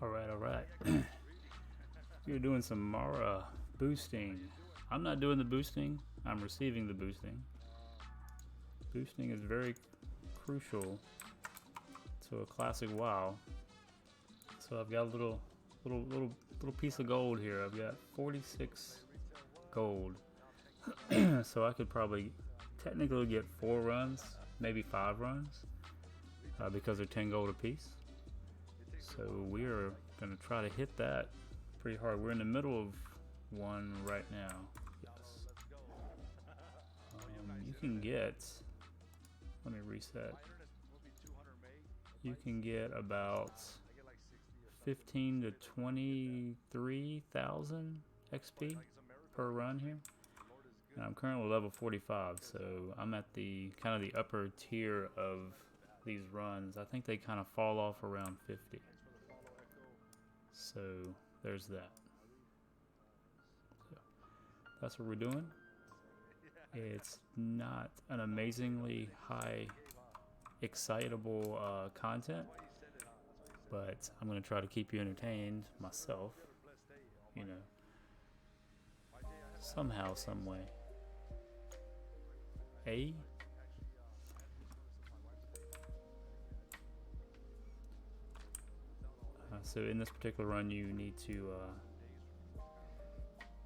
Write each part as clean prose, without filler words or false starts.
Alright. You're doing some Mara boosting. I'm not doing the boosting, I'm receiving the boosting. Boosting is very crucial to a classic WoW. So I've got a little piece of gold here. I've got 46 gold. So I could probably technically get 4 runs, maybe 5 runs, because they're 10 gold apiece. So we are gonna try to hit that pretty hard. We're in the middle of one right now. Yes. You can get. Let me reset. You can get about 15 to 23,000 XP per run here. And I'm currently level 45, so I'm at the kind of the upper tier of these runs. I think they kind of fall off around 50. So there's that. So that's what we're doing. It's not an amazingly high excitable content, but I'm going to try to keep you entertained myself, you know, somehow, some way. So in this particular run you need to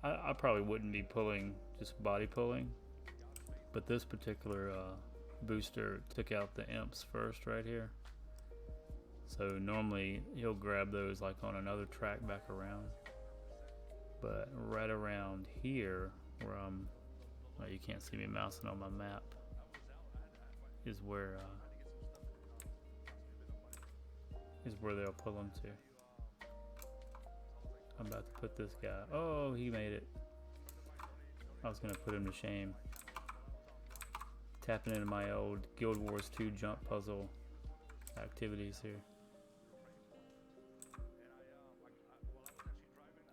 I probably wouldn't be pulling, just body pulling, but this particular booster took out the imps first right here. So normally he'll grab those like on another track back around, but right around here where I'm, well, you can't see me mousing on my map, is where they'll pull them to. I'm about to put this guy. Oh, he made it. I was gonna put him to shame. Tapping into my old Guild Wars 2 jump puzzle activities here.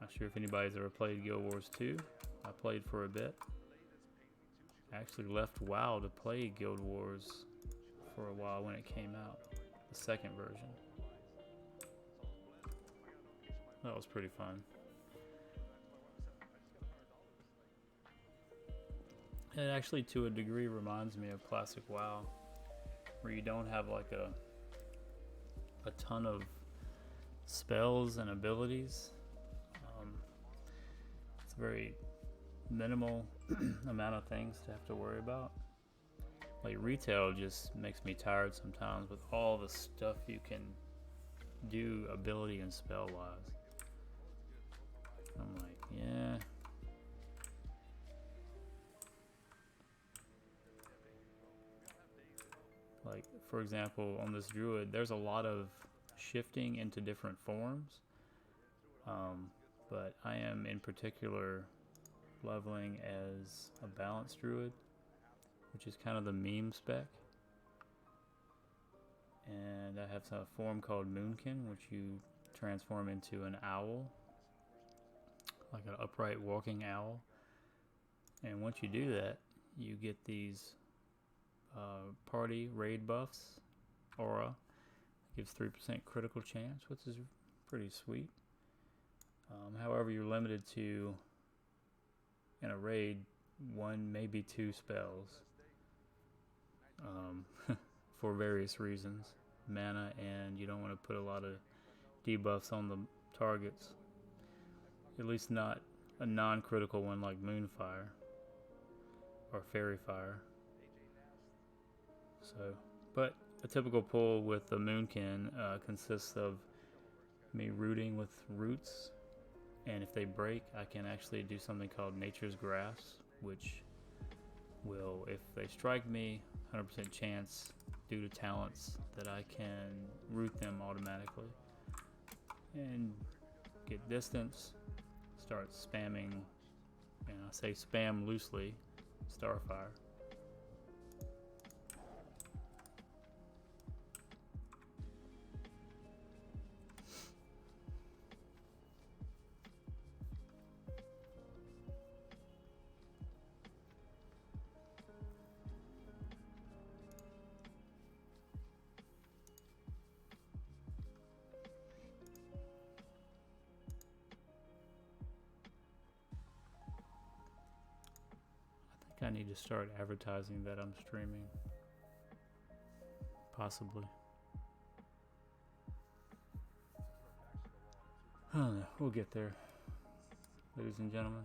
Not sure if anybody's ever played Guild Wars 2. I played for a bit. I actually left WoW to play Guild Wars for a while when it came out, the second version. That was pretty fun. It actually, to a degree, reminds me of classic WoW, where you don't have like a ton of spells and abilities. It's a very minimal amount of things to have to worry about. Like retail just makes me tired sometimes with all the stuff you can do ability and spell wise. I'm like, yeah. Like, for example, on this Druid, there's a lot of shifting into different forms. But I am in particular leveling as a balanced Druid, which is kind of the meme spec. And I have a form called Moonkin, which you transform into an owl, like an upright walking owl. And once you do that, you get these party raid buffs. Aura gives 3% critical chance, which is pretty sweet. However, you're limited to, in a raid, 1, maybe 2 spells for various reasons. Mana, and you don't want to put a lot of debuffs on the targets. At least not a non-critical one like Moonfire or Fairy Fire. So, but a typical pull with the Moonkin consists of me rooting with roots, and if they break, I can actually do something called Nature's Grass, which will, if they strike me, 100% chance due to talents that I can root them automatically and get distance, start spamming, and I say spam loosely, Starfire. I need to start advertising that I'm streaming. Possibly. I don't know. We'll get there, ladies and gentlemen.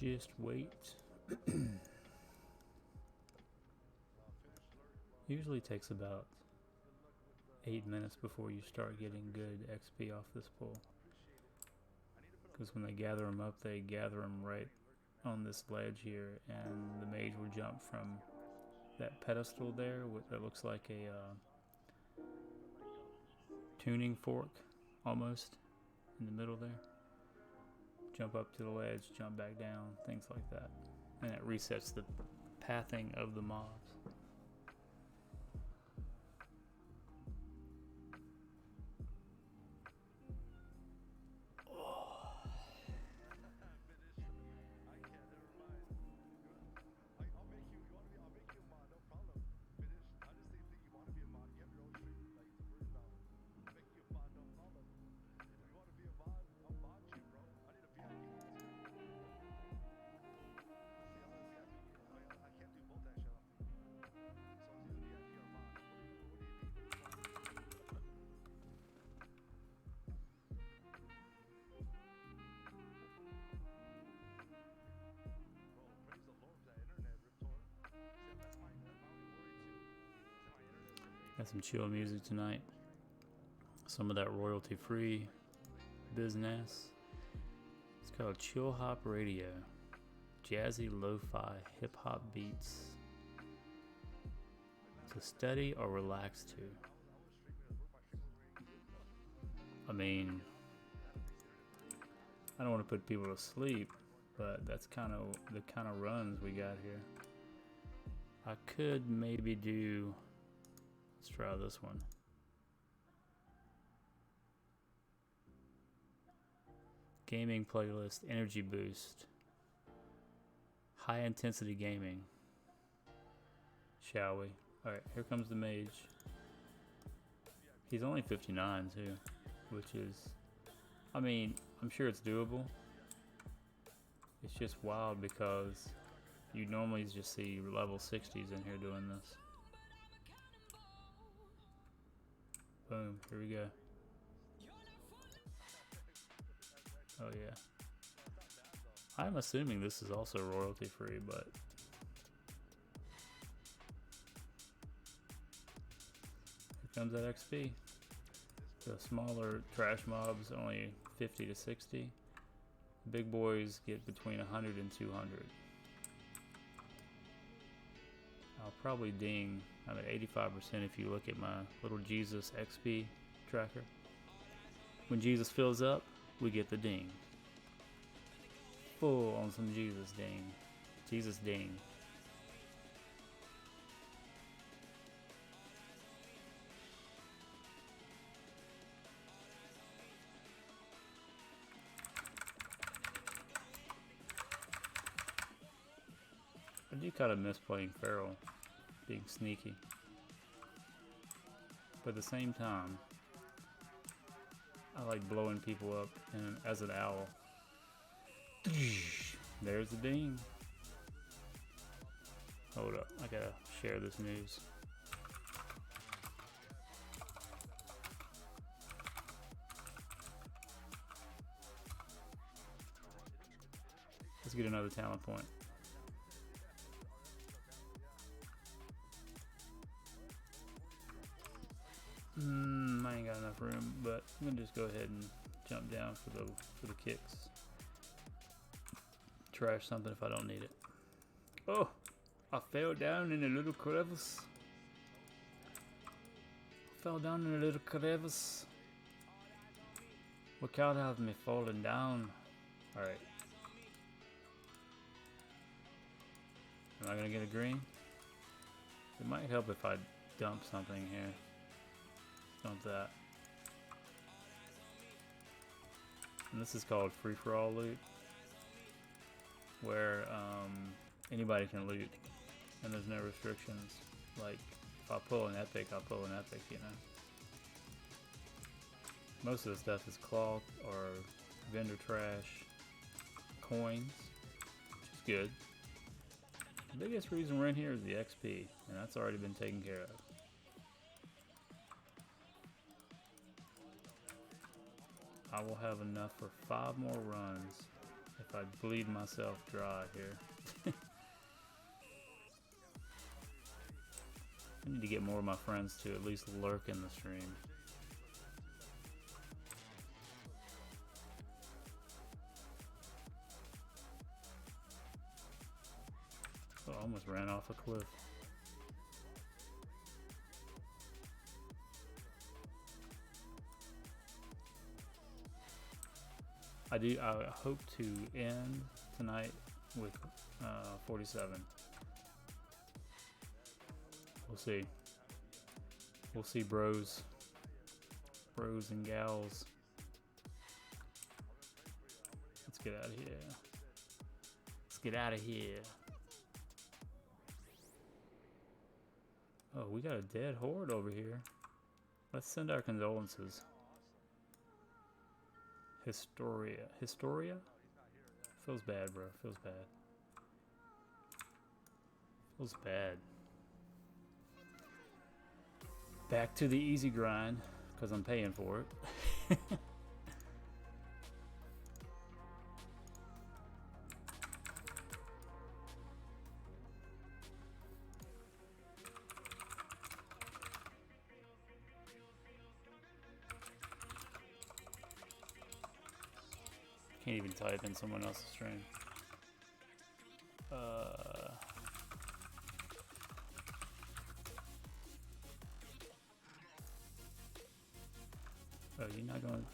Just wait. Usually takes about 8 minutes before you start getting good XP off this pull. Because when they gather them up, they gather them right on this ledge here, and the mage will jump from that pedestal there that looks like a tuning fork almost in the middle there. Jump up to the ledge, jump back down, things like that. And it resets the pathing of the mobs. Got some chill music tonight. Some of that royalty free business. It's called Chill Hop Radio. Jazzy lo-fi hip hop beats to study or relax to. I mean, I don't want to put people to sleep, but that's kind of the kind of runs we got here. I could maybe do, let's try this one. Gaming playlist, energy boost. High intensity gaming. Shall we? Alright, here comes the mage. He's only 59 too, which is, I mean, I'm sure it's doable. It's just wild because you normally just see level 60s in here doing this. Boom, here we go. Oh yeah. I'm assuming this is also royalty free, but here comes that XP. The smaller trash mobs only 50 to 60. The big boys get between 100 and 200. I'll probably ding. I'm at 85% if you look at my little Jesus XP tracker. When Jesus fills up, we get the ding. Full on some Jesus ding. Jesus ding. I do kind of miss playing Feral, being sneaky. But at the same time, I like blowing people up and as an owl. There's the ding. Hold up, I gotta share this news. Let's get another talent point. I ain't got enough room, but I'm gonna just go ahead and jump down for the kicks. Trash something if I don't need it. Oh, I fell down in a little crevice. Fell down in a little crevice. Look out of me falling down. All right. Am I gonna get a green? It might help if I dump something here. Dump that. And this is called free-for-all loot, where anybody can loot, and there's no restrictions. Like, if I pull an epic, I'll pull an epic, you know. Most of the stuff is cloth or vendor trash, coins, which is good. The biggest reason we're in here is the XP, and that's already been taken care of. I will have enough for 5 more runs if I bleed myself dry here. I need to get more of my friends to at least lurk in the stream. Oh, I almost ran off a cliff. I hope to end tonight with 47. We'll see. We'll see, bros and gals. Let's get out of here. Let's get out of here. Oh, we got a dead horde over here. Let's send our condolences. Historia? Feels bad, bro. Feels bad. Feels bad. Back to the easy grind, because I'm paying for it. Can't even type in someone else's stream. Oh, you're not going.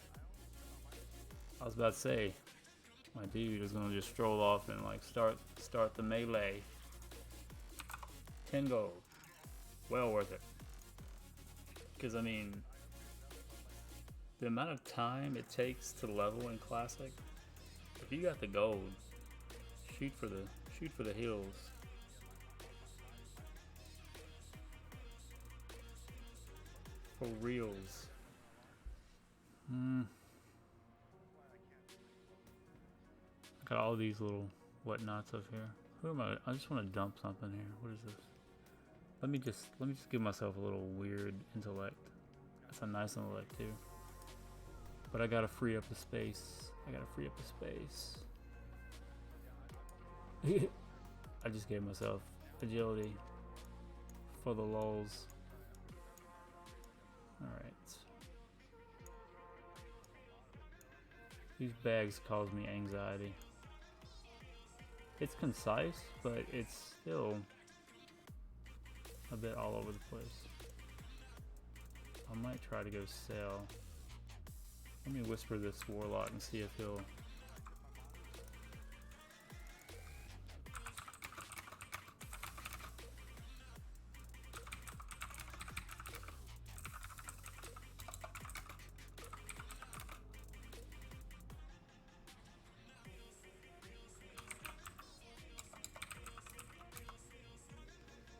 I was about to say, my dude is gonna just stroll off and like start the melee. 10 gold, well worth it. Because I mean, the amount of time it takes to level in Classic. If you got the gold, shoot for the hills. For reals. Got all these little whatnots up here. Who am I? I just want to dump something here. What is this? Let me just give myself a little weird intellect. That's a nice intellect too. But I gotta free up the space. I just gave myself agility for the lulz. Alright. These bags cause me anxiety. It's concise, but it's still a bit all over the place. I might try to go sell. Let me whisper this warlock and see if he'll...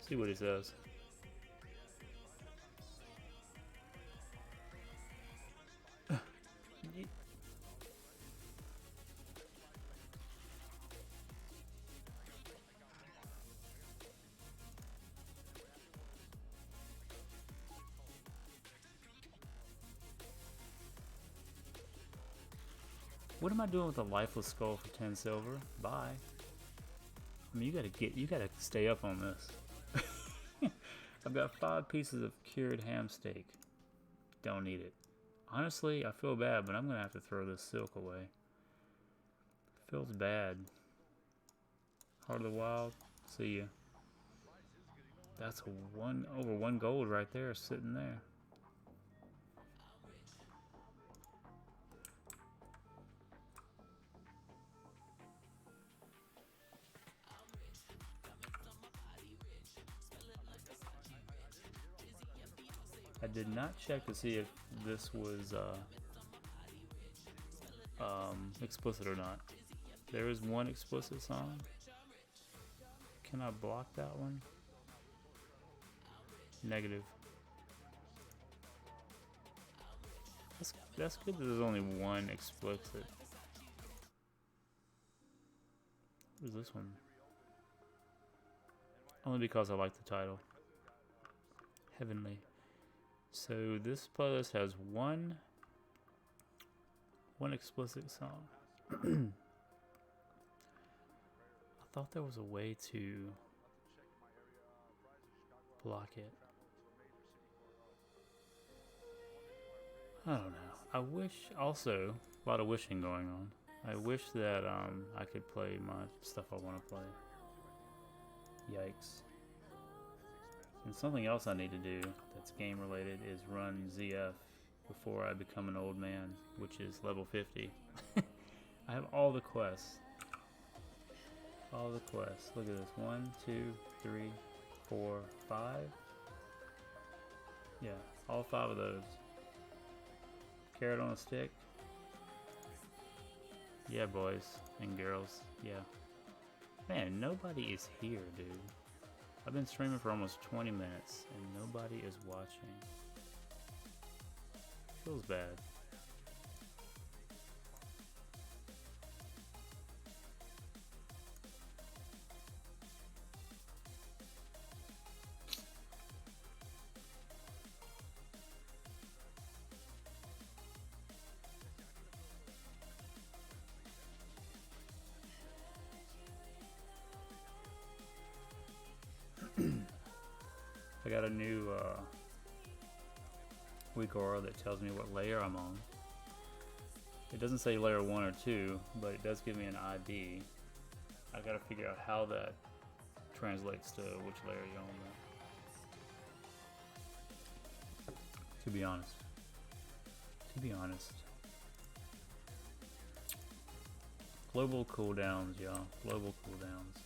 See what he says. What am I doing with a lifeless skull for 10 silver? Bye. I mean, you gotta stay up on this. I've got 5 pieces of cured ham steak. Don't need it. Honestly, I feel bad, but I'm gonna have to throw this silk away. Feels bad. Heart of the Wild. See ya. That's over 1 gold right there, sitting there. I did not check to see if this was explicit or not. There is one explicit song. Can I block that one? Negative. That's good that there's only one explicit. What is this one? Only because I like the title. Heavenly. So this playlist has one explicit song. I thought there was a way to block it. I don't know. I wish, also, a lot of wishing going on. I wish that I could play my stuff I want to play. Yikes. And something else I need to do that's game related is run ZF before I become an old man, which is level 50. I have all the quests. All the quests. Look at this. 1, 2, 3, 4, 5. Yeah, all 5 of those. Carrot on a stick. Yeah, boys and girls. Yeah. Man, nobody is here, dude. I've been streaming for almost 20 minutes and nobody is watching. Feels bad. I got a new weak aura that tells me what layer I'm on. It doesn't say layer 1 or 2, but it does give me an ID. I gotta figure out how that translates to which layer you're on. To be honest. Global cooldowns, y'all. Global cooldowns.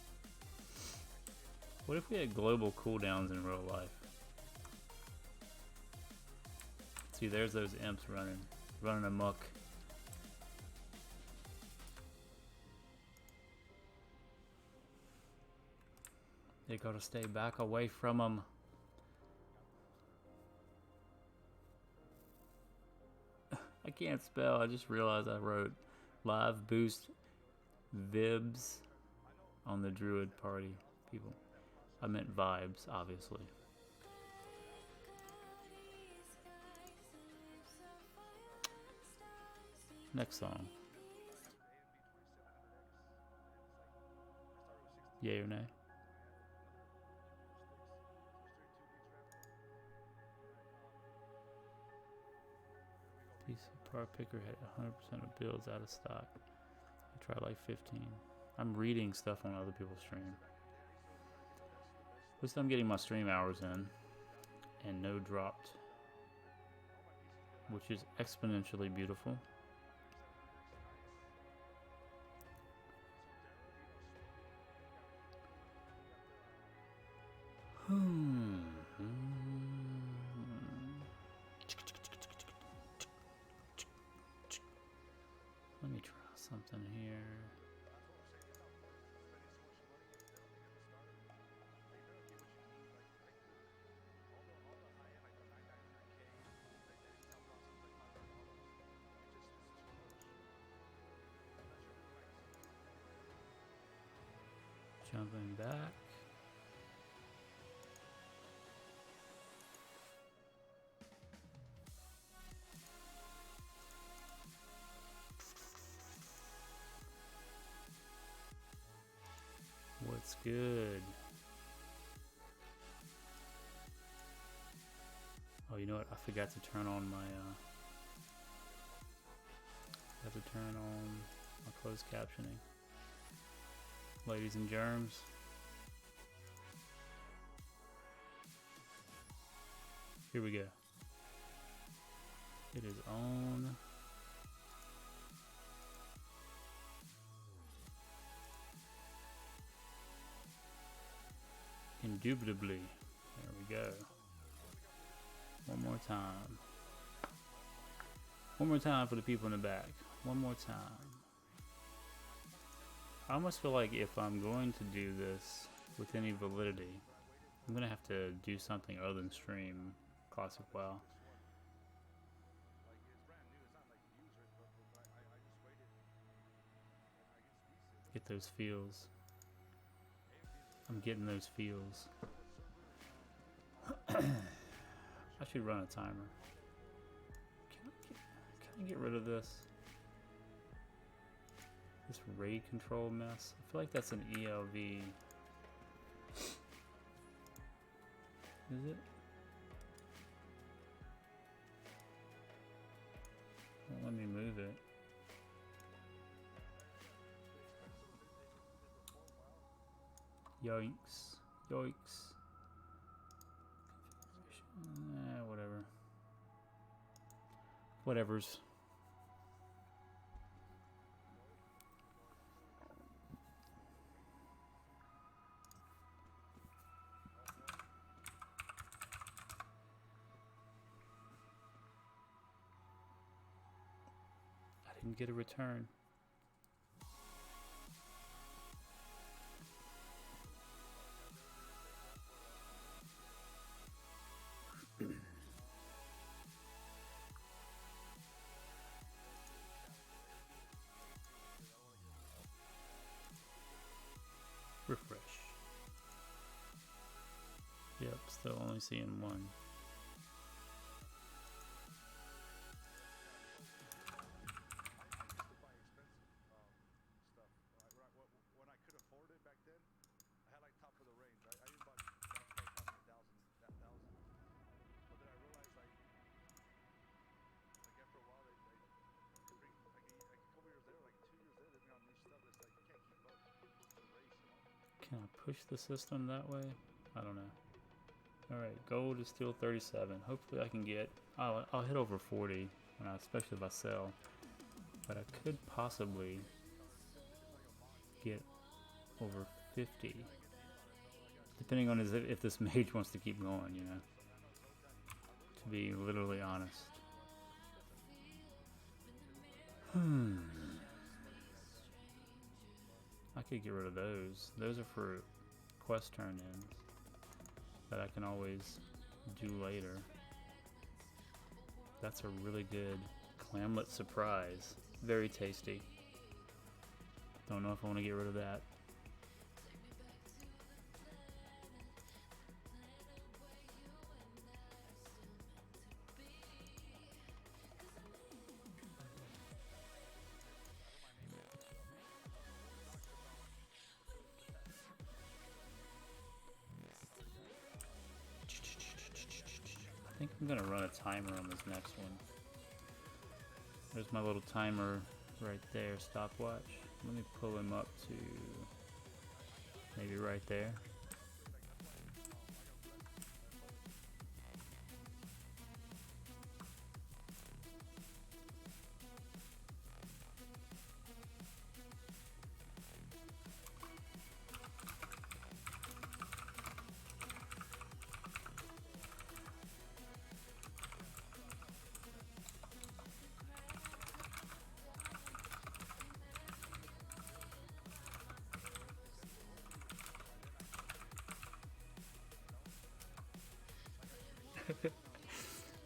What if we had global cooldowns in real life? See, there's those imps running amok. They gotta stay back away from them. I can't spell. I just realized I wrote live boost vibes on the Druid party people. I meant vibes, obviously. Next song. Yay or nay? PC Power Picker had 100% of builds out of stock. I tried like 15. I'm reading stuff on other people's stream. At least I'm getting my stream hours in and no dropped, which is exponentially beautiful. Let me try something here. Jumping back. What's good? Oh, you know what? I forgot to turn on my closed captioning. Ladies and germs. Here we go. It is on. Indubitably. There we go. One more time. One more time for the people in the back. One more time. I almost feel like if I'm going to do this with any validity, I'm going to have to do something other than stream Classic WoW. Get those feels. I'm getting those feels. I should run a timer. Can I get rid of this? This raid control mess? I feel like that's an ELV. Is it? Won't let me move it. Yoinks. Yoinks. Whatever. Whatevers. I didn't get a return. Refresh. Yep, still only seeing one. Can I push the system that way? I don't know. Alright, gold is still 37. Hopefully I can get... I'll hit over 40, especially if I sell. But I could possibly get over 50. Depending on if this mage wants to keep going, you know. To be literally honest. I could get rid of those. Those are for quest turn-ins that I can always do later. That's a really good clamlet surprise. Very tasty. Don't know if I want to get rid of that. I think I'm gonna run a timer on this next one. There's my little timer right there, stopwatch. Let me pull him up to maybe right there.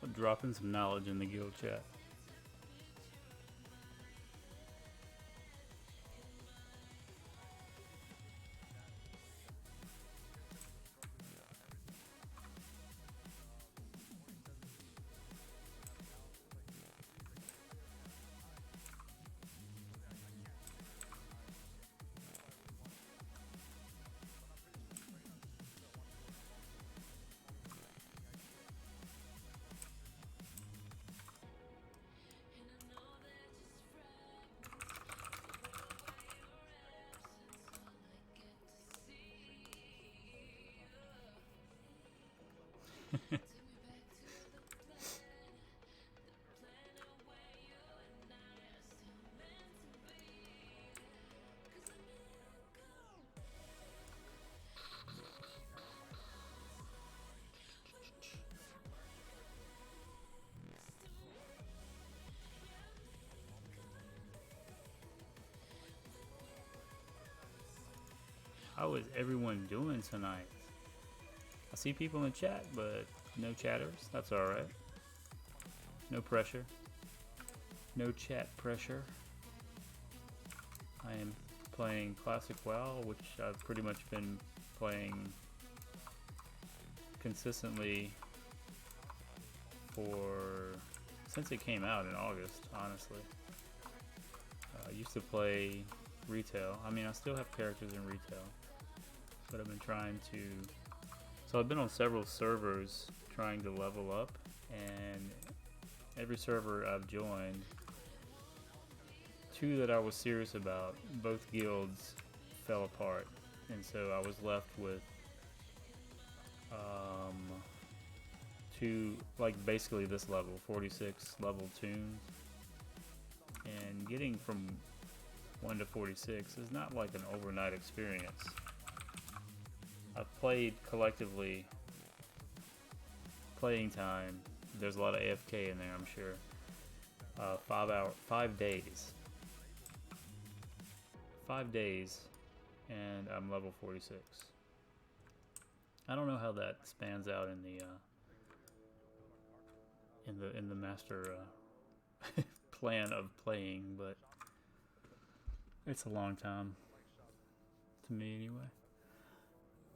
I'm dropping some knowledge in the guild chat. How is everyone doing tonight? I see people in chat, but no chatters. That's alright. No pressure. No chat pressure. I am playing Classic WoW, which I've pretty much been playing consistently since it came out in August, honestly. I used to play retail. I mean, I still have characters in retail, but I've been trying to... So I've been on several servers trying to level up, and every server I've joined, two that I was serious about, both guilds fell apart, and so I was left with two, like basically this level, 46 level toons, and getting from 1 to 46 is not like an overnight experience. I've played collectively, playing time, there's a lot of AFK in there, I'm sure. 5 days. 5 days, and I'm level 46. I don't know how that spans out in the master plan of playing, but it's a long time to me anyway.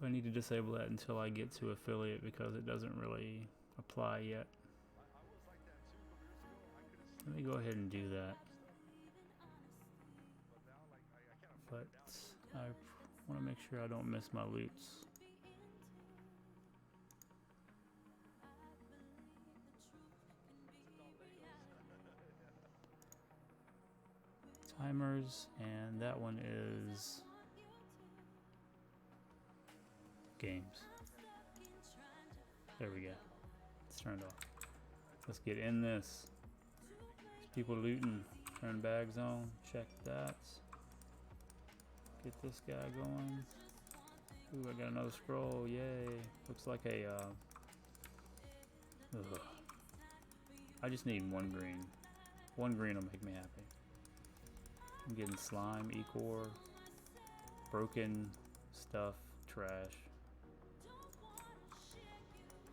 I need to disable that until I get to affiliate because it doesn't really apply yet. Let me go ahead and do that. But I want to make sure I don't miss my loots. Timers, and that one is games. There we go. It's turned off. Let's get in this. There's people looting. Turn bags on. Check that. Get this guy going. Ooh, I got another scroll. Yay. Looks like a... I just need one green. One green will make me happy. I'm getting slime, Ecor, broken stuff, trash.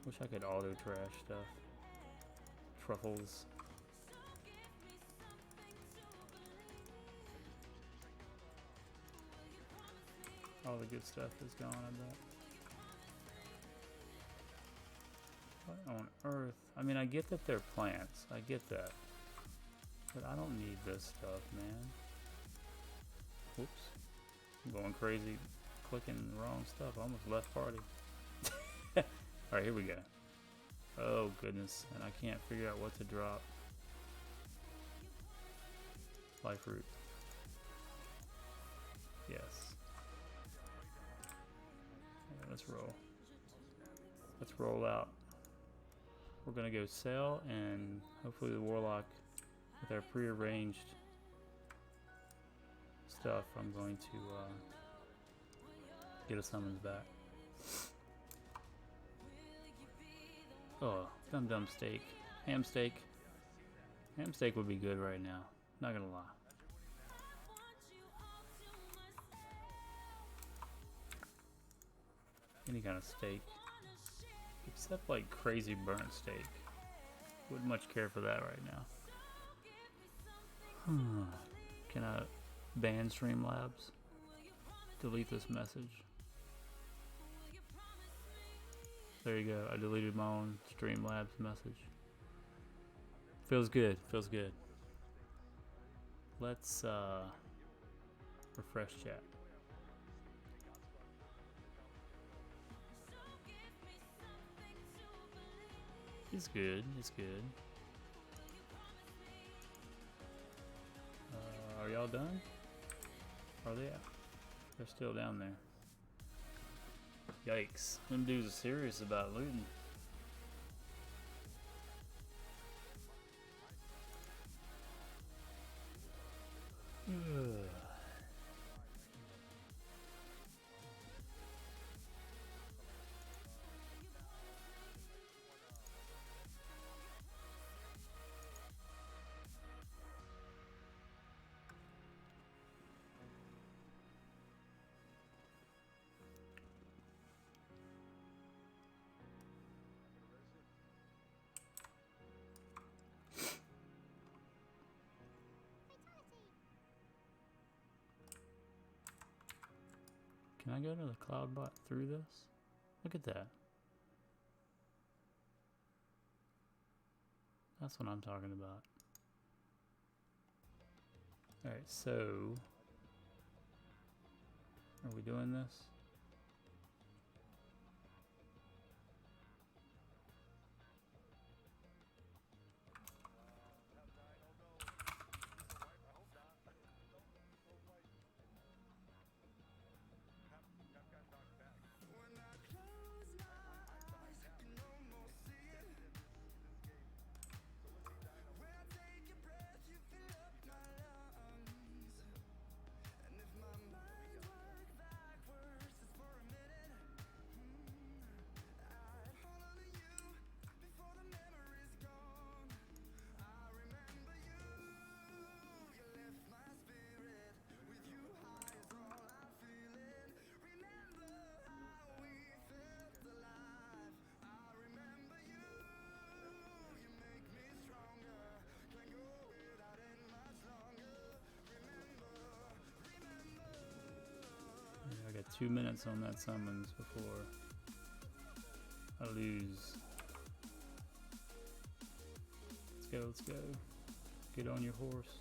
Wish I could auto trash stuff. Truffles. All the good stuff is gone, I bet. What on earth? I mean, I get that they're plants. I get that. But I don't need this stuff, man. Whoops. I'm going crazy clicking the wrong stuff. I almost left party. Alright, here we go. Oh, goodness. And I can't figure out what to drop. Life root. Yes. Yeah, let's roll. Let's roll out. We're going to go sell, and hopefully the warlock, with our prearranged stuff, I'm going to get a summons back. Oh, dum steak. Ham steak. Ham steak would be good right now. Not gonna lie. Any kind of steak. Except like crazy burnt steak. Wouldn't much care for that right now. Can I ban Streamlabs? Delete this message. There you go. I deleted my own Streamlabs message. Feels good. Feels good. Let's refresh chat. It's good. It's good. Are y'all done? Are they out? They're still down there. Yikes. Them dudes are serious about looting. Can I go to the cloud bot through this? Look at that. That's what I'm talking about. Alright, so are we doing this? I got 2 minutes on that summons before I lose. Let's go, let's go. Get on your horse.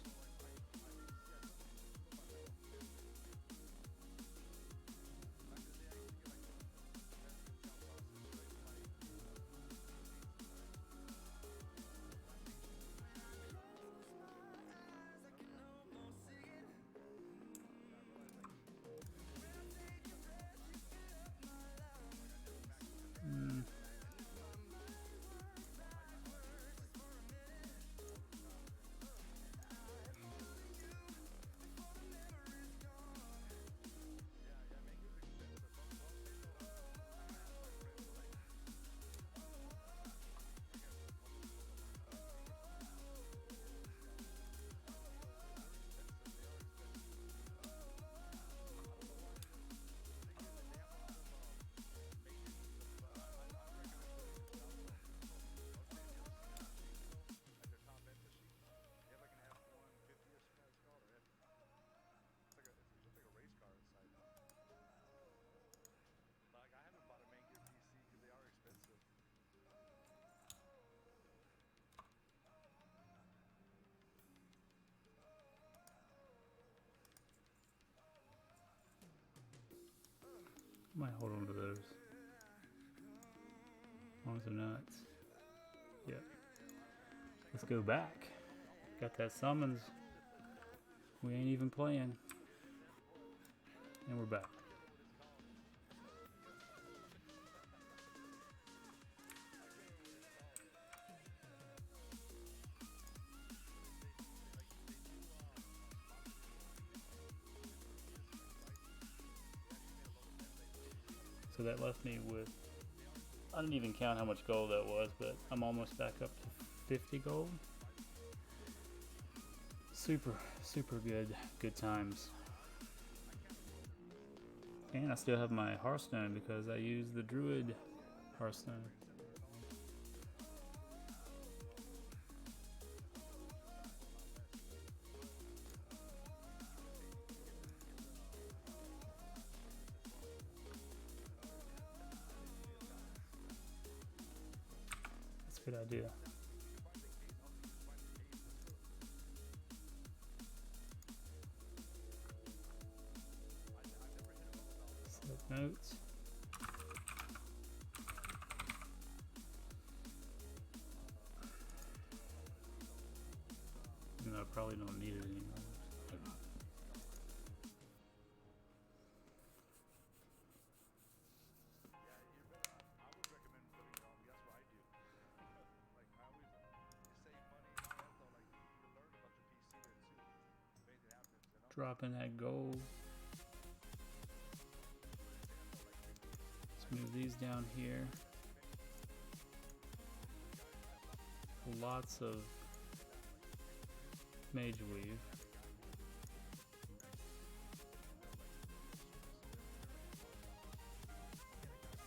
Might hold on to those. As long as they're nuts. Yep. Let's go back. Got that summons. We ain't even playing. And we're back. So that left me with, I didn't even count how much gold that was, but I'm almost back up to 50 gold. Super, super good times. And I still have my Hearthstone because I used the Druid Hearthstone. Good idea. Set notes. No, I probably don't need it anymore. Dropping that gold. Let's move these down here. Lots of mage weave.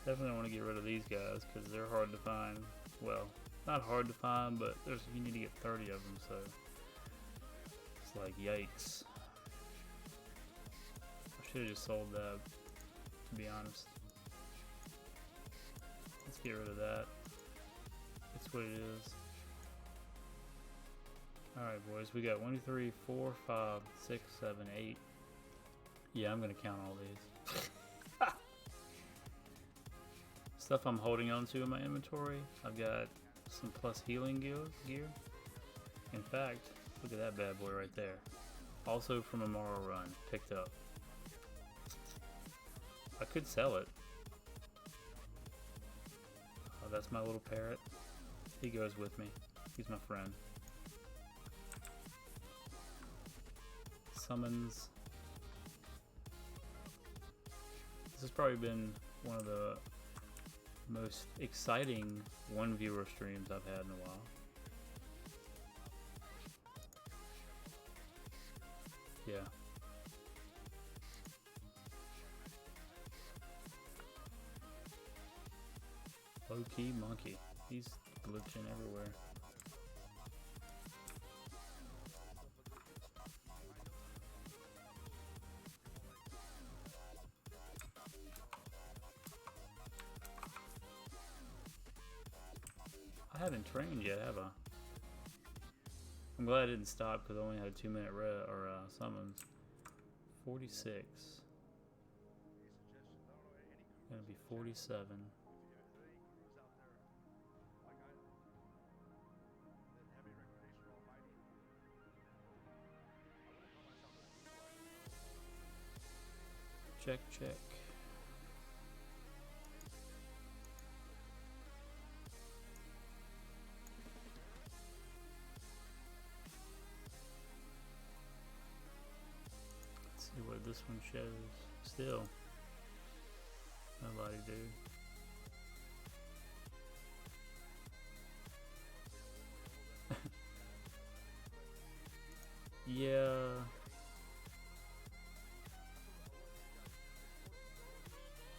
Definitely want to get rid of these guys because they're hard to find. Well, not hard to find, but you need to get 30 of them, so it's like yikes. I should have just sold that. to be honest. Let's get rid of that. That's what it is. Alright, boys, we got 1, 2, 3, 4, 5, 6, 7, 8. Yeah, I'm gonna count all these. Stuff I'm holding on to in my inventory. I've got some plus healing gear. In fact, look at that bad boy right there. Also from a Morrow run, picked up. I could sell it. Oh, that's my little parrot. He goes with me. He's my friend. Summons. This has probably been one of the most exciting one viewer streams I've had in a while. Yeah. Low-key monkey. He's glitching everywhere. I haven't trained yet, have I? I'm glad I didn't stop because I only had a 2-minute summons. 46. Gonna be 47. Check, check. See what this one shows. Still, nobody, dude. Yeah.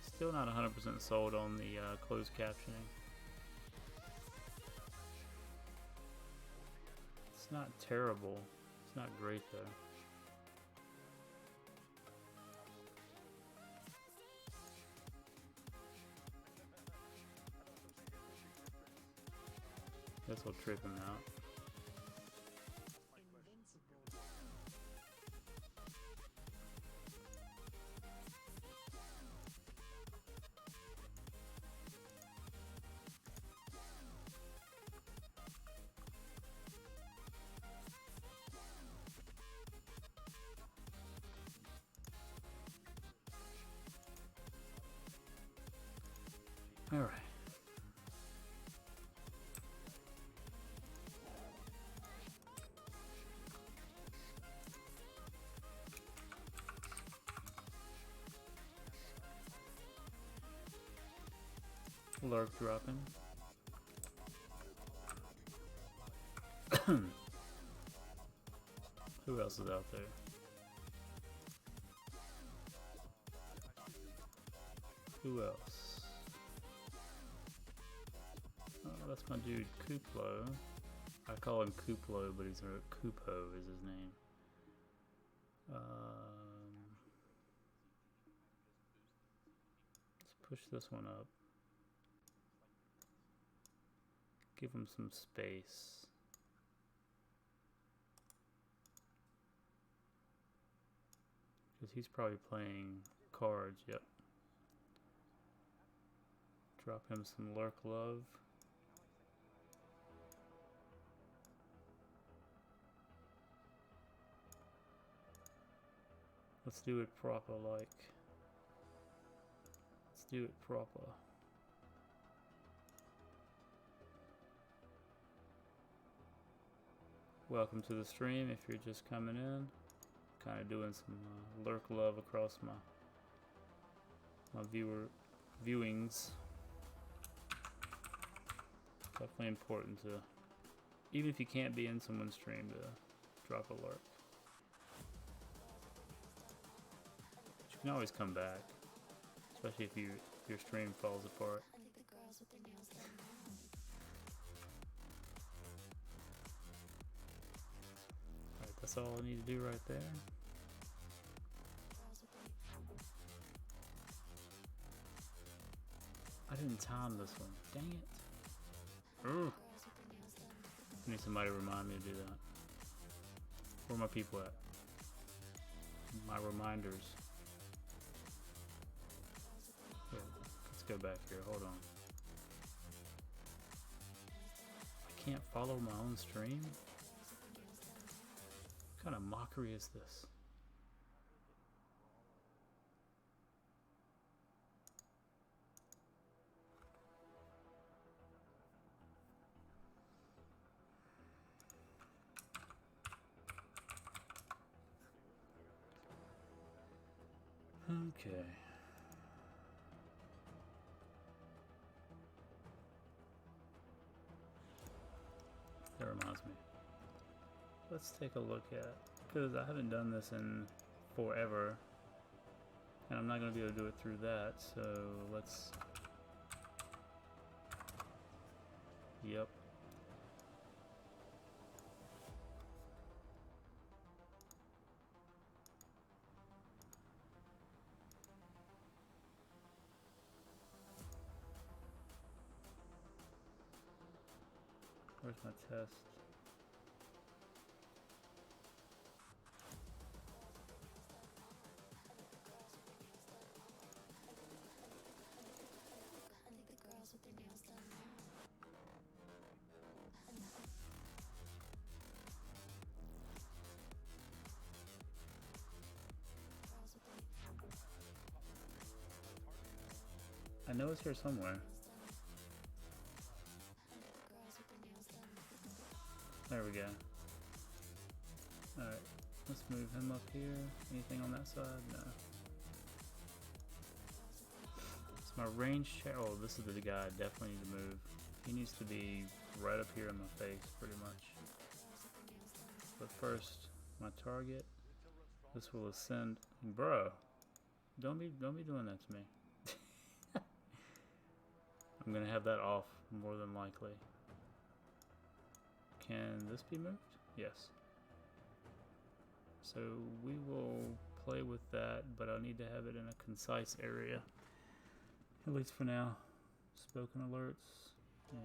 Still not 100% sold on the closed captioning. It's not terrible. It's not great though. This will trip him out. All right. Lurk dropping. Who else is out there? Who else? Oh, that's my dude Kuplo. I call him Kuplo, but he's Kupo is his name. Let's push this one up. Give him some space. Because he's probably playing cards, yep. Drop him some Lurk Love. Let's do it proper, like. Let's do it proper. Welcome to the stream if you're just coming in. Kind of doing some Lurk Love across my viewings. Definitely important to, even if you can't be in someone's stream, to drop a lurk. But you can always come back, especially if your stream falls apart. Alright, that's all I need to do right there. didn't time this one. Dang it. Ugh. I need somebody to remind me to do that. Where are my people at? My reminders. Here, let's go back here. Hold on. I can't follow my own stream? What kind of mockery is this? Okay. That reminds me. Let's take a look at, because I haven't done this in forever, and I'm not going to be able to do it through that, so let's... Yep. Where's my test? I know it's here somewhere. There we go. Alright, let's move him up here. Anything on that side? No. It's my range check. Oh, this is the guy I definitely need to move. He needs to be right up here in my face, pretty much. But first, my target. This will ascend. Bro, don't be doing that to me. I'm gonna have that off more than likely. Can this be moved? Yes. So we will play with that, but I need to have it in a concise area. At least for now. Spoken alerts. Yeah.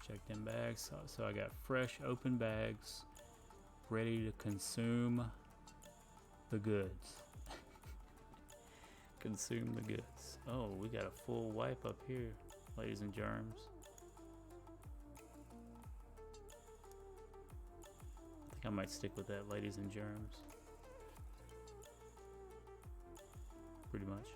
Check them bags. So I got fresh open bags ready to consume the goods. Consume the goods. Oh, we got a full wipe up here, ladies and germs. I think I might stick with that, ladies and germs. Pretty much.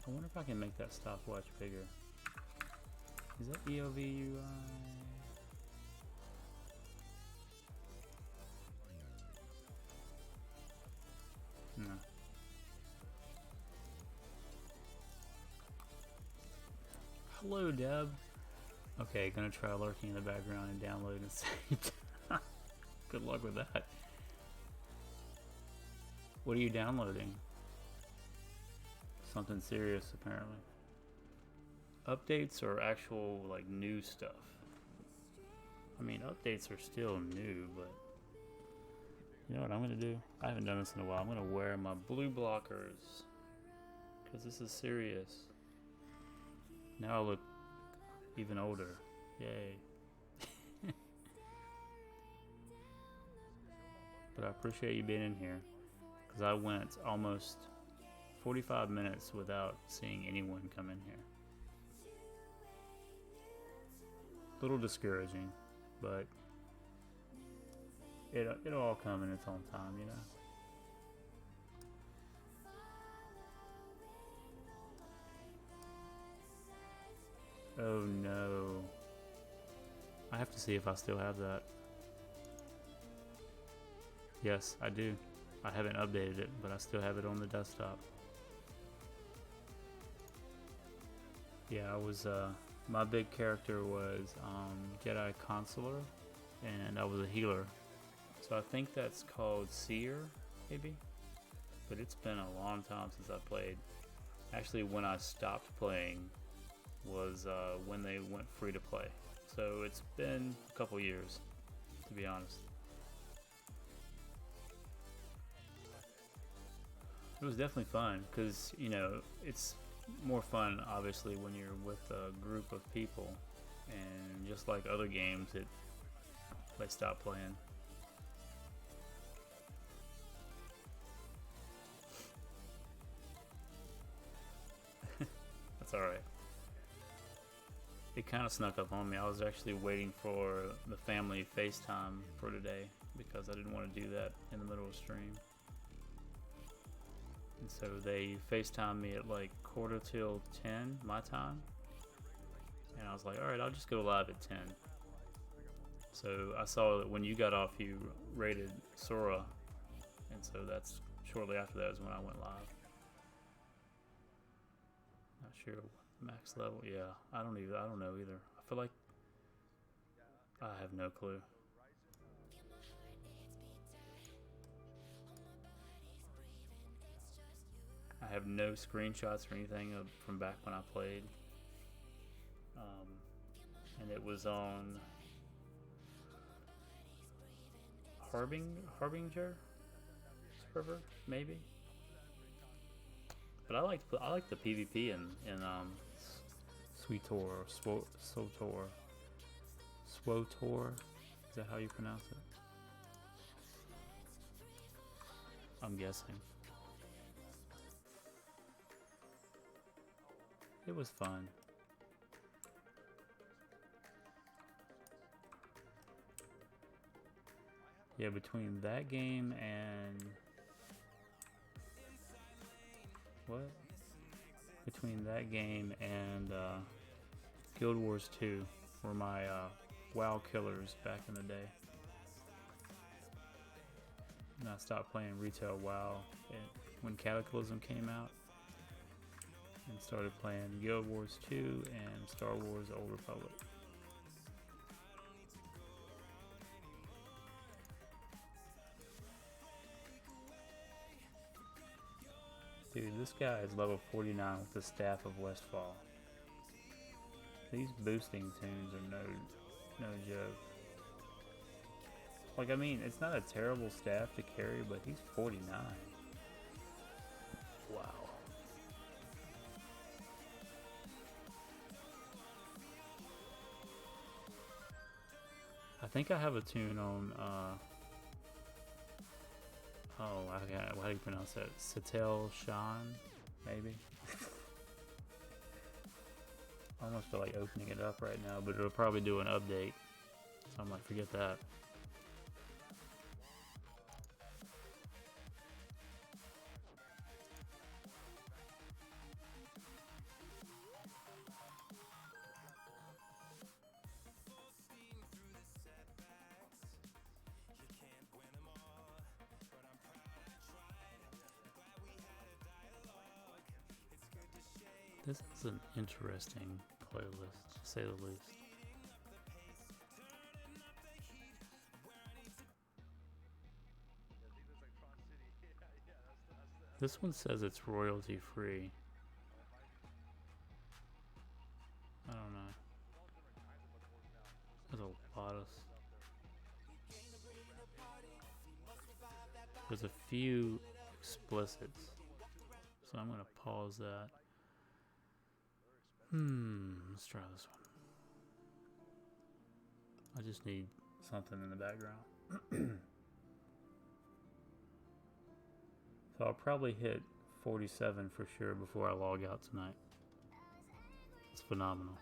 I wonder if I can make that stopwatch bigger. Is that EOV UI? No. Hello, Deb. Okay, gonna try lurking in the background and downloading at the same time. Good luck with that. What are you downloading? Something serious, apparently. Updates or actual, like, new stuff? I mean, updates are still new, but... You know what I'm gonna do? I haven't done this in a while. I'm gonna wear my blue blockers. Because this is serious. Now I look even older. Yay. But I appreciate you being in here. Because I went almost 45 minutes without seeing anyone come in here. A little discouraging, but it'll all come in its own time, you know. Oh no. I have to see if I still have that. Yes, I do. I haven't updated it, but I still have it on the desktop. Yeah, I was My big character was Jedi Consular, and I was a healer. So I think that's called Seer, maybe? But it's been a long time since I played. Actually, when I stopped playing was when they went free to play. So it's been a couple years, to be honest. It was definitely fun, because, you know, it's more fun, obviously, when you're with a group of people. And just like other games, they stop playing. That's alright. It kind of snuck up on me. I was actually waiting for the family FaceTime for today because I didn't want to do that in the middle of stream. And so they FaceTimed me at like 10:45 my time. And I was like, alright, I'll just go live at 10. So I saw that when you got off, you rated Sora. And so that's shortly after that is when I went live. Not sure what max level. Yeah, I don't know either. I feel like I have no clue. I have no screenshots or anything from back when I played. And it was on Harbinger server, maybe. But I like the PvP in Sweetor or Swotor. Swotor, is that how you pronounce it? I'm guessing. It was fun. Yeah, between that game and what? Between that game and Guild Wars 2 were my WoW killers back in the day. And I stopped playing retail WoW when Cataclysm came out. And started playing Guild Wars 2 and Star Wars Old Republic. Dude, this guy is level 49 with the Staff of Westfall. These boosting tunes are no joke. Like, I mean, it's not a terrible staff to carry, but he's 49. Wow. I think I have a tune on, how do you pronounce that? Satel Shan, maybe? I almost feel like opening it up right now, but it'll probably do an update, so I might forget that. This is an interesting playlist, to say the least. This one says it's royalty free. I don't know. There's a lot of... There's a few explicits. So I'm gonna pause that. Let's try this one. I just need something in the background. So I'll probably hit 47 for sure before I log out tonight. It's phenomenal.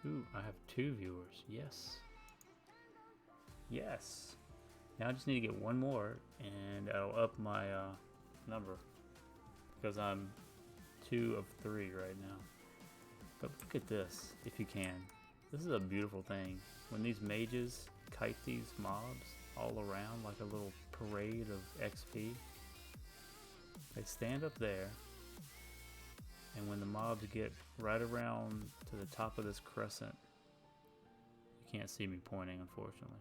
Ooh, I have 2 viewers. Yes. Yes. Now I just need to get one more, and I'll up my number, because I'm 2 of 3 right now. But look at this, if you can. This is a beautiful thing. When these mages kite these mobs all around like a little parade of XP. They stand up there, and when the mobs get right around to the top of this crescent, you can't see me pointing, unfortunately.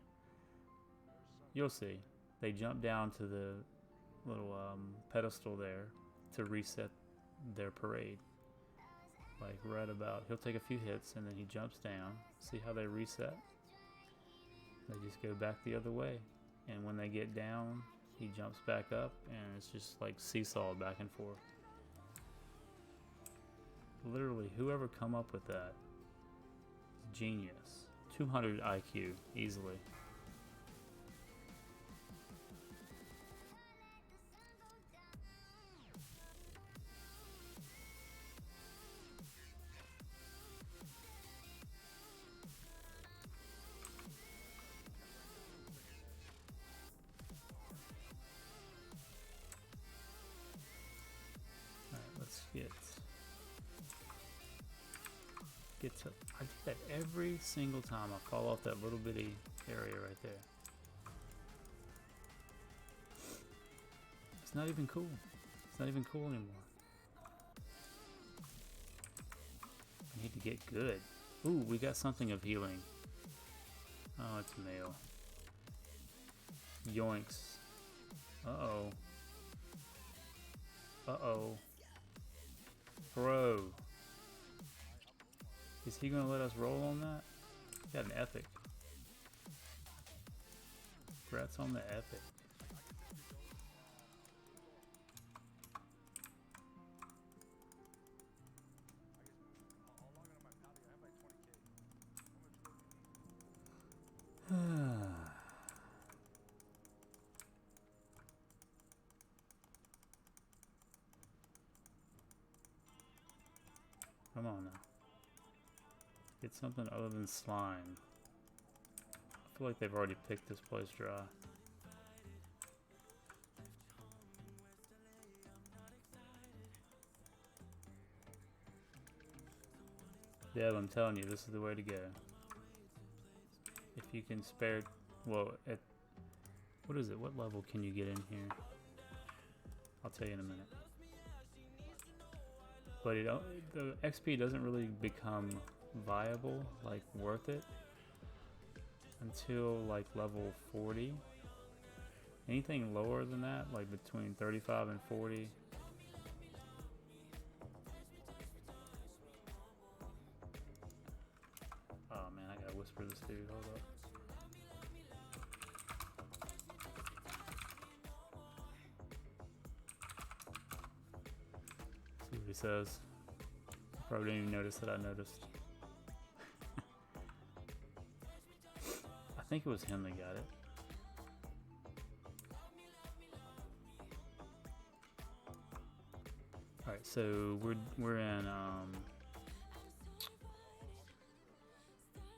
You'll see. They jump down to the little pedestal there to reset their parade. Like right about, he'll take a few hits and then he jumps down. See how they reset? They just go back the other way. And when they get down, he jumps back up and it's just like seesaw back and forth. Literally, whoever come up with that is genius. 200 IQ, easily. Let's get to, I do that every single time I fall off that little bitty area right there. It's not even cool. It's not even cool anymore. I need to get good. Ooh, we got something of healing. Oh, it's male. Yoinks. Uh-oh. Uh-oh. Bro. Is he gonna let us roll on that? Got an epic. Congrats on the epic. Come on now. Get something other than slime. I feel like they've already picked this place dry. Yeah, I'm telling you, this is the way to go. If you can spare, well, at, what is it? What level can you get in here? I'll tell you in a minute. But the XP doesn't really become viable, like worth it, until like level 40. Anything lower than that, like between 35 and 40, oh man, I gotta whisper this dude, hold up. See what he says. Probably didn't even notice that I noticed. I think it was him that got it. Alright, so we're in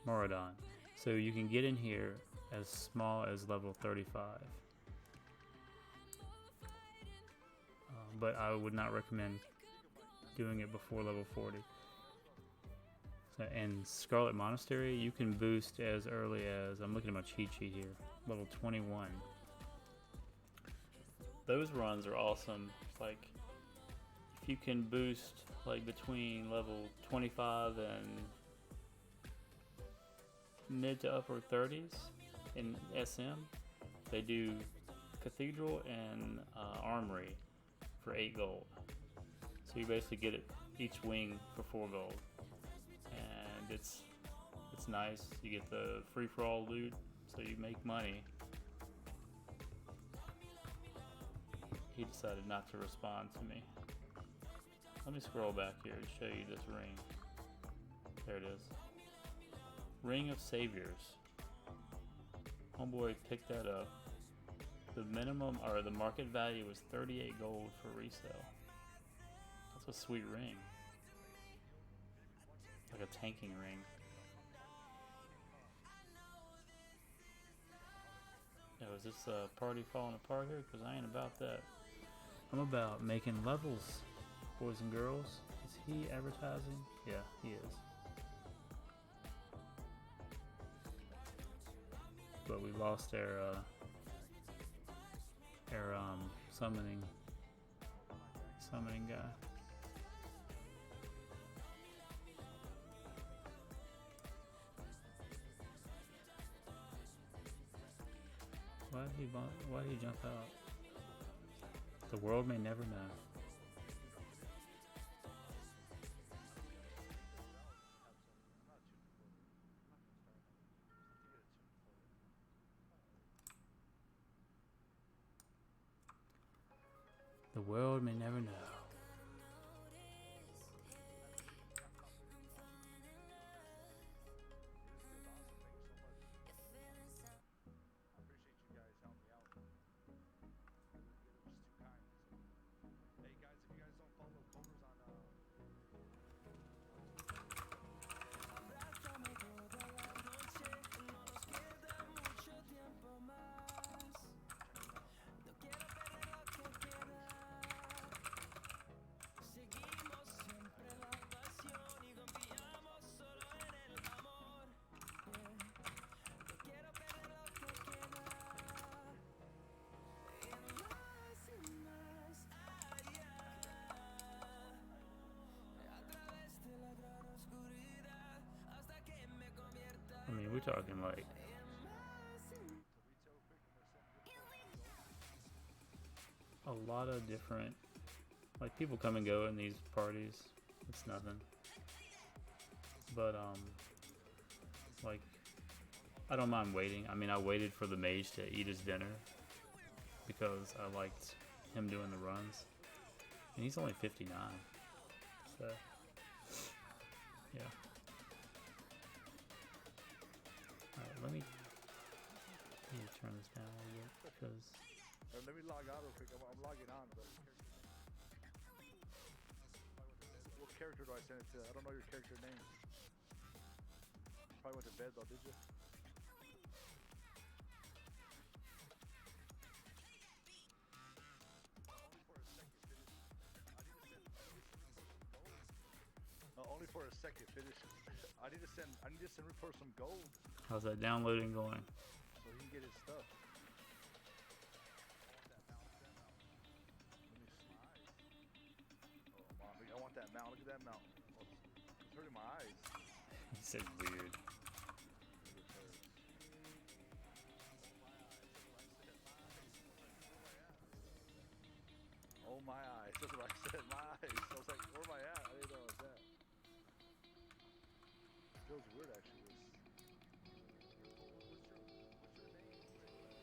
Moradon. So you can get in here as small as level 35. But I would not recommend doing it before level 40. So in Scarlet Monastery, you can boost as early as, I'm looking at my cheat sheet here, level 21. Those runs are awesome. Like, if you can boost like between level 25 and mid to upper 30s in SM, they do Cathedral and Armory for 8 gold. So you basically get it each wing for 4 gold, and it's nice. You get the free for all loot, so you make money. He decided not to respond to me. Let me scroll back here and show you this ring. There it is. Ring of Saviors. Homeboy picked that up. The minimum, or the market value, was 38 gold for resale. That's a sweet ring. Like a tanking ring. Yo, is this party falling apart here? Because I ain't about that. I'm about making levels, boys and girls. Is he advertising? Yeah, he is. But we lost our Or summoning guy. Why did he jump out? The world may never know. The world may never know. I mean, we're talking like a lot of different, like, people come and go in these parties. It's nothing. But like, I don't mind waiting. I mean, I waited for the mage to eat his dinner because I liked him doing the runs. And he's only 59. So, yeah. Alright, let me turn this down a little bit because... Let me log out real quick. I'm logging on, but... What character do I send it to? I don't know your character name. Probably went to bed though, did you? Only for a second, finish. I need to send report some gold. How's that downloading going? So he can get his stuff. Let me see. Oh, I want that mount. Look at that mount. Oh, it's hurting my eyes. He said weird. Oh my eyes. That's what I said. My eyes. I was like, where am I at? I didn't know it was that. It feels weird actually.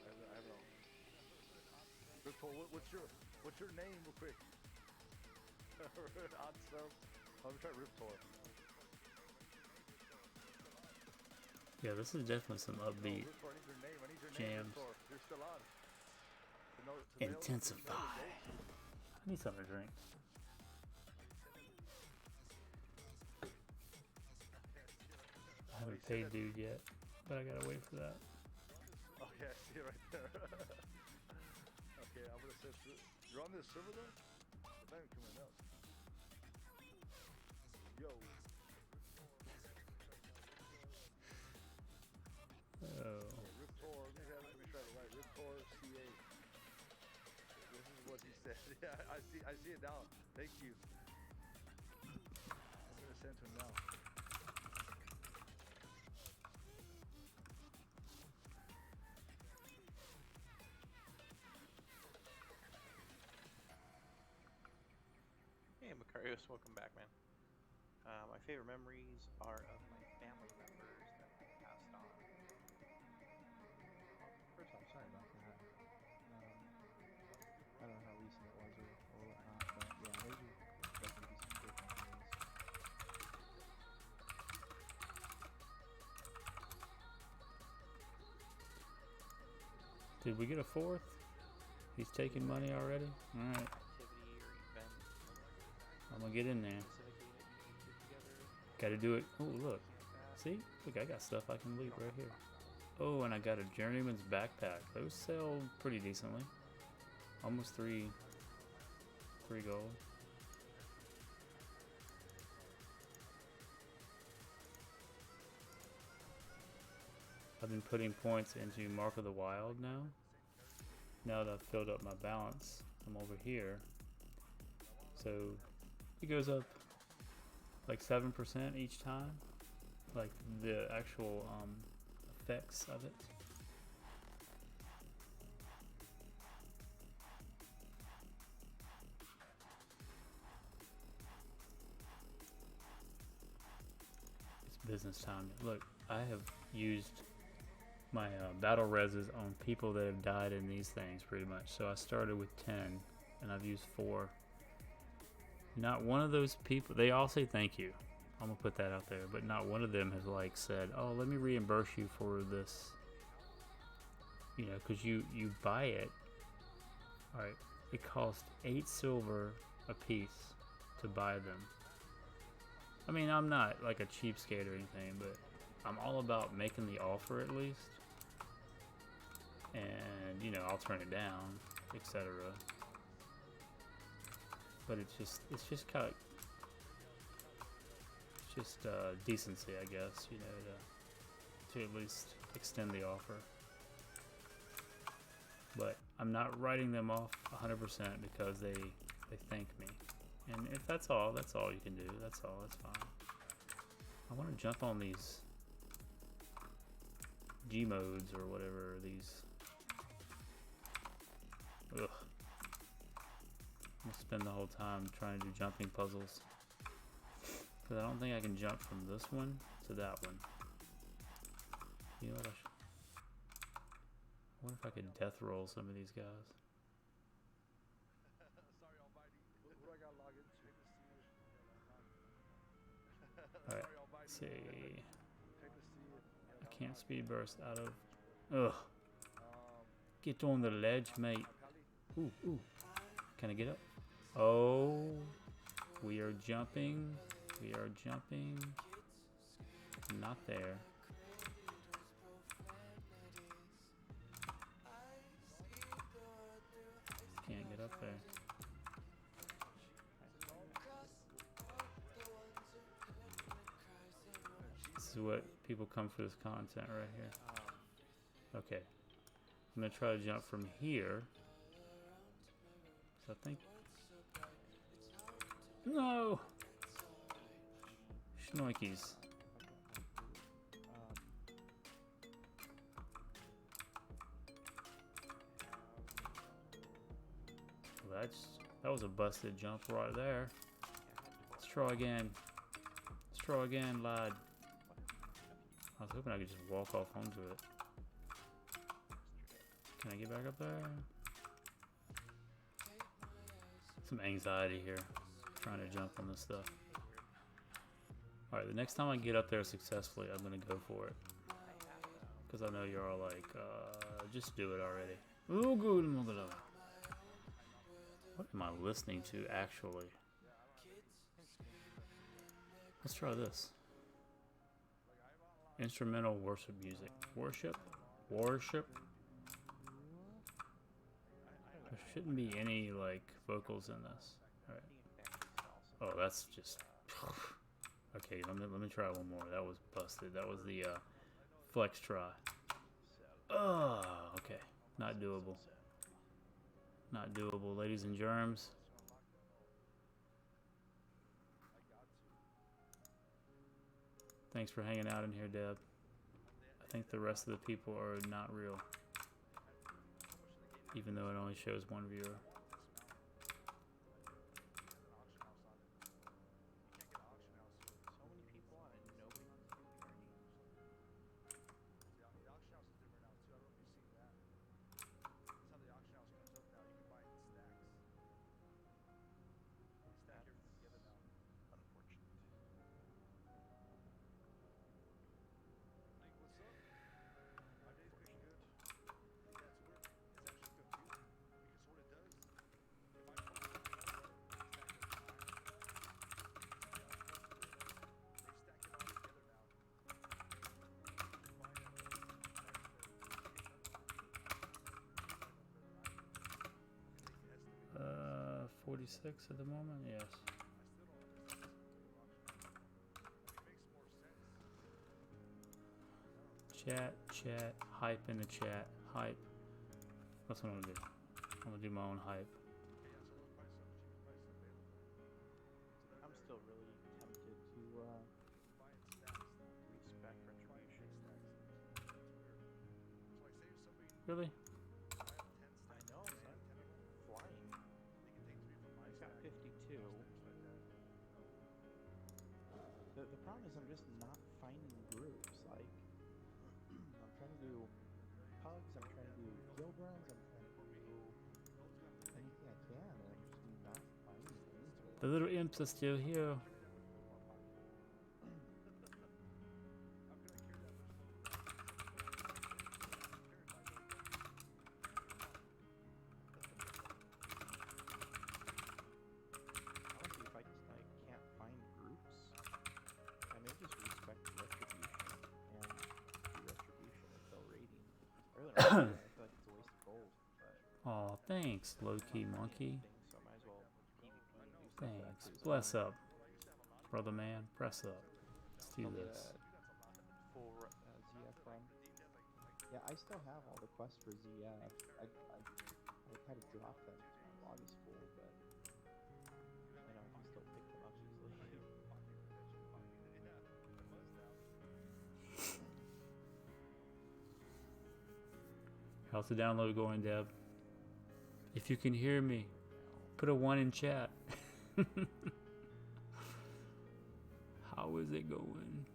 I don't know. Riptor, what's your name real quick? Odd stuff. Let me try Riptor. Yeah, this is definitely some upbeat jams. You're still on. Intensify. I need something to drink. I haven't paid dude yet, but I gotta wait for that. Okay, I see it right there. Okay, I'm gonna set through. You're on this server though? The band coming up. Yo. Oh. Riptor, let me try to write Riptor CA. This is what he said. Yeah, I see it now. Thank you. I'm gonna send to him now. Hey Macarios, welcome back, man. My favorite memories are of my family members that I passed on. First off, sorry about that. I don't know how recent it was or whatnot, but yeah, those are definitely some good memories. Did we get a fourth? He's taking money already? Alright. Activity or event. I'm gonna get in there. Gotta do it. Oh, look. See? Look, I got stuff I can loot right here. Oh, and I got a journeyman's backpack. Those sell pretty decently. Almost three gold. I've been putting points into Mark of the Wild now. now that I've filled up my balance, I'm over here. So it goes up like 7% each time, like the actual effects of it. It's business time. Look, I have used my battle reses on people that have died in these things pretty much. So I started with 10 and I've used 4. Not one of those people, they all say thank you. I'm gonna put that out there, but not one of them has like said, oh, let me reimburse you for this. You know, because you buy it. All right, it costs 8 silver a piece to buy them. I mean, I'm not like a cheapskate or anything, but I'm all about making the offer at least. And you know, I'll turn it down, etc. But it's just kind of decency, I guess, you know, to at least extend the offer. But I'm not writing them off 100% because they thank me. And if that's all you can do. That's all. That's fine. I want to jump on these G modes or whatever. These. Ugh. I'm gonna spend the whole time trying to do jumping puzzles. But I don't think I can jump from this one to that one. You know what? I wonder if I could death roll some of these guys. Sorry, Almighty. What do I got to log into? Alright, Sorry, Almighty. let's see. Check to see it. I can't speed burst out of. Ugh. Get on the ledge, mate. Ooh, ooh. Can I get up? Oh, we are jumping. We are jumping. Not there. Can't get up there. This is what people come for, this content right here. Okay. I'm gonna try to jump from here. So I think. No! Schnoikies. Well, that was a busted jump right there. Let's try again. Let's try again, lad. I was hoping I could just walk off onto it. Can I get back up there? Some anxiety here, trying to jump on this stuff. Alright, the next time I get up there successfully, I'm gonna go for it. Because I know you're all like, just do it already. Oh, good. What am I listening to, actually? Let's try this. Instrumental worship music. Worship? Worship? There shouldn't be any, like, vocals in this. Alright. Oh, that's just... Okay, let me try one more. That was busted. That was the flex try. Oh, okay. Not doable. Not doable, ladies and germs. Thanks for hanging out in here, Deb. I think the rest of the people are not real. Even though it only shows one viewer. Uh, 46 at the moment, yes. Chat, hype in the chat, hype. That's what I'm gonna do. I'm gonna do my own hype. Okay, yeah, so those prices are the cheapest prices available. So I'm still really tempted to you can buy in stacks though. respec You can buy in big retribution. stacks though. It's weird. So like say if somebody Really? if I have 10 I stacks, know, say I son. have 10 of them, Flying. they can take 3 from my I've got stack, 52. stacks like that. The problem is I'm just not finding groups. Like, I'm trying to do pugs, I'm trying to do guild runs, I'm trying to do anything I can, and I'm just not finding anything. The little imps are still here. Carry that much gold in my pocket. How could I carry that much gold without I'm carrying 5 million gold pieces. Honestly, if I can't find groups, I may just respect retribution and do retribution until raiding. I really don't care. I feel like it's a waste of gold, but Aw, thanks, I'm low-key not finding monkey. anything, so I might as well PvP and do stuff that Thanks. actually is Bless fun. up, brother man. Press up. Let's do I'll get this. a full ZF run. Yeah, I still have all the quests for ZF. I kind of dropped them because my log is full, but I know I can still pick them up easily. How's the download going, Deb? If you can hear me, put a 1 in chat. How is it going?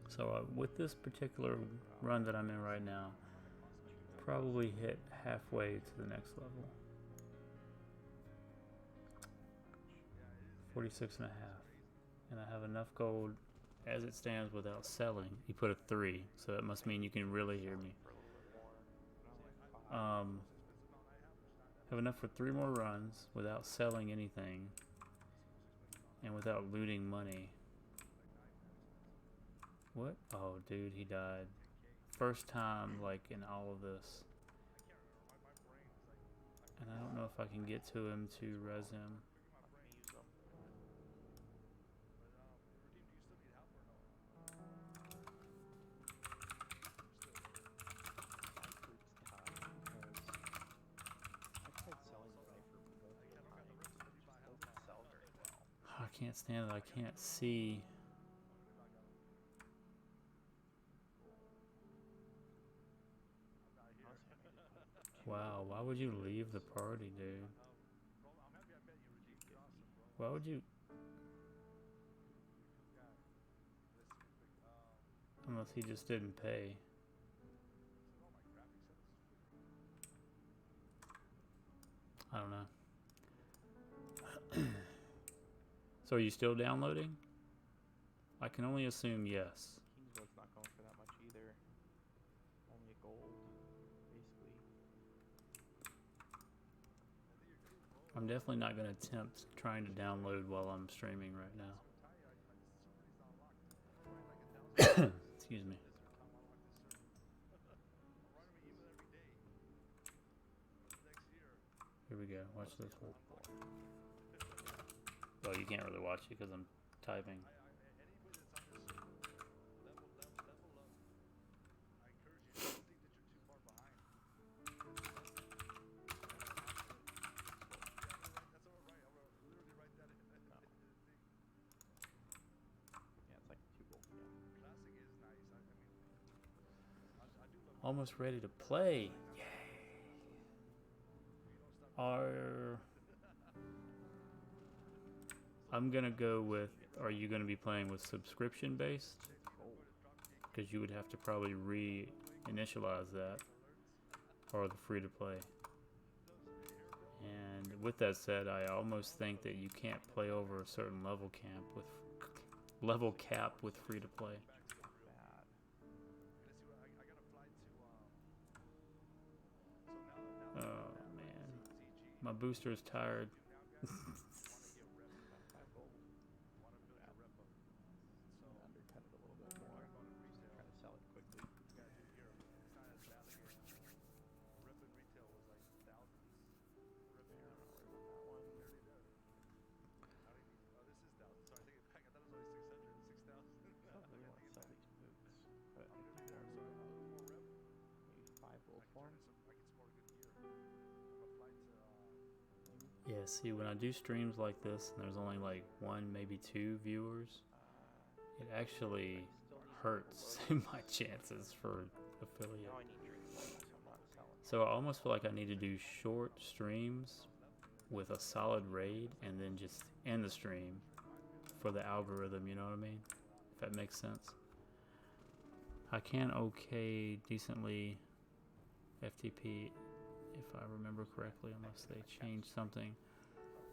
17. So with this particular run that I'm in right now, probably hit halfway to the next level. 46 and a half. And I have enough gold as it stands without selling. You put a 3, so that must mean you can really hear me. Have enough for 3 more runs without selling anything and without looting money. What? Oh, dude, he died. First time, like, in all of this. And I don't know if I can get to him to res him. I can't stand it. I can't see. Wow, why would you leave the party, dude? Why would you? Unless he just didn't pay. I don't know. So are you still downloading? I can only assume yes. Kingswood's not going for that much either. Only a gold, basically. I'm definitely not going to attempt trying to download while I'm streaming right now. Excuse me. Here we go. Watch this one. Well, you can't really watch it because I'm typing. Almost ready to play. Yay. I'm gonna go with, are you gonna be playing with subscription based? Because you would have to probably re-initialize that, or the free to play. And with that said, I almost think that you can't play over a certain level cap with free to play. Oh man, my booster is tired. Yeah, see, when I do streams like this and there's only like 1, maybe 2 viewers, it actually hurts my chances for affiliate. Now I need drink water, so I'm not selling. So I almost feel like I need to do short streams with a solid raid and then just end the stream for the algorithm, you know what I mean? If that makes sense. I can okay decently FTP if I remember correctly, unless they change something.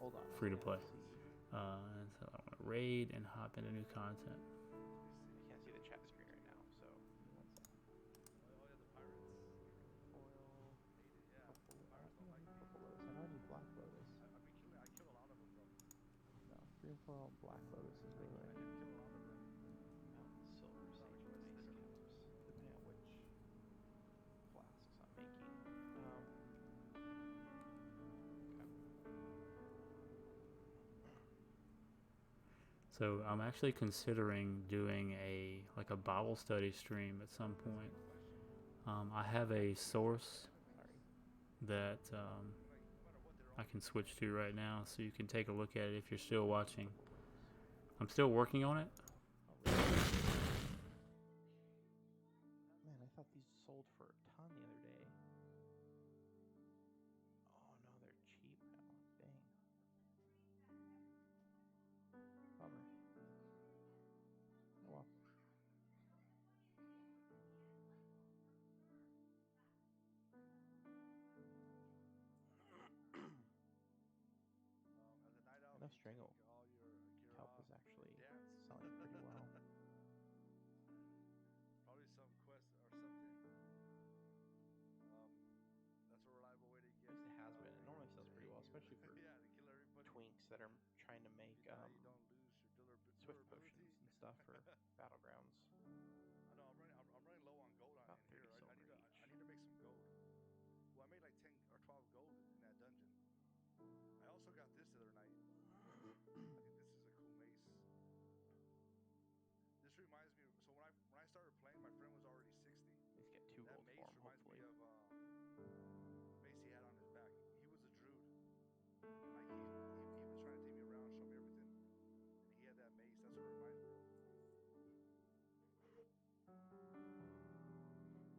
Hold on. Free to play. See. And so I want to raid and hop into new content. I can't see the chat screen right now, so give me 1 second. Foil. Purple. I don't think I need purple lotus. I know I need black lotus. I killed a lot of them, bro. No, green foil and black lotus is really what I need. Kill a lot of them. Mountain silver, sage, and ice caps, depending on which flasks I'm making. So I'm actually considering doing a Bible study stream at some point. I have a source that I can switch to right now, so you can take a look at it if you're still watching. I'm still working on it. Man, I thought these sold for a ton the other day. Oh no, they're cheap now. Dang. Bummer. Oh well. As a night owl, Enough you Strangle take all your gear kelp off is actually and dance. selling pretty well. Probably some quest or something. That's a reliable way to At get. least it has been. It normally sells pretty well, especially for Yeah, to kill everybody. twinks that are trying to make You don't lose your swift durability. potions and stuff for battlegrounds. I know I'm running low on gold About in here. 30 silver each. I need to make some gold. Well, I made like 10 or 12 gold in that dungeon. I also got this the other night. I think this is a cool mace. This reminds me. So when I started playing, my friend was already 60. Let's get 2 That gold mace for him, reminds hopefully. me of mace he had on his back. He was a druid. And like he was trying to take me around, show me everything, and he had that mace. That's what it reminds me of. It's a cool mace.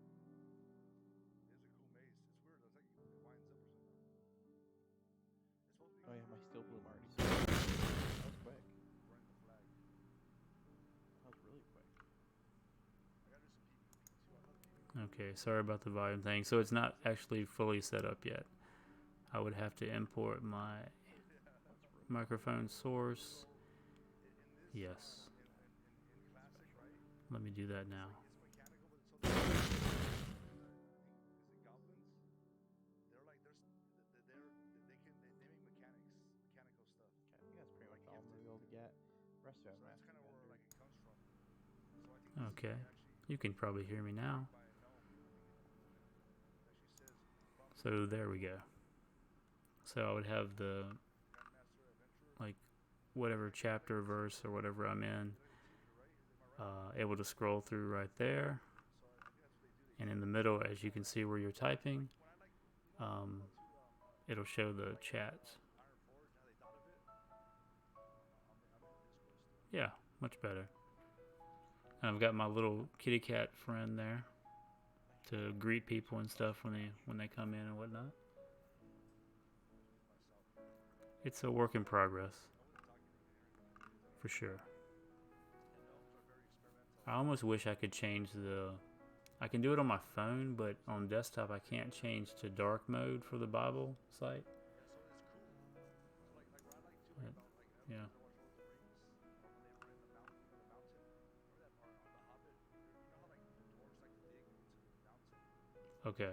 It's weird. It's like it winds up or something. It's supposed to be. Oh yeah, my steel bloom already sold. That was quick. Running the flag. That was really quick. I gotta do some PvP too. I love PvP. Okay, sorry about the volume thing. So it's not actually fully set up yet. I would have to import my microphone source. Yes. In classic, right? Let me do that now. It's mechanical, but it's so. Is it goblins? They're like they make mechanical stuff. Okay, I think that's pretty much Like all I'm gonna be able to get. Rest of it, So I'm that's kind of where vendor. like it comes from. So I think this Okay, is actually you can probably hear me now. by a gnome. It actually says So there we go. So I would have the Grandmaster Adventurer. like whatever chapter, verse, or whatever I'm in, able to scroll through right there. So I think that's what they do. And in the middle, as you can see where you're typing, it'll show the chats. Iron Forge, how they thought of it. I'm in Discord still. Yeah, much better. And I've got my little kitty cat friend there to greet people and stuff when they come in and whatnot. It's a work in progress, for sure. I almost wish I could change I can do it on my phone, but on desktop I can't change to dark mode for the Bible site. Yeah. Okay.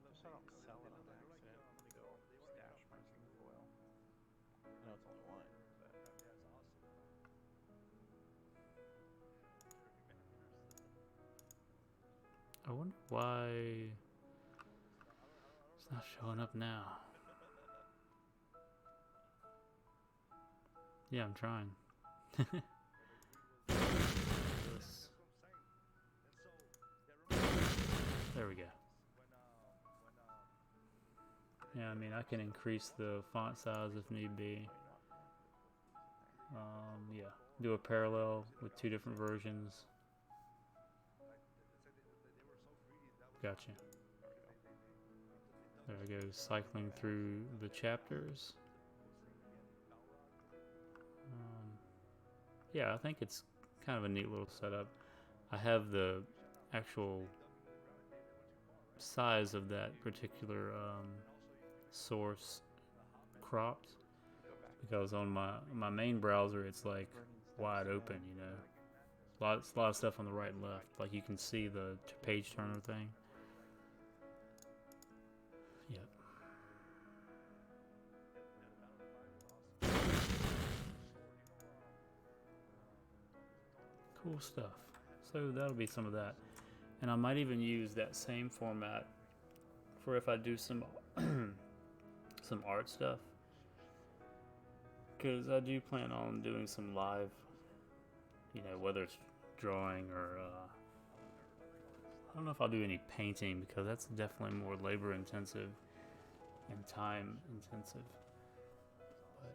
Just so I don't sell it on accident, I'm gonna go stash my tin foil. I know it's only one, but I wonder why it's not showing up now. Yeah, I'm trying. There we go. Yeah, I mean, I can increase the font size if need be. Yeah, do a parallel with 2 different versions. Gotcha. There I go, cycling through the chapters. Yeah, I think it's kind of a neat little setup. I have the actual size of that particular source cropped because on my main browser it's like wide open, you know. Lots a lot of stuff on the right and left. Like you can see the page turner thing. Yep. Cool stuff. So that'll be some of that. And I might even use that same format for if I do some some art stuff. Because I do plan on doing some live, you know, whether it's drawing or I don't know if I'll do any painting because that's definitely more labor intensive and time intensive. But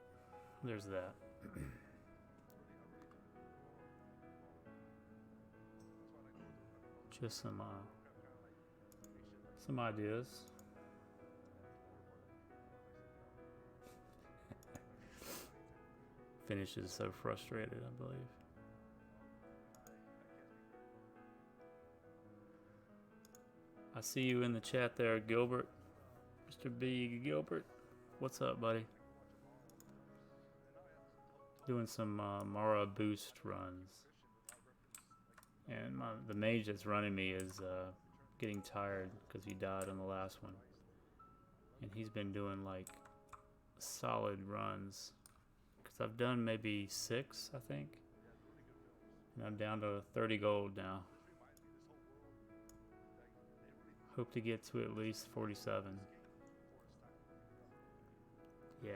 there's that. Just some ideas. Finish is so frustrated, I believe. I see you in the chat there, Gilbert. Mr. B. Gilbert. What's up, buddy? Doing some Mara boost runs. And the mage that's running me is getting tired because he died on the last one. And he's been doing like solid runs. Because I've done maybe 6, I think. And I'm down to 30 gold now. Hope to get to at least 47. Yeah.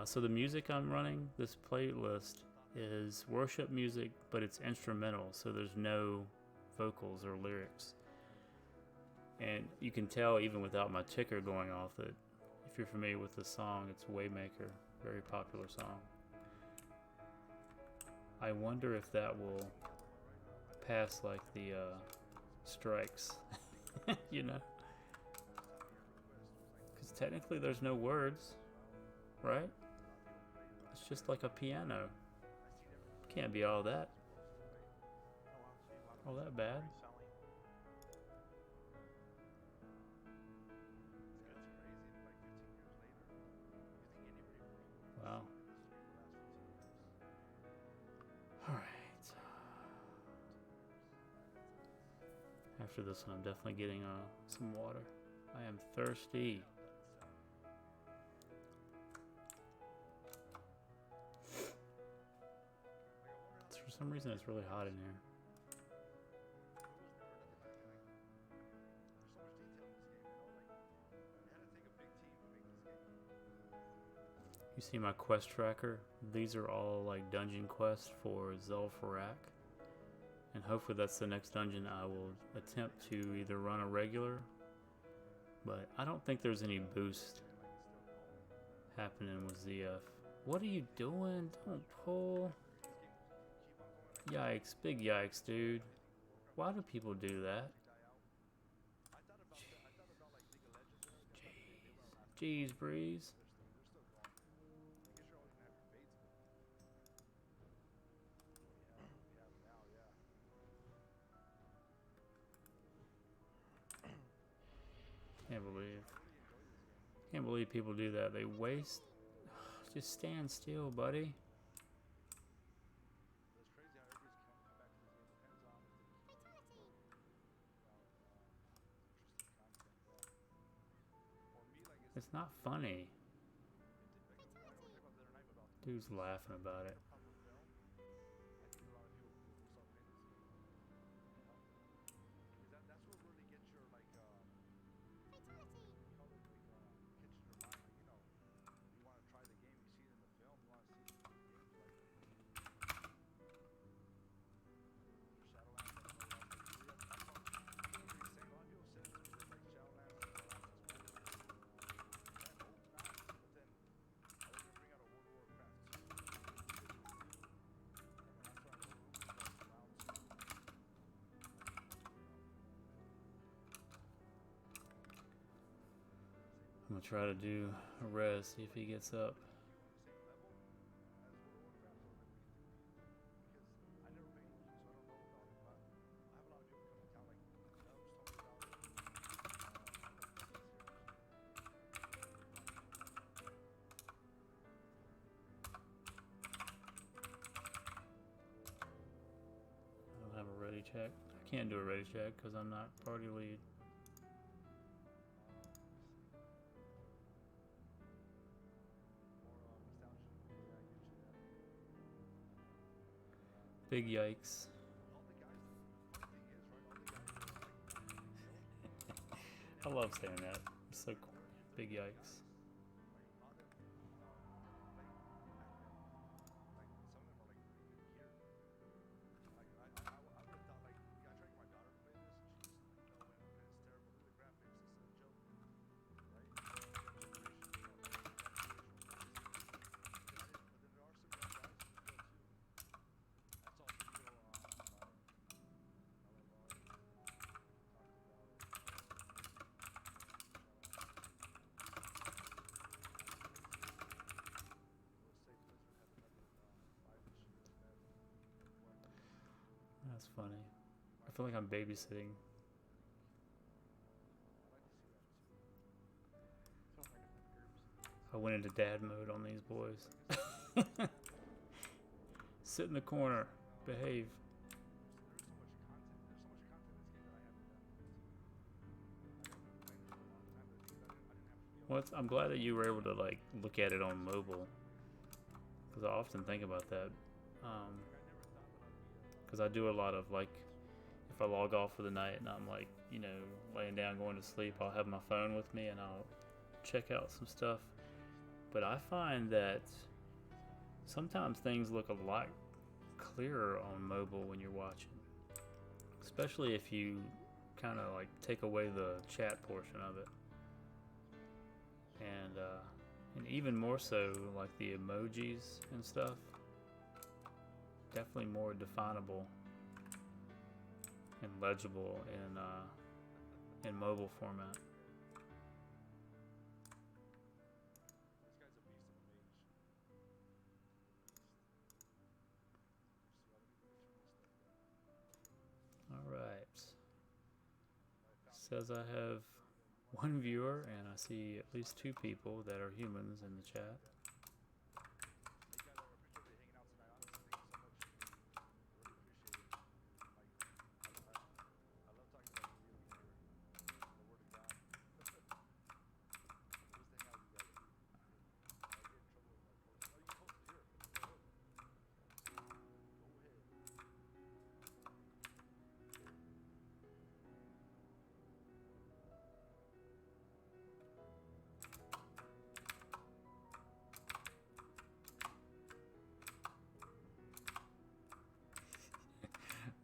So the music I'm running, this playlist, is worship music, but it's instrumental, so there's no vocals or lyrics. And you can tell even without my ticker going off that if you're familiar with the song, it's Waymaker, very popular song. I wonder if that will pass like the strikes, you know? Because technically there's no words, right? It's just like a piano. Can't be all that bad. Wow. All right. After this one, I'm definitely getting some water. I am thirsty. For some reason, it's really hot in here. You see my quest tracker? These are all like dungeon quests for Zul'Farrak. And hopefully that's the next dungeon I will attempt to either run a regular. But I don't think there's any boost happening with ZF. What are you doing? Don't pull. Yikes, big yikes, dude. Why do people do that? Jeez, Breeze. Can't believe people do that. They waste. Just stand still, buddy. It's not funny. Dude's laughing about it. gonna try to do a res, see if he gets up. I don't have a ready check. I can't do a ready check because I'm not party lead. Big yikes. I love saying that. It's so cool. Big yikes. That's funny. I feel like I'm babysitting. I went into dad mode on these boys. Sit in the corner. Behave. Well, I'm glad that you were able to like look at it on mobile, because I often think about that. Because I do a lot of like, if I log off for the night and I'm like, you know, laying down going to sleep, I'll have my phone with me and I'll check out some stuff. But I find that sometimes things look a lot clearer on mobile when you're watching, especially if you kind of like take away the chat portion of it, and even more so like the emojis and stuff. Definitely more definable and legible in mobile format. All right. Says I have one viewer and I see at least 2 people that are humans in the chat.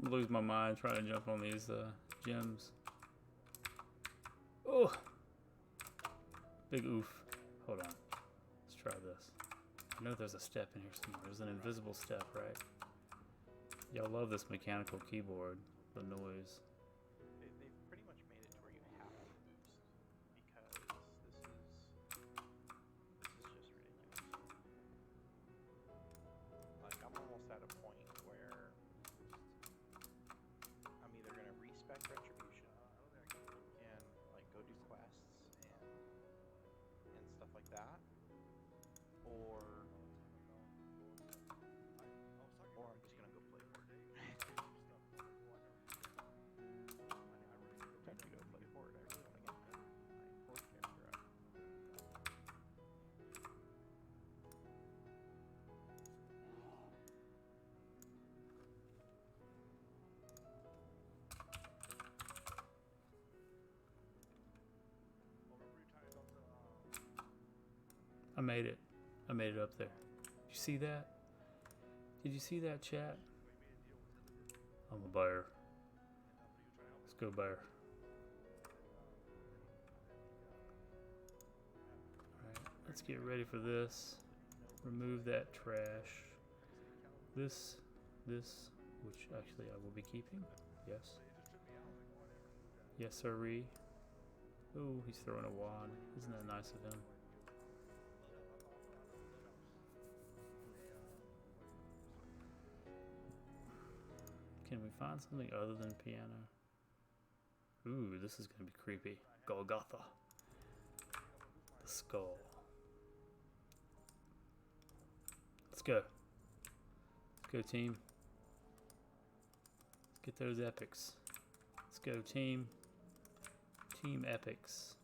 Lose my mind trying to jump on these gems. Oh, big oof. Hold on, let's try this. I know there's a step in here somewhere. There's an invisible step, right? Y'all love this mechanical keyboard, the noise. They've pretty much made it to where you have to boost, because this is just ridiculous. Like, I'm almost at a point where I'm either gonna respec retribution and like go do quests and stuff like that, or I'm just gonna go play Horde. Time to go play Horde. I really want to get my Horde character up. I made it. I made it up there. Did you see that? Did you see that, chat? I'm a bear. Let's go bear. Alright, let's get ready for this. Remove that trash. This, which actually I will be keeping. Yes. Yes, sirree. Ooh, he's throwing a wad. Isn't that nice of him? Can we find something other than piano? Ooh, this is gonna be creepy. Golgotha. The skull. Let's go. Let's go, team. Let's get those epics. Let's go, team. Team epics.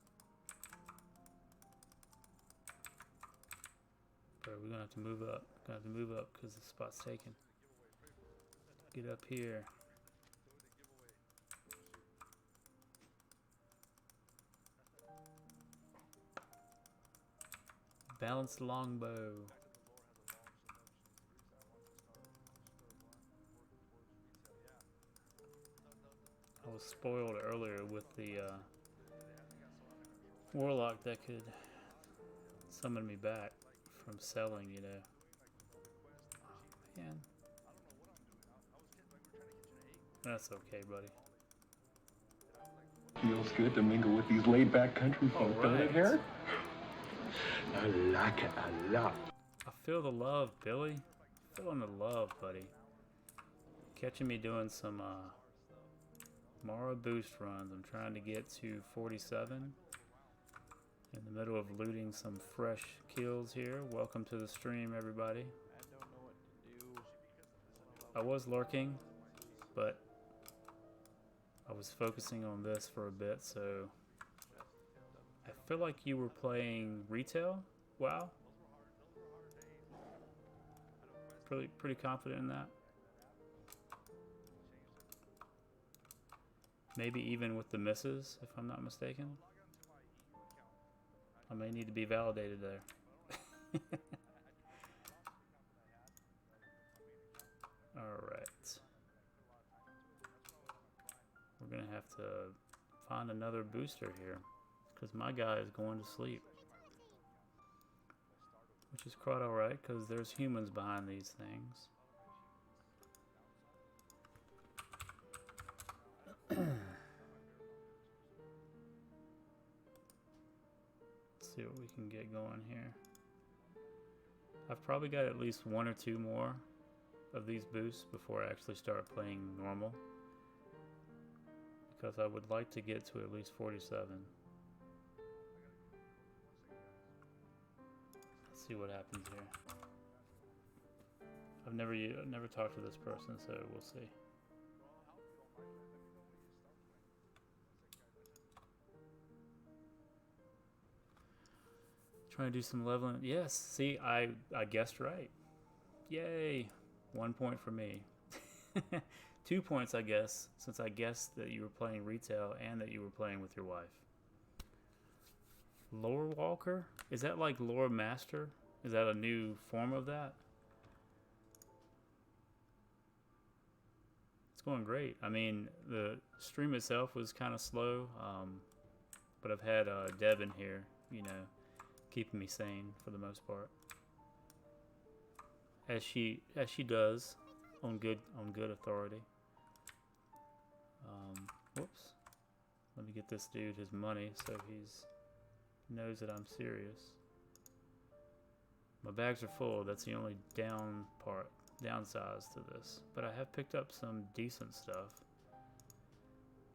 Bro, we're gonna have to move up. Gonna have to move up because the spot's taken. Get up here. Balanced longbow. I was spoiled earlier with the warlock that could summon me back from selling, you know. Oh, man. That's okay, buddy. Feels good to mingle with these laid-back country folk, doesn't it, Harry? I like it a lot. I feel the love, Billy. Feeling the love, buddy. Catching me doing some Mara boost runs. I'm trying to get to 47. In the middle of looting some fresh kills here. Welcome to the stream, everybody. I don't know what to do. I was lurking, but I was focusing on this for a bit, so I feel like you were playing retail. WoW. Pretty confident in that. Maybe even with the misses, if I'm not mistaken. I may need to be validated there. Alright. We're gonna have to find another booster here, because my guy is going to sleep. Which is quite alright, because there's humans behind these things. Let's see what we can get going here. I've probably got at least one or two more of these boosts before I actually start playing normal, because I would like to get to at least 47. Let's see what happens here. I've never talked to this person, so we'll see. Trying to do some leveling. Yes, see, I guessed right. Yay! 1 point for me. 2 points, I guess, since I guessed that you were playing retail and that you were playing with your wife. Lore Walker? Is that like Lore Master? Is that a new form of that? It's going great. I mean, the stream itself was kind of slow, but I've had Deb in here, you know, keeping me sane for the most part, as she does on good authority. Whoops. Let me get this dude his money so he's knows that I'm serious. My bags are full. That's the only downsize to this. But I have picked up some decent stuff.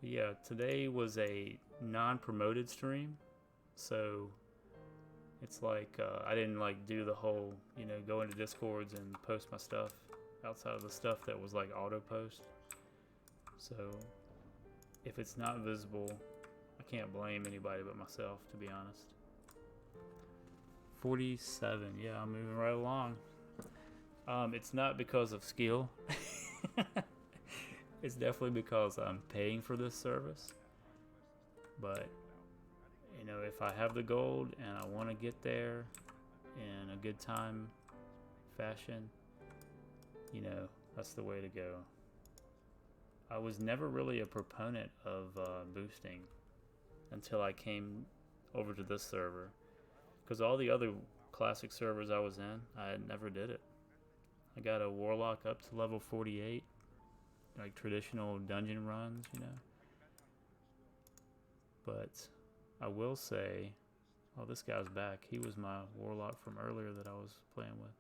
But yeah, today was a non-promoted stream, so it's like I didn't like do the whole, you know, go into Discords and post my stuff outside of the stuff that was like auto post. So if it's not visible, I can't blame anybody but myself, to be honest. 47, yeah, I'm moving right along. It's not because of skill. It's definitely because I'm paying for this service. But you know, if I have the gold and I want to get there in a good time fashion, you know, that's the way to go. I was never really a proponent of boosting until I came over to this server, because all the other classic servers I was in, I never did it. I got a warlock up to level 48, like traditional dungeon runs, you know. But I will say, oh, this guy's back. He was my warlock from earlier that I was playing with.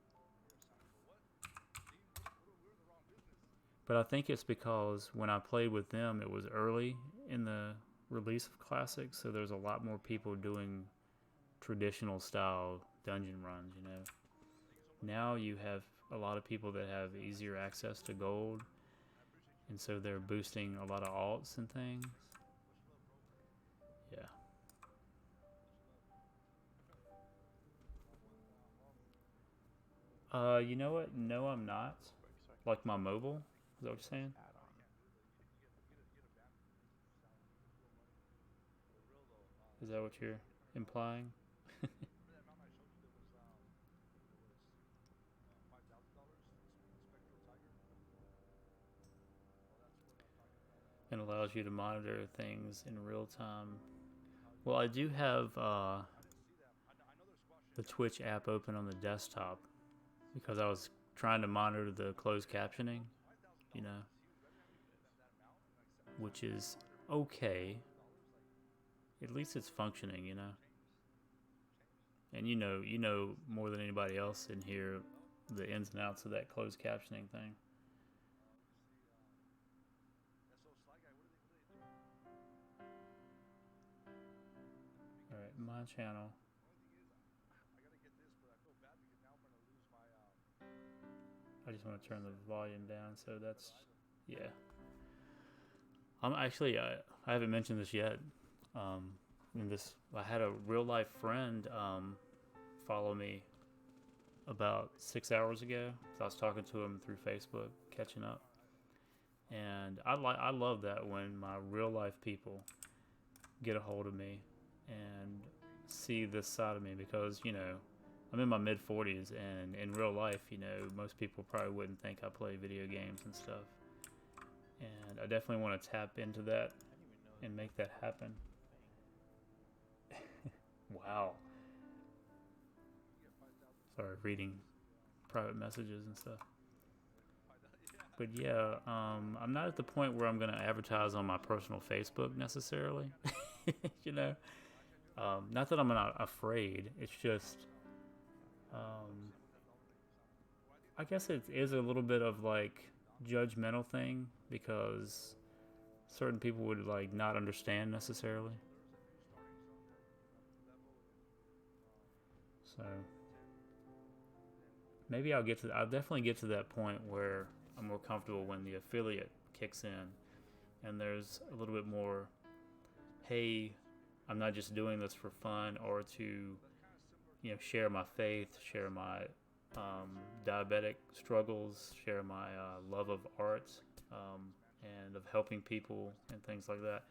But I think it's because when I played with them, it was early in the release of Classic, so there's a lot more people doing traditional style dungeon runs, you know. Now you have a lot of people that have easier access to gold, and so they're boosting a lot of alts and things. Yeah. You know what? No, I'm not. Like my mobile? Is that what you're saying? Add on. Is that what you're implying? And allows you to monitor things in real time. Well, I do have the Twitch app open on the desktop because I was trying to monitor the closed captioning, you know, which is okay. At least it's functioning, you know. And you know more than anybody else in here the ins and outs of that closed captioning thing. All right, my channel. I just want to turn the volume down, so that's, yeah. I'm actually, I haven't mentioned this yet. I had a real life friend follow me about 6 hours ago. So I was talking to him through Facebook, catching up, and I love that when my real life people get a hold of me and see this side of me, because you know I'm in my mid 40s, and in real life, you know, most people probably wouldn't think I play video games and stuff. And I definitely want to tap into that and make that happen. Wow. Sorry, reading private messages and stuff. But yeah, I'm not at the point where I'm going to advertise on my personal Facebook necessarily. You know, not that I'm not afraid. It's just, I guess it is a little bit of like judgmental thing, because certain people would like not understand necessarily. So maybe I'll definitely get to that point where I'm more comfortable when the affiliate kicks in and there's a little bit more, hey, I'm not just doing this for fun or to, you know, share my faith, share my diabetic struggles, share my love of art, and of helping people and things like that.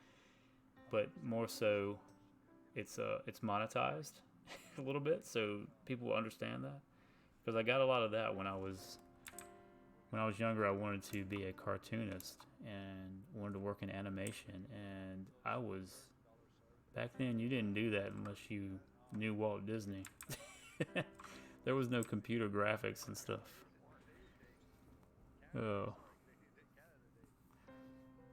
But more so, it's monetized a little bit, so people will understand that. Because I got a lot of that when I was younger. I wanted to be a cartoonist and wanted to work in animation, and I was, back then you didn't do that unless you knew Walt Disney. There was no computer graphics and stuff. Oh,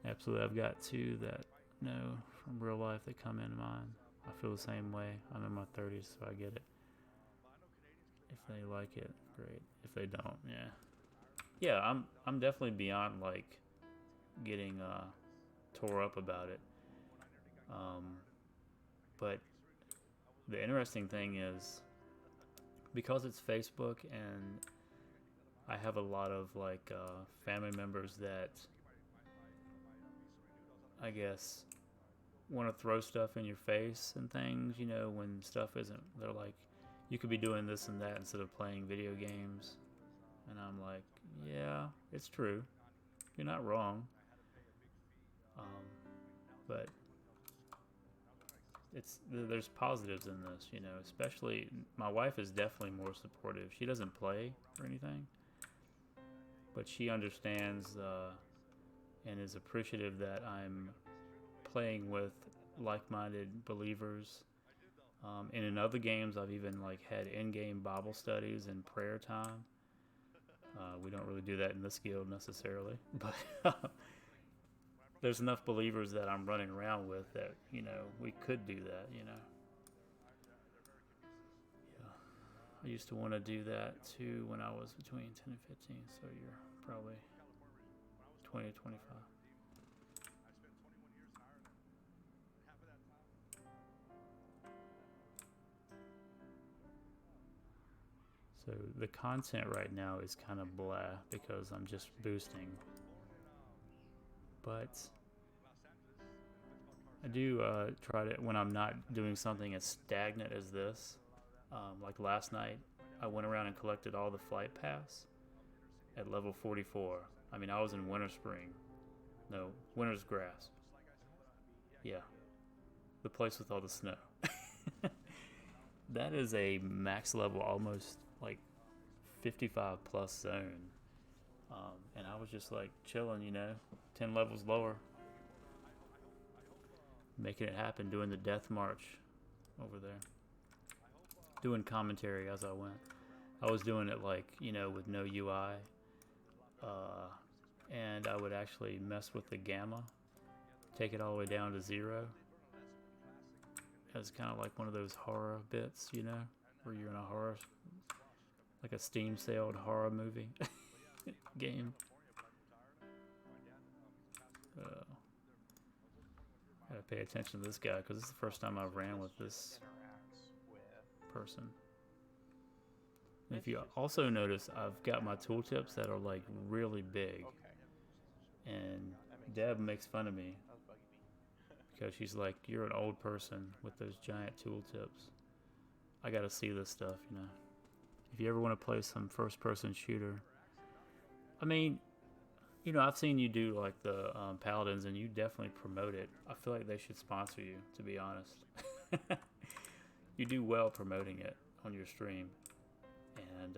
absolutely. I've got two that know from real life that come into mind. I feel the same way. I'm in my 30s, so I get it. If they like it, great. If they don't, yeah, I'm definitely beyond like getting tore up about it. But the interesting thing is, because it's Facebook and I have a lot of like family members that I guess want to throw stuff in your face and things, you know, when stuff isn't, they're like, you could be doing this and that instead of playing video games. And I'm like, yeah, it's true. You're not wrong. But there's positives in this, you know, especially my wife is definitely more supportive. She doesn't play or anything, but she understands and is appreciative that I'm playing with like-minded believers. And in other games, I've even like had in-game Bible studies and prayer time. We don't really do that in this guild necessarily, but there's enough believers that I'm running around with that, you know, we could do that, you know. Yeah. I used to want to do that too when I was between 10 and 15, so you're probably 20 to 25. So the content right now is kind of blah because I'm just boosting. But I do try to, when I'm not doing something as stagnant as this, like last night, I went around and collected all the flight paths at level 44. I mean, I was in winter spring. No, winter's grass. Yeah. The place with all the snow. That is a max level, almost like 55 plus zone. And I was just like chilling, you know, 10 levels lower. Making it happen, doing the death march over there. Doing commentary as I went. I was doing it like, you know, with no UI. And I would actually mess with the gamma. Take it all the way down to 0. It's kind of like one of those horror bits, you know, where you're in a horror, like a Steam sailed horror movie game. Gotta pay attention to this guy because this is the first time I've ran with this person. And if you also notice, I've got my tooltips that are like really big. And Deb makes fun of me because she's like, you're an old person with those giant tooltips. I gotta see this stuff, you know. If you ever want to play some first-person shooter, I mean, you know, I've seen you do like the Paladins, and you definitely promote it. I feel like they should sponsor you, to be honest. You do well promoting it on your stream. And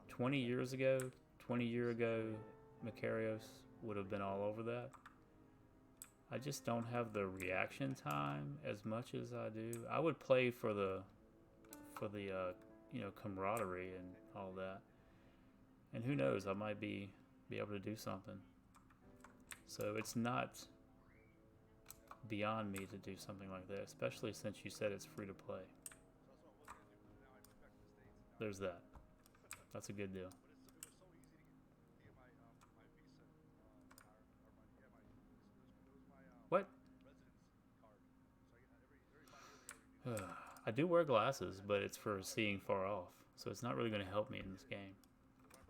20 year ago, Macarios would have been all over that. I just don't have the reaction time as much as I do. I would play for the you know, camaraderie and all that. And who knows, I might be able to do something. So it's not beyond me to do something like that, especially since you said it's free to play. There's that. That's a good deal. What? I do wear glasses, but it's for seeing far off, so it's not really going to help me in this game.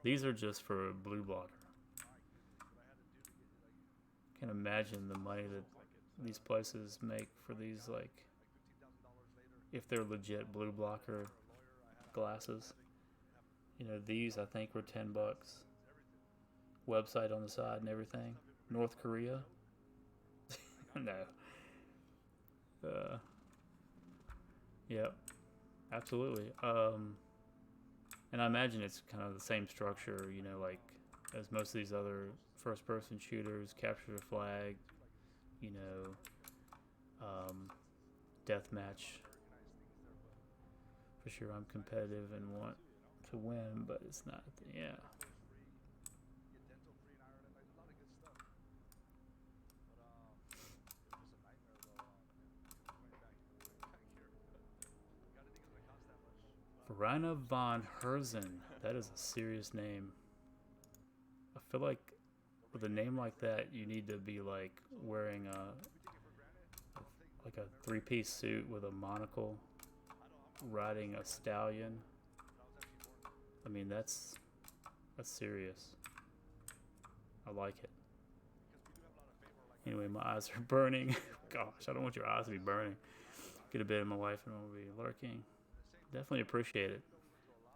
These are just for blue blocker. Can't imagine the money that these places make for these, like, if they're legit blue blocker glasses. You know, these I think were $10. Website on the side and everything. North Korea. No. Yeah, absolutely. And I imagine it's kind of the same structure, you know, like as most of these other first-person shooters, capture the flag, you know, deathmatch. For sure, I'm competitive and want to win, but it's not. Yeah. Faerlina von Herzen. That is a serious name. I feel like with a name like that, you need to be like wearing like a 3-piece suit with a monocle, riding a stallion. I mean, that's serious. I like it. Anyway, my eyes are burning. Gosh, I don't want your eyes to be burning. Get a bit of my wife and I'll be lurking. Definitely appreciate it,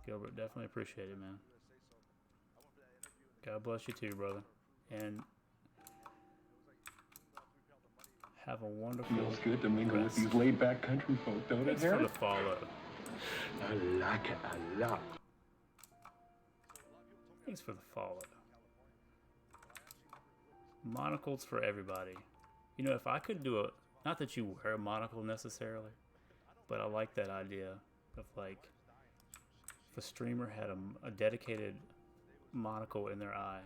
Gilbert. Definitely appreciate it, man. God bless you too, brother. And have a wonderful Feels good to mingle with these laid-back country folk, don't it, Thanks for Harry? the follow. I like it a lot. Thanks for the follow. Monocles for everybody. You know, if I could do a, not that you wear a monocle necessarily, but I like that idea of like, if a streamer had a dedicated monocle in their eye,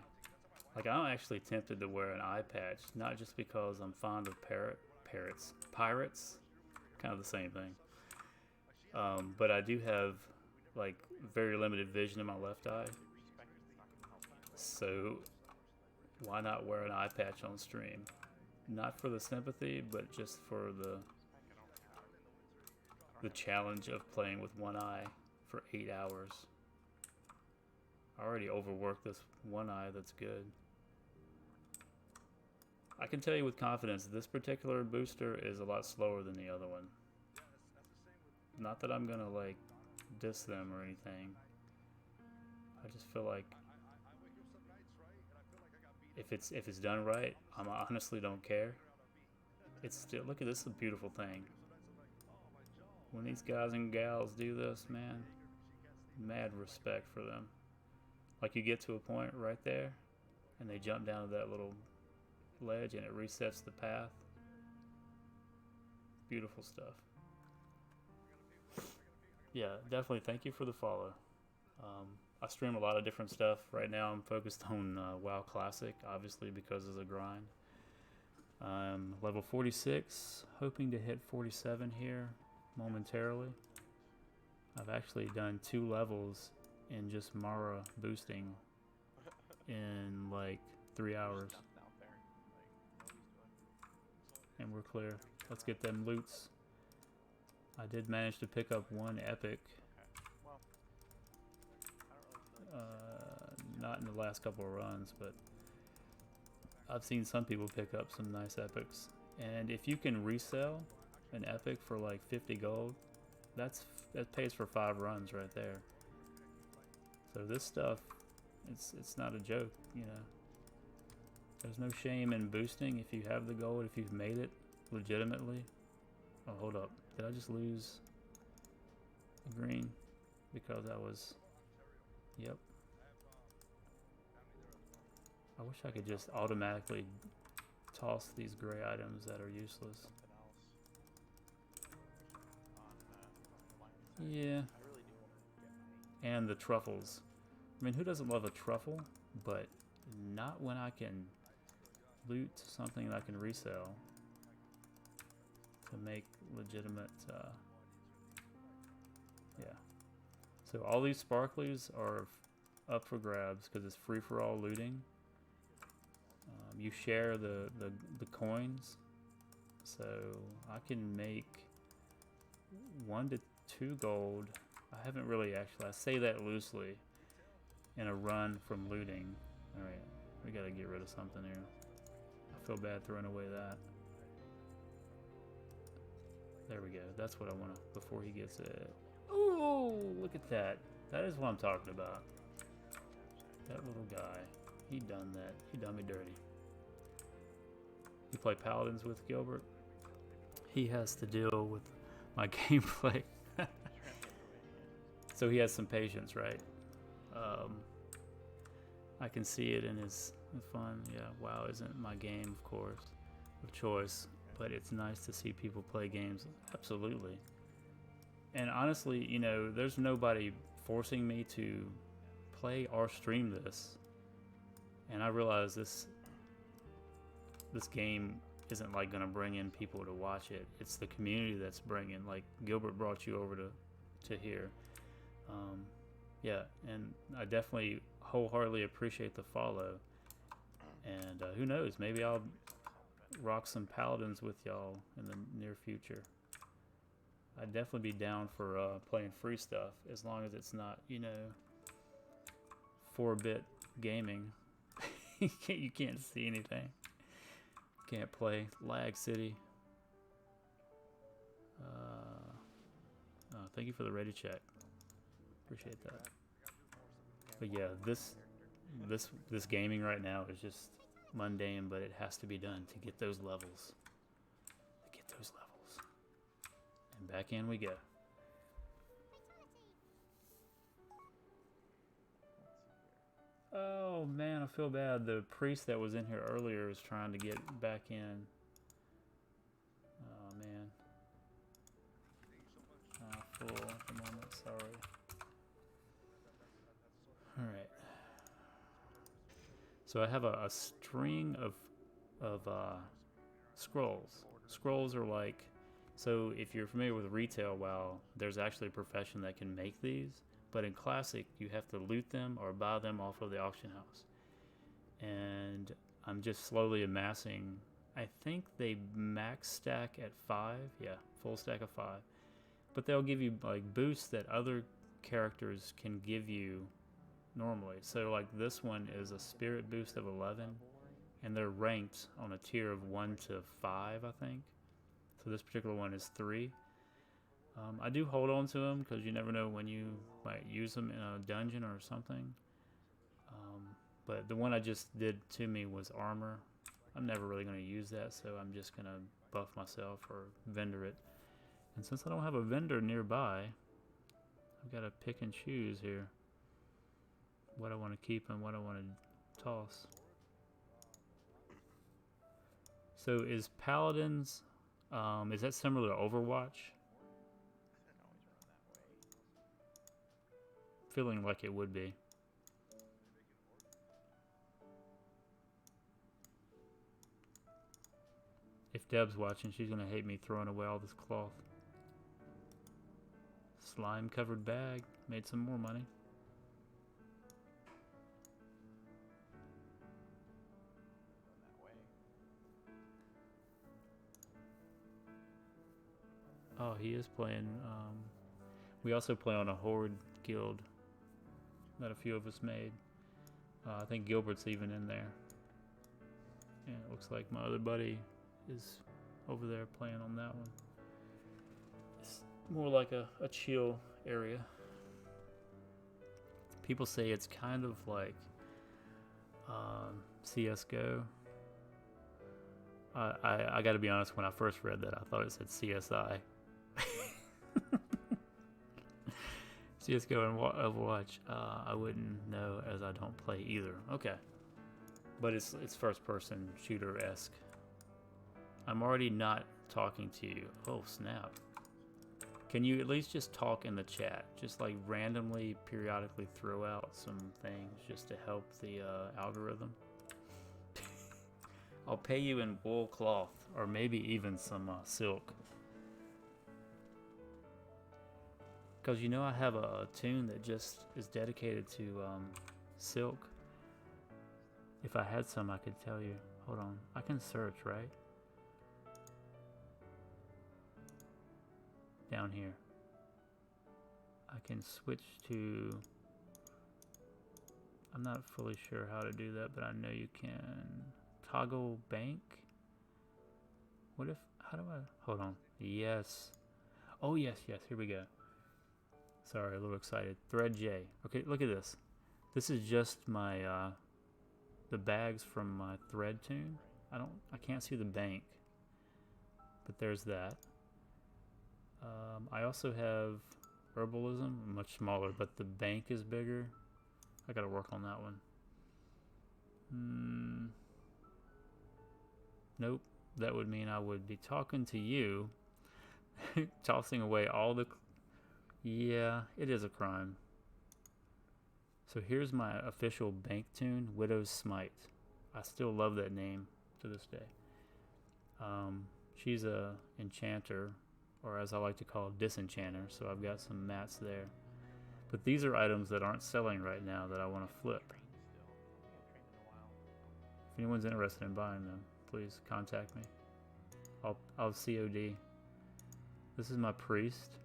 Like, I'm actually tempted to wear an eye patch, not just because I'm fond of pirates, kind of the same thing. But I do have like very limited vision in my left eye, so why not wear an eye patch on stream? Not for the sympathy, but just for the challenge of playing with one eye for 8 hours. I already overworked this one eye that's good. I can tell you with confidence, this particular booster is a lot slower than the other one. Not that I'm gonna like diss them or anything. I just feel like if it's done right, I honestly don't care. It's still, look at this, is a beautiful thing. When these guys and gals do this, man, mad respect for them. Like, you get to a point right there and they jump down to that little ledge and it resets the path. Beautiful stuff. Yeah, definitely thank you for the follow. I stream a lot of different stuff. Right now I'm focused on WoW Classic, obviously because of the grind. I'm level 46, hoping to hit 47 here momentarily. I've actually done 2 levels in just Mara boosting in like 3 hours. And we're clear. Let's get them loots. I did manage to pick up 1 epic. Not in the last couple of runs, but I've seen some people pick up some nice epics. And if you can resell an epic for like 50 gold, that pays for 5 runs right there. So this stuff, it's not a joke, you know. There's no shame in boosting if you have the gold, if you've made it legitimately. Oh, hold up. Did I just lose a green? Because I was... Yep. I wish I could just automatically toss these gray items that are useless. Yeah. And the truffles. I mean, who doesn't love a truffle? But not when I can loot something that I can resell to make legitimate, yeah. So all these sparklies are up for grabs because it's free for all looting. You share the coins, so I can make 1 to 2 gold. I haven't really actually, I say that loosely, in a run from looting. Alright, we gotta get rid of something here. I feel bad throwing away that. There we go. That's what I want to, before he gets it. Ooh, look at that. That is what I'm talking about. That little guy. He done that. He done me dirty. You play Paladins with Gilbert? He has to deal with my gameplay. So he has some patience, right? I can see it in his fun. Yeah, WoW isn't my game, of course, of choice, but it's nice to see people play games. Absolutely. And honestly, you know, there's nobody forcing me to play or stream this. And I realize this game isn't like gonna bring in people to watch it. It's the community that's bringing. Like Gilbert brought you over to here. Yeah, and I definitely wholeheartedly appreciate the follow. And who knows, maybe I'll rock some Paladins with y'all in the near future. I'd definitely be down for playing free stuff, as long as it's not, you know, 4-bit gaming. You can't see anything. Can't play. Lag City. Oh, thank you for the ready check. Appreciate that. But yeah, this gaming right now is just mundane, but it has to be done to get those levels. And back in we go. Oh man, I feel bad. The priest that was in here earlier is trying to get back in. Oh man. Full at the moment, sorry. Alright. So I have a string of scrolls. Scrolls are like, so if you're familiar with retail WoW, there's actually a profession that can make these, but in Classic you have to loot them or buy them off of the auction house. And I'm just slowly amassing. I think they max stack at 5, yeah, full stack of 5. But they'll give you like boosts that other characters can give you normally. So like this one is a spirit boost of 11, and they're ranked on a tier of 1 to 5, I think. So this particular one is 3. I do hold on to them because you never know when you might use them in a dungeon or something. But the one I just did to me was armor. I'm never really going to use that, so I'm just going to buff myself or vendor it. And since I don't have a vendor nearby, I've got to pick and choose here what I want to keep and what I want to toss. So is Paladins, is that similar to Overwatch? Feeling like it would be. If Deb's watching, she's gonna hate me throwing away all this cloth. Slime covered bag, made some more money. Oh, he is playing. We also play on a Horde guild that a few of us made. I think Gilbert's even in there. And it looks like my other buddy is over there playing on that one. It's more like a chill area. People say it's kind of like CSGO. I gotta be honest, when I first read that, I thought it said CSI. CSGO and Overwatch, I wouldn't know as I don't play either. Okay. But it's first person shooter-esque. I'm already not talking to you. Oh, snap. Can you at least just talk in the chat? Just like randomly, periodically throw out some things just to help the algorithm. I'll pay you in wool cloth, or maybe even some silk. Because you know I have a tune that just is dedicated to silk. If I had some, I could tell you. Hold on. I can search, right? Down here. I can switch to... I'm not fully sure how to do that, but I know you can. Toggle bank? What if... How do I... Hold on. Yes. Oh, yes, yes. Here we go. Sorry, a little excited. Thread J. Okay, look at this. This is just my the bags from my thread tune. I can't see the bank, but there's that. I also have herbalism, much smaller, but the bank is bigger. I gotta work on that one. Nope. That would mean I would be talking to you, tossing away all the. Yeah, it is a crime. So here's my official bank tune, Widow's Smite. I still love that name to this day. She's a enchanter, or as I like to call disenchanter, so I've got some mats there. But these are items that aren't selling right now that I want to flip. If anyone's interested in buying them, please contact me. I'll COD. This is my priest.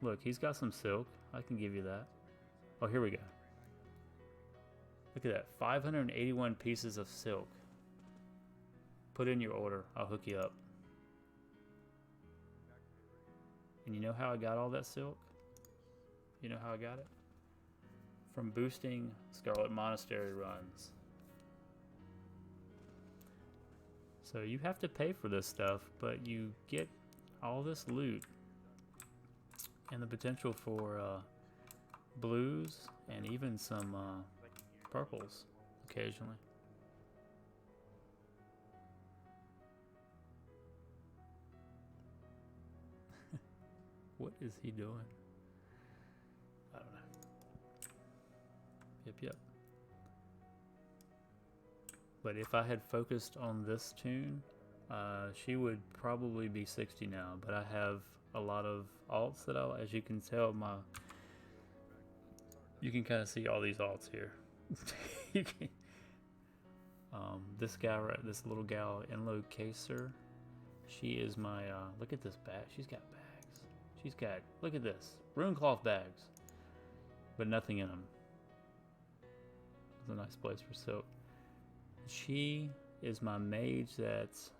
Look, he's got some silk. I can give you that. Oh, here we go. Look at that. 581 pieces of silk. Put in your order. I'll hook you up. And you know how I got all that silk? You know how I got it? From boosting Scarlet Monastery runs. So you have to pay for this stuff, but you get all this loot and the potential for blues and even some purples occasionally. What is he doing? I don't know. Yep. But if I had focused on this tune, she would probably be 60 now. But I have a lot of alts that I, as you can tell, you can kind of see all these alts here. You can, this guy, this little gal, Enlocaser, she is my, look at this bag. She's got bags. She's got, look at this, rune cloth bags, but nothing in them. It's a nice place for silk. She is my mage that's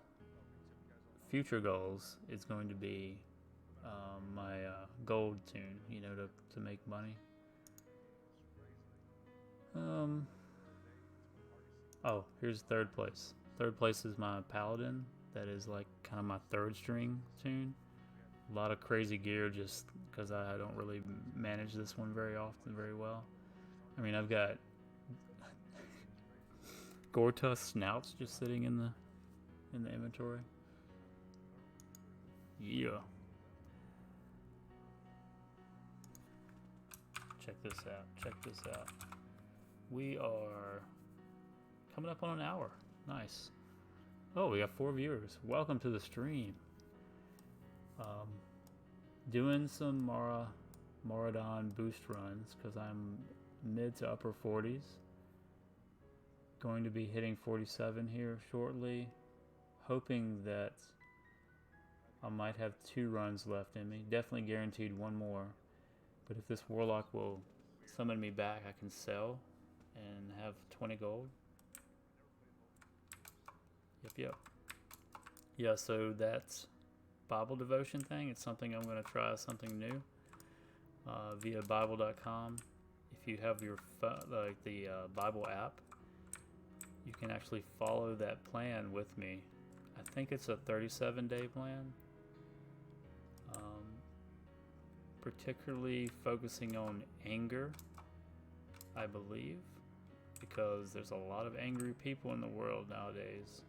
future goals is going to be my gold tune, you know, to make money. Oh, here's third place. Third place is my paladin. That is like kind of my third string tune. A lot of crazy gear just because I don't really manage this one very often, very well. I mean, I've got Gortuss snouts just sitting in the inventory. Yeah. Check this out. Check this out. We are coming up on an hour. Nice. Oh, we got 4 viewers. Welcome to the stream. Doing some Moradon boost runs because I'm mid to upper 40s. Going to be hitting 47 here shortly. Hoping that I might have 2 runs left in me. Definitely guaranteed 1 more. But if this warlock will summon me back, I can sell and have 20 gold. Yep. Yeah, so that's Bible devotion thing. It's something I'm going to try, something new via Bible.com. If you have your the Bible app, you can actually follow that plan with me. I think it's a 37-day plan. Particularly focusing on anger, I believe, because there's a lot of angry people in the world nowadays.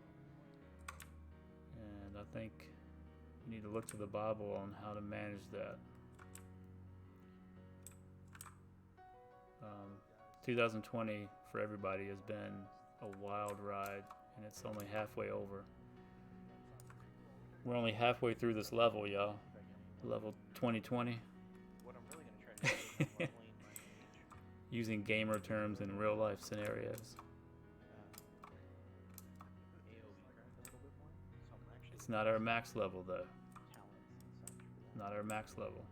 And I think you need to look to the Bible on how to manage that. 2020 for everybody has been a wild ride, and it's only halfway over. We're only halfway through this level, y'all. Level 2020. What I'm really gonna try to do is leveling my mage. Using gamer terms in real life scenarios. AoE grind a little bit more, so I'm actually It's not our max level though. talents and such. Not our max level.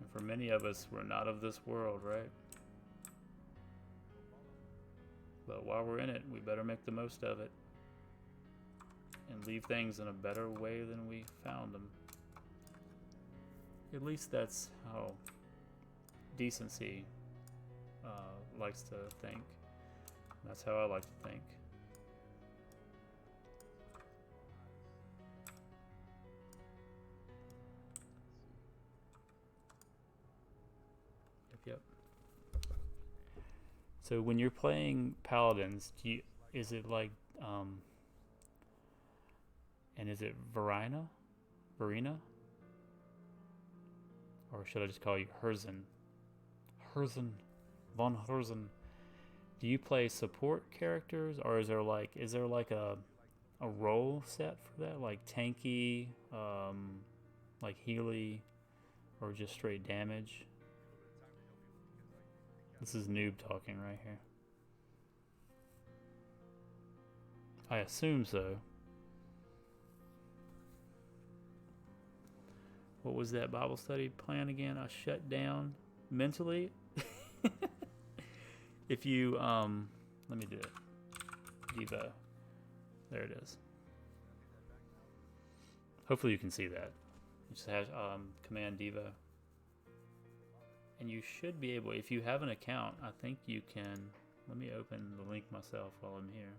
And for many of us, we're not of this world, right? But while we're in it, we better make the most of it. And leave things in a better way than we found them. At least that's how decency likes to think. That's how I like to think. Yep. So when you're playing paladins, is it like and is it Faerlina? Or should I just call you Herzen? Von Herzen. Do you play support characters, or is there like a role set for that, like tanky, like Healy, or just straight damage? This is noob talking right here. I assume so. What was that Bible study plan again? I shut down mentally. If you let me do it. Devo. There it is. Hopefully you can see that. It just has command Devo. And you should be able, if you have an account, I think you can. Let me open the link myself while I'm here.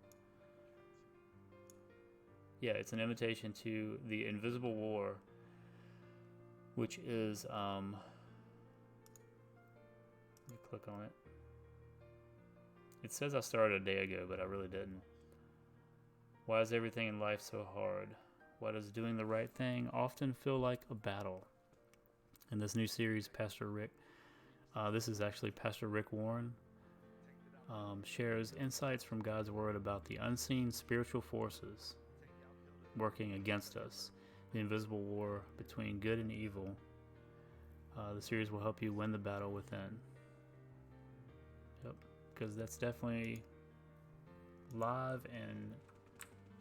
Yeah, it's an invitation to the Invisible War, which is you click on it. It says I started a day ago, but I really didn't. Why is everything in life so hard? Why does doing the right thing often feel like a battle? In this new series, Pastor Rick, this is actually Pastor Rick Warren. shares insights from God's Word about the unseen spiritual forces working against us, the invisible war between good and evil. The series will help you win the battle within. Yep, because that's definitely live and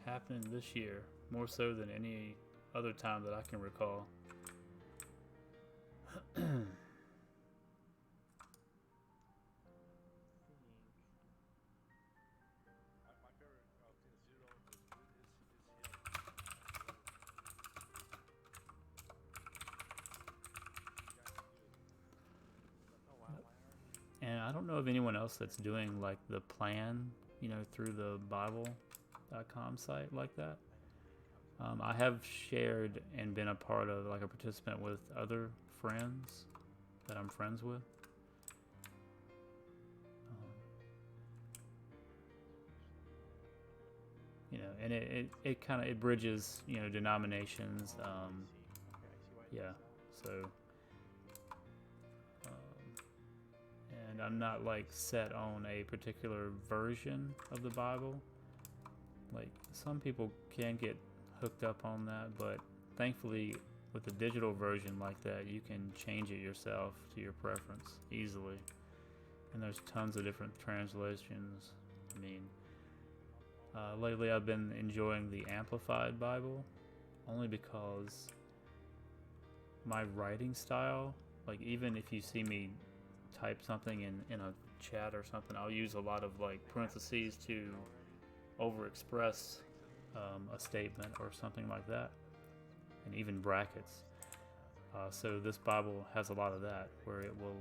happening this year, more so than any other time that I can recall. My favorite thing Zero is him. Oh wow, And I don't know of anyone else that's doing like the plan, through the Bible.com site like that. I have shared and been a part of, like a participant with other friends that I'm friends with. And it kind of, it bridges, denominations. okay, I see why it Yeah, does that. so, and I'm not like set on a particular version of the Bible. Like some people can get hooked up on that, but thankfully with the digital version like that, you can change it yourself to your preference easily. And there's tons of different translations. I mean, lately I've been enjoying the Amplified Bible only because my writing style, like even if you see me type something in a chat or something, I'll use a lot of like parentheses to overexpress a statement or something like that, and even brackets. So this Bible has a lot of that, where it will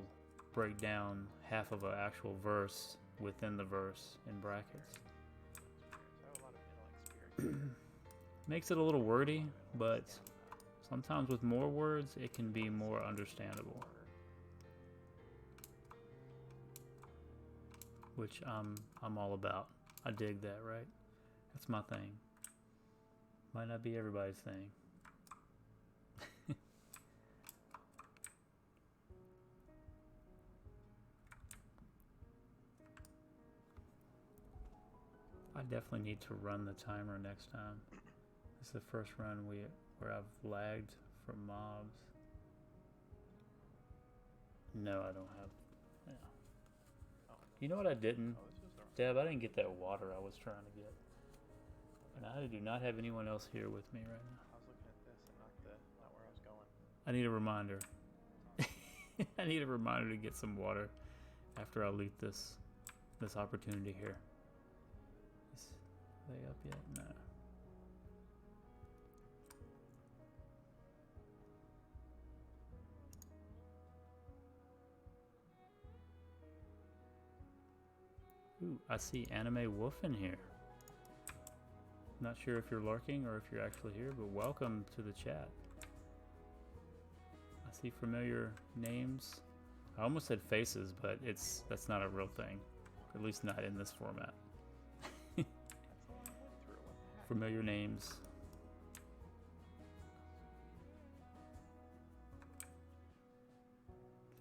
break down half of an actual verse within the verse in brackets. I have a lot of experience. Makes it a little wordy, but sometimes with more words, it can be more understandable. Which I'm all about. I dig that, right? That's my thing. Might not be everybody's thing. I definitely need to run the timer next time. This is the first run where I've lagged from mobs. No, I don't have. Yeah. Oh, You know what I didn't? oh, this was the Deb, I didn't get that water I was trying to get. And I do not have anyone else here with me right now. I was looking at this and not where I was going. I need a reminder. I need a reminder to get some water after I loot this opportunity here. Are they up yet? No. Ooh, I see Anime Wolf in here. Not sure if you're lurking or if you're actually here, but welcome to the chat. I see familiar names. I almost said faces, but that's not a real thing. At least not in this format. That's all I went through. What the heck? Familiar names.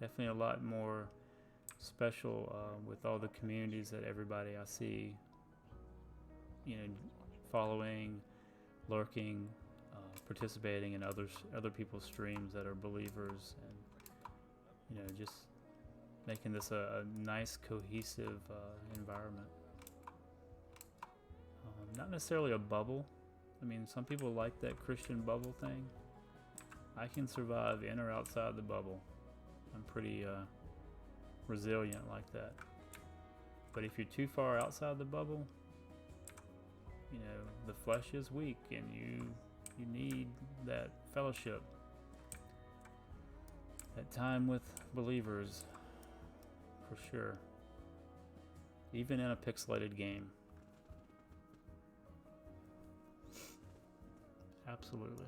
Definitely a lot more special with all the communities that everybody I see, following, lurking, participating in other people's streams that are believers, and just making this a nice cohesive environment. Not necessarily a bubble. I mean, some people like that Christian bubble thing. I can survive in or outside the bubble. I'm pretty resilient like that. But if you're too far outside the bubble, the flesh is weak, and you need that fellowship, that time with believers, for sure. Even in a pixelated game. Absolutely.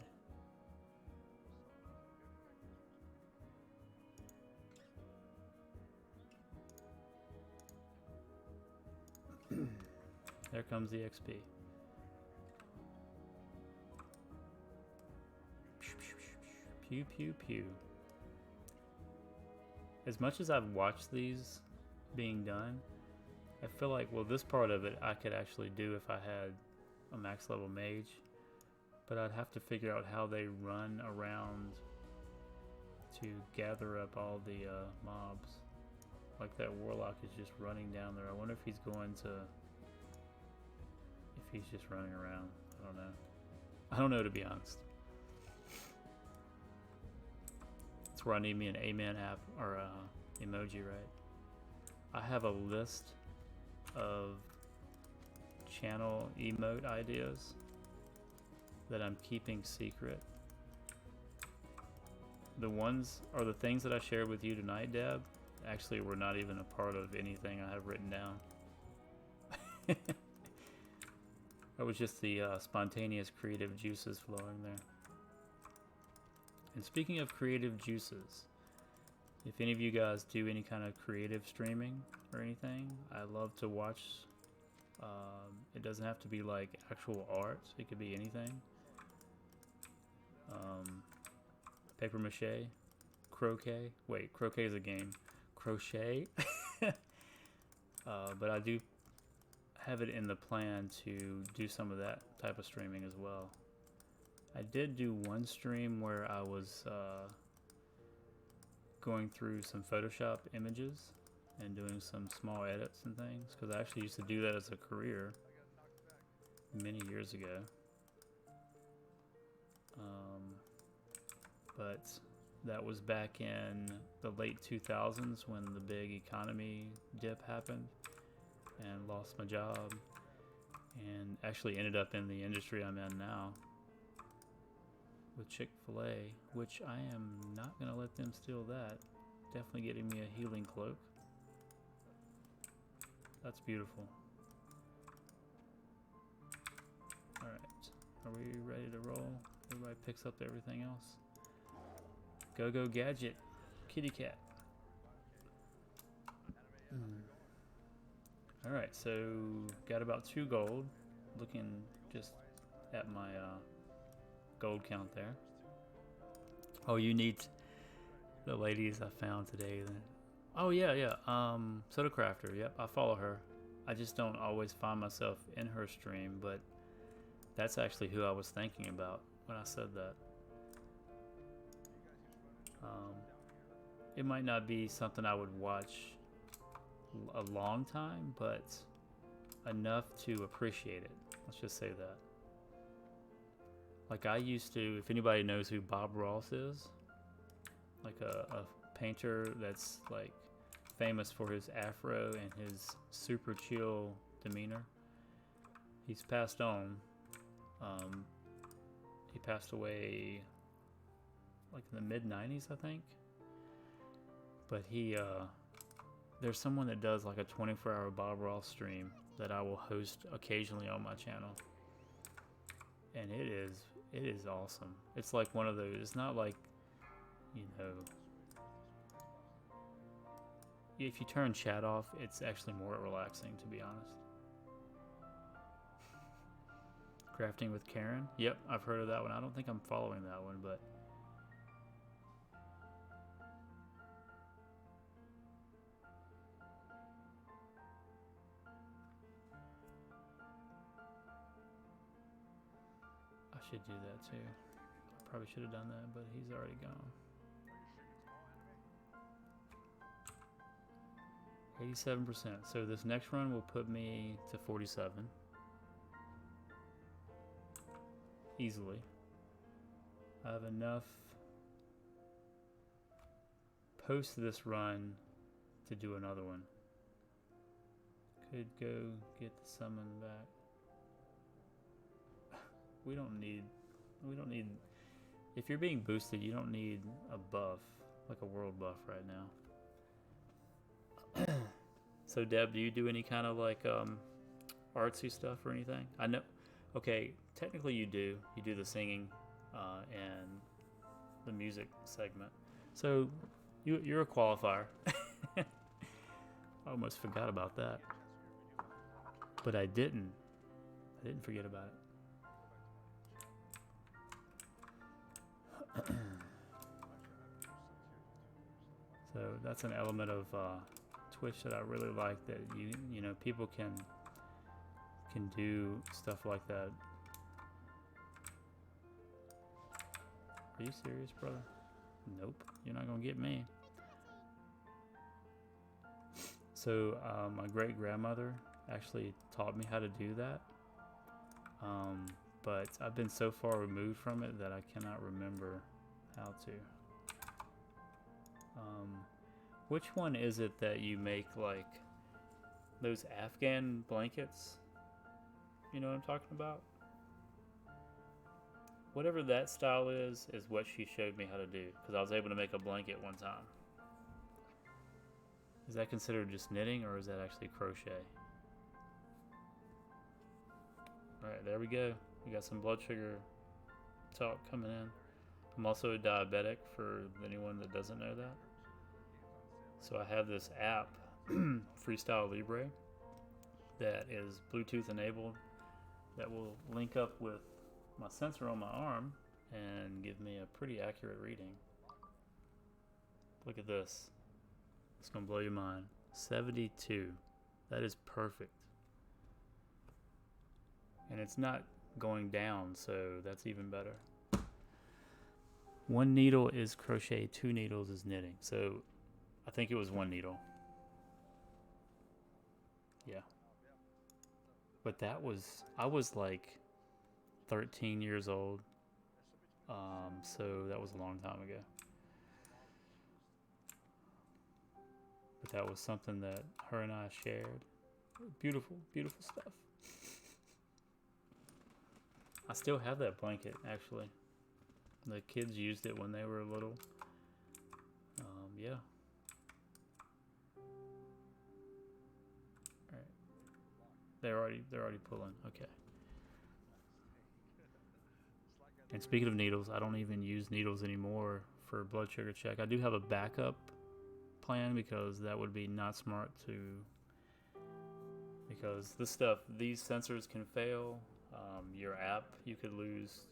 There comes the XP. Pew, pew, pew. As much as I've watched these being done, I feel like, well, this part of it I could actually do if I had a max level mage, but I'd have to figure out how they run around to gather up all the mobs. Like that warlock is just running down there. I wonder if he's going to, if he's just running around. I don't know. I don't know, to be honest. That's where I need me an Amen app or emoji, right? I have a list of channel emote ideas that I'm keeping secret. The ones, or the things that I shared with you tonight, Deb, actually were not even a part of anything I have written down. That was just the spontaneous creative juices flowing there. And speaking of creative juices, if any of you guys do any kind of creative streaming or anything, I love to watch. It doesn't have to be like actual art. It could be anything. Paper mache, croquet. Wait, croquet is a game. Crochet. But I do have it in the plan to do some of that type of streaming as well. I did do one stream where I was going through some Photoshop images and doing some small edits and things, because I actually used to do that as a career many years ago. But that was back in the late 2000s when the big economy dip happened, and lost my job, and actually ended up in the industry I'm in now with Chick-fil-A, which I am not going to let them steal that. Definitely getting me a healing cloak. That's beautiful. Alright, are we ready to roll? Everybody picks up everything else. Go gadget, kitty cat. Alright, so got about 2 gold. Looking just at my gold count there. Oh, you need the ladies I found today then. Oh yeah. Soda Crafter, yep, I follow her. I just don't always find myself in her stream, but that's actually who I was thinking about when I said that. It might not be something I would watch a long time, but enough to appreciate it. Let's just say that. Like I used to, if anybody knows who Bob Ross is, like a painter that's like famous for his afro and his super chill demeanor. He's passed on. He passed away like in the mid-90s, I think. But he, there's someone that does like a 24-hour Bob Ross stream that I will host occasionally on my channel. And it is awesome. It's like one of those, it's not like, you know, if you turn chat off, it's actually more relaxing, to be honest. Crafting with Karen? Yep, I've heard of that one. I don't think I'm following that one, but I should do that too. I probably should have done that, but he's already gone. 87%. So this next run will put me to 47. Easily. I have enough post this run to do another one. Could go get the summon back. We don't need, if you're being boosted, you don't need a buff, like a world buff right now. So Deb, do you do any kind of like artsy stuff or anything? I know, okay, technically you do the singing and the music segment. So you're a qualifier. I almost forgot about that. But I didn't forget about it. So that's an element of Twitch that I really like, that you know people can do stuff like that. Are you serious, brother? Nope, you're not gonna get me. So my great grandmother actually taught me how to do that, but I've been so far removed from it that I cannot remember how to. Which one is it that you make, like those Afghan blankets? You know what I'm talking about? Whatever that style is what she showed me how to do, because I was able to make a blanket one time. Is that considered just knitting, or is that actually crochet? Alright, there we go. We got some blood sugar talk coming in. I'm also a diabetic, for anyone that doesn't know that. So I have this app, Freestyle Libre, that is Bluetooth enabled, that will link up with my sensor on my arm and give me a pretty accurate reading. Look at this. It's gonna blow your mind. 72. That is perfect. And it's not going down, so that's even better. 1 needle is crochet, 2 needles is knitting. So I think it was 1 needle. Yeah. But that was, I was like 13 years old. So that was a long time ago. But that was something that her and I shared. Beautiful, beautiful stuff. I still have that blanket, actually. The kids used it when they were little. Yeah. All right. They're already pulling. Okay. And speaking of needles, I don't even use needles anymore for blood sugar check. I do have a backup plan, because that would be not smart to, because this stuff, these sensors can fail. Your app, you could lose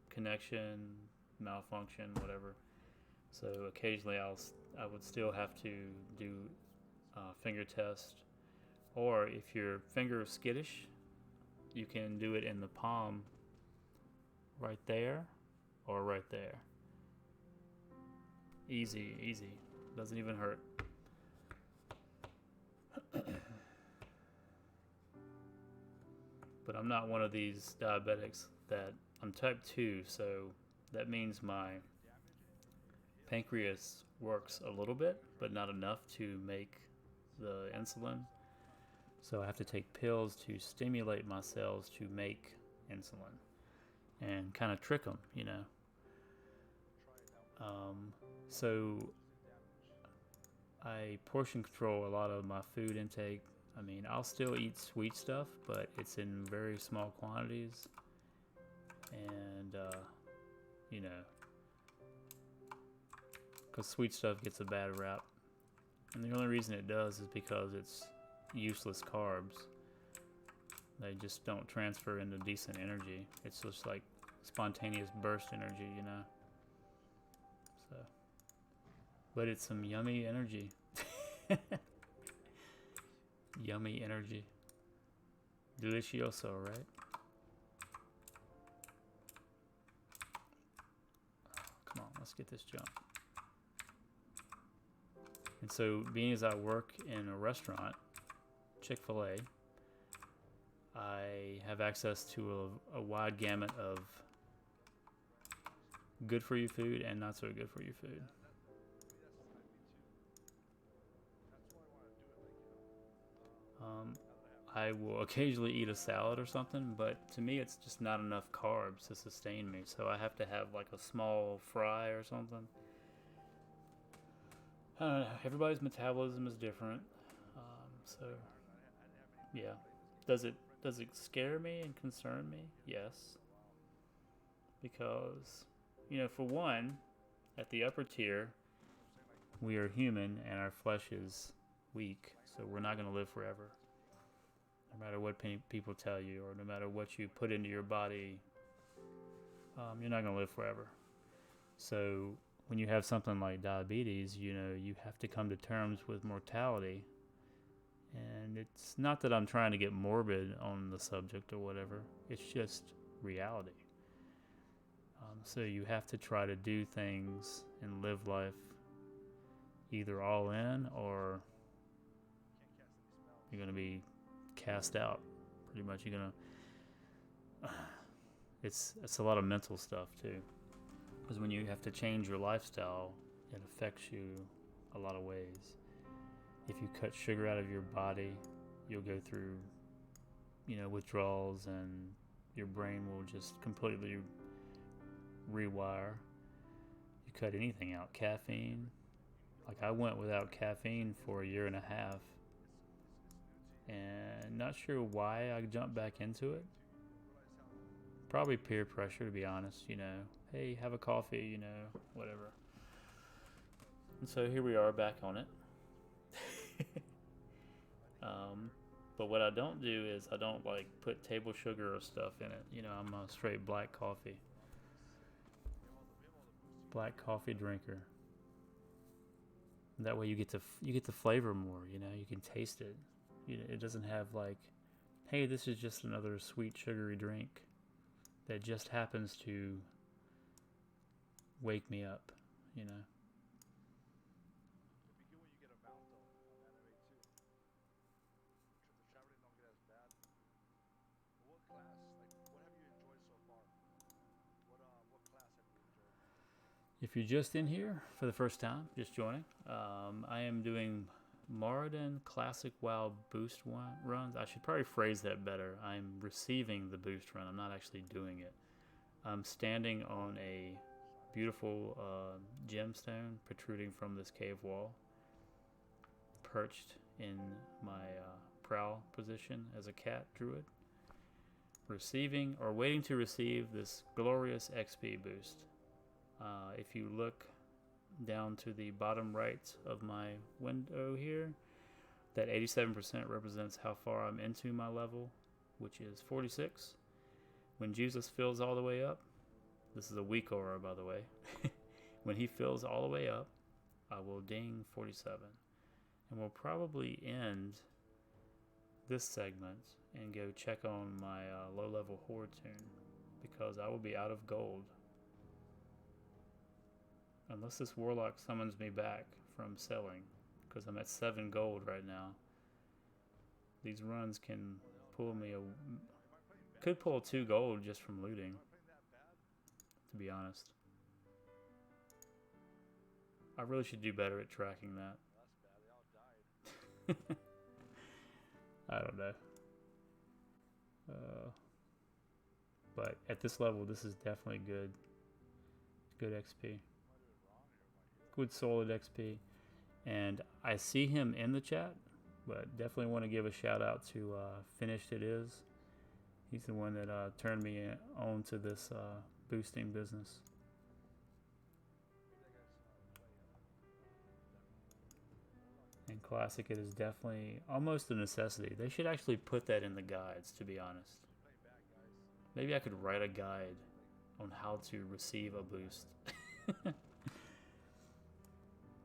connection, malfunction, whatever. So occasionally I would still have to do finger test, or if your finger is skittish, you can do it in the palm, right there or right there. Easy, easy. Doesn't even hurt. But I'm not one of these diabetics that, I'm type 2, so that means my pancreas works a little bit, but not enough to make the insulin. So I have to take pills to stimulate my cells to make insulin and kind of trick them, you know. So I portion control a lot of my food intake. I mean, I'll still eat sweet stuff, but it's in very small quantities. And, you know, because sweet stuff gets a bad rap. And the only reason it does is because it's useless carbs. They just don't transfer into decent energy. It's just like spontaneous burst energy, you know. So, but it's some yummy energy. Yummy energy. Delicioso, right? Come on, let's get this jump. And so, being as I work in a restaurant, Chick-fil-A, I have access to a wide gamut of good for you food and not so good for you food. I will occasionally eat a salad or something, but to me it's just not enough carbs to sustain me, so I have to have like a small fry or something. I don't know, everybody's metabolism is different, so yeah. Does it scare me and concern me? Yes, because, you know, for one, at the upper tier, we are human and our flesh is weak, so we're not going to live forever. No matter what people tell you, or no matter what you put into your body, you're not going to live forever. So when you have something like diabetes, you know, you have to come to terms with mortality And it's not that I'm trying to get morbid on the subject or whatever. It's just reality. So you have to try to do things and live life either all in or you're going to be cast out. Pretty much you're going to... It's a lot of mental stuff too. Because when you have to change your lifestyle, it affects you a lot of ways. If you cut sugar out of your body, you'll go through, withdrawals, and your brain will just completely rewire. You cut anything out, caffeine. Like I went without caffeine for 1.5 years, and not sure why I jumped back into it. Probably peer pressure, to be honest. Hey, have a coffee, whatever. And so here we are back on it. But what I don't do is I don't put table sugar or stuff in it. I'm a straight black coffee drinker. That way you get the flavor more. You can taste it. It doesn't have hey, this is just another sweet sugary drink that just happens to wake me up. If you're just in here for the first time, just joining, I am doing Moradin Classic WoW boost runs. I should probably phrase that better. I'm receiving the boost run. I'm not actually doing it. I'm standing on a beautiful gemstone protruding from this cave wall, perched in my prowl position as a cat druid, receiving or waiting to receive this glorious XP boost. If you look down to the bottom right of my window here, that 87% represents how far I'm into my level, which is 46. When Jesus fills all the way up, this is a weak aura, by the way. When he fills all the way up, I will ding 47. And we'll probably end this segment and go check on my low-level horde tune, because I will be out of gold. Unless this warlock summons me back from selling, because I'm at 7 gold right now. These runs can pull me could pull 2 gold just from looting, to be honest. I really should do better at tracking that. I don't know. But at this level, this is definitely good XP. Good solid XP. And I see him in the chat, but definitely want to give a shout out to Finished It Is. He's the one that turned me on to this boosting business. And Classic, it is definitely almost a necessity. They should actually put that in the guides, to be honest. Maybe I could write a guide on how to receive a boost.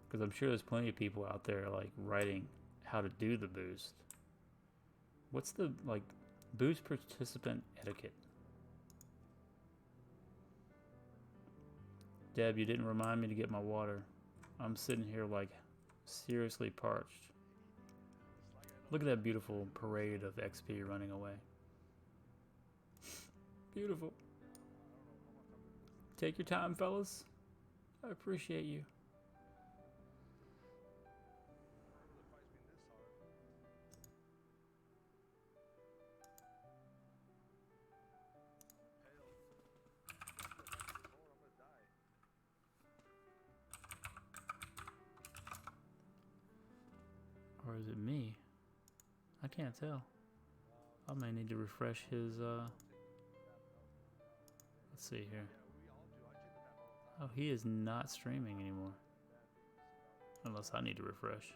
Because I'm sure there's plenty of people out there writing how to do the boost. What's the boost participant etiquette? Deb, you didn't remind me to get my water. I'm sitting here seriously parched. Look at that beautiful parade of XP running away. Beautiful. Take your time, fellas. I appreciate you. Or is it me? I can't tell. I may need to refresh his, let's see here. Oh, he is not streaming anymore. Unless I need to refresh.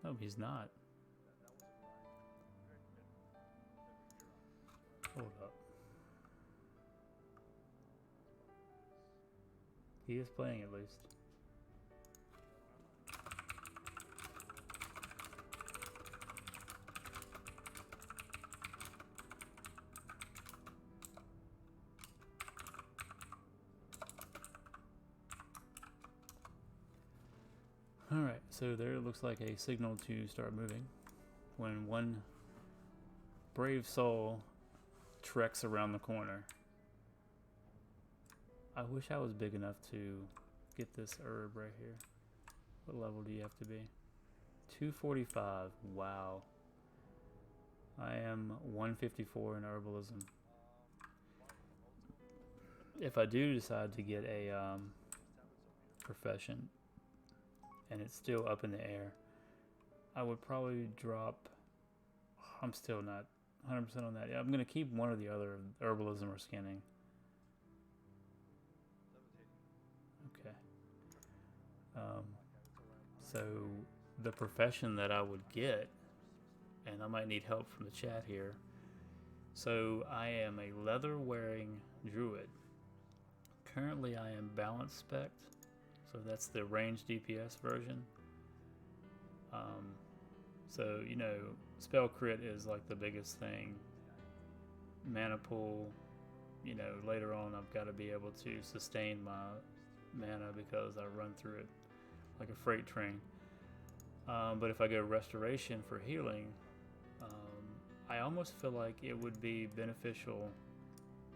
No, he's not. Hold up. He is playing at least. Alright, so there looks like a signal to start moving. When one brave soul treks around the corner. I wish I was big enough to get this herb right here. What level do you have to be? 245. Wow. I am 154 in herbalism. If I do decide to get a profession, and it's still up in the air, I would probably drop. I'm still not 100% on that. Yeah, I'm gonna keep one or the other, herbalism or scanning. Okay. So the profession that I would get, and I might need help from the chat here. So I am a leather-wearing druid. Currently, I am balance spec. So that's the range DPS version. So, you know, spell crit is like the biggest thing. Mana pool, you know, later on I've got to be able to sustain my mana because I run through it like a freight train. But if I go restoration for healing, I almost feel like it would be beneficial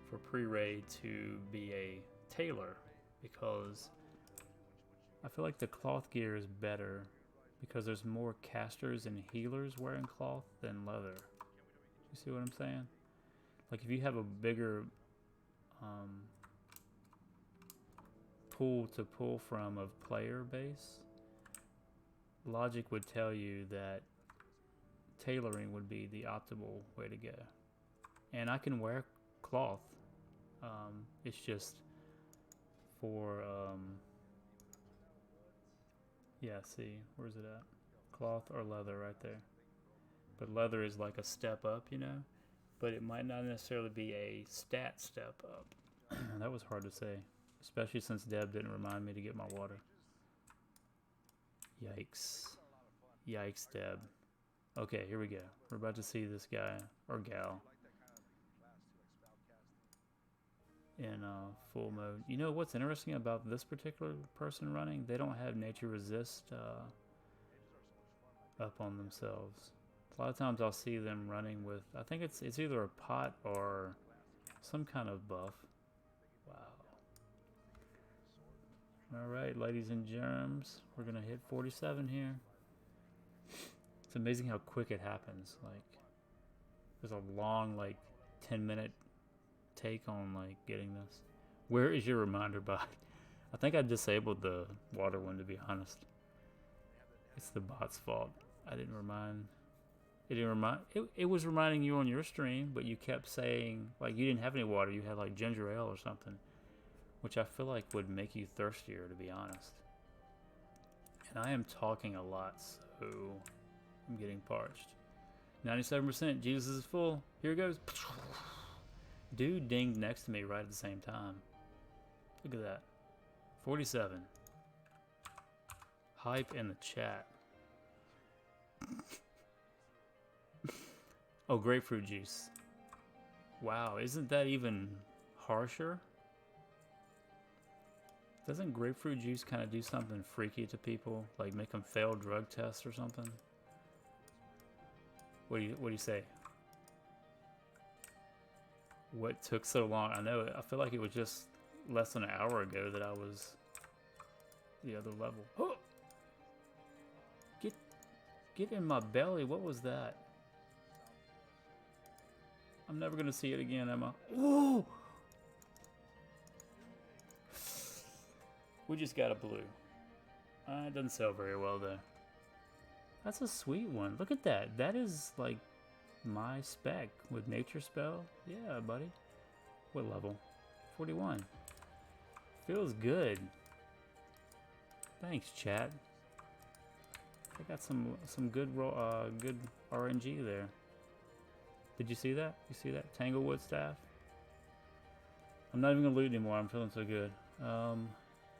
for pre-raid to be a tailor, because I feel like the cloth gear is better because there's more casters and healers wearing cloth than leather. You see what I'm saying? Like if you have a bigger pool to pull from of player base, logic would tell you that tailoring would be the optimal way to go. And I can wear cloth. It's just for yeah, see, where's it at? Cloth or leather right there. But leather is like a step up, you know? But it might not necessarily be a stat step up. That was hard to say, especially since Deb didn't remind me to get my water. Yikes. Yikes, Deb. Okay, here we go. We're about to see this guy, or gal, in full mode. You know what's interesting about this particular person running? They don't have nature resist up on themselves. A lot of times I'll see them running with, I think it's either a pot or some kind of buff. Wow. Alright, ladies and germs, we're gonna hit 47 here. It's amazing how quick it happens. Like, there's a long, like, 10-minute take on, like, getting this. Where is your reminder bot? I think I disabled the water one, to be honest. It's the bot's fault. I didn't remind. It didn't remind. It was reminding you on your stream, but you kept saying, like, you didn't have any water. You had, like, ginger ale or something, which I feel like would make you thirstier, to be honest. And I am talking a lot, so I'm getting parched. 97%. Jesus is full. Here it goes. Dude dinged next to me right at the same time. Look at that. 47. Hype in the chat. Oh, grapefruit juice. Wow, isn't that even harsher? Doesn't grapefruit juice kind of do something freaky to people? Like make them fail drug tests or something? What do you say? What took so long? I know, I feel like it was just less than an hour ago that I was the other level. Oh! Get in my belly. What was that? I'm never gonna see it again, Emma. Ooh! We just got a blue. It doesn't sell very well though. That's a sweet one. Look at that. That is like my spec with nature spell. Yeah, buddy. What level? 41. Feels good. Thanks, chat. I got some good good RNG there. Did you see that? You see that? Tanglewood staff? I'm not even gonna loot anymore. I'm feeling so good.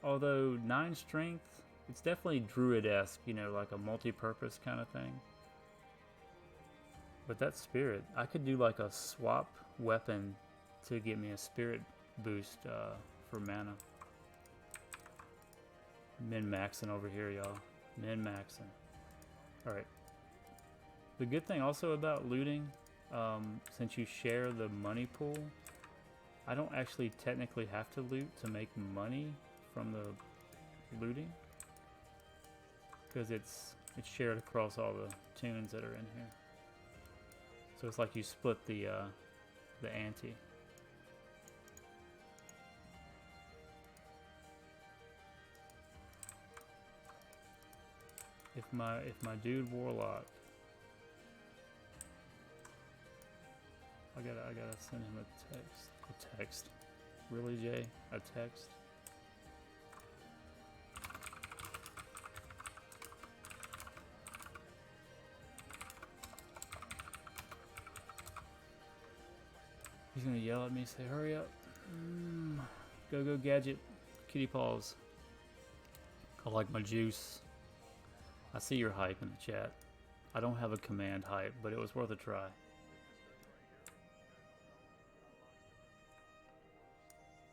Although 9 strength, it's definitely Druid-esque, you know, like a multi-purpose kind of thing. But that spirit, I could do like a swap weapon to get me a spirit boost for mana. Min-maxing over here, y'all. Min-maxing. Alright. The good thing also about looting, since you share the money pool, I don't actually technically have to loot to make money from the looting. Because it's shared across all the tunes that are in here. So it's like you split the ante. If my dude Warlock, I gotta send him a text. Really, Jay? A text? He's gonna yell at me, say, hurry up. Go gadget. Kitty paws. I like my juice. I see your hype in the chat. I don't have a command hype, but it was worth a try.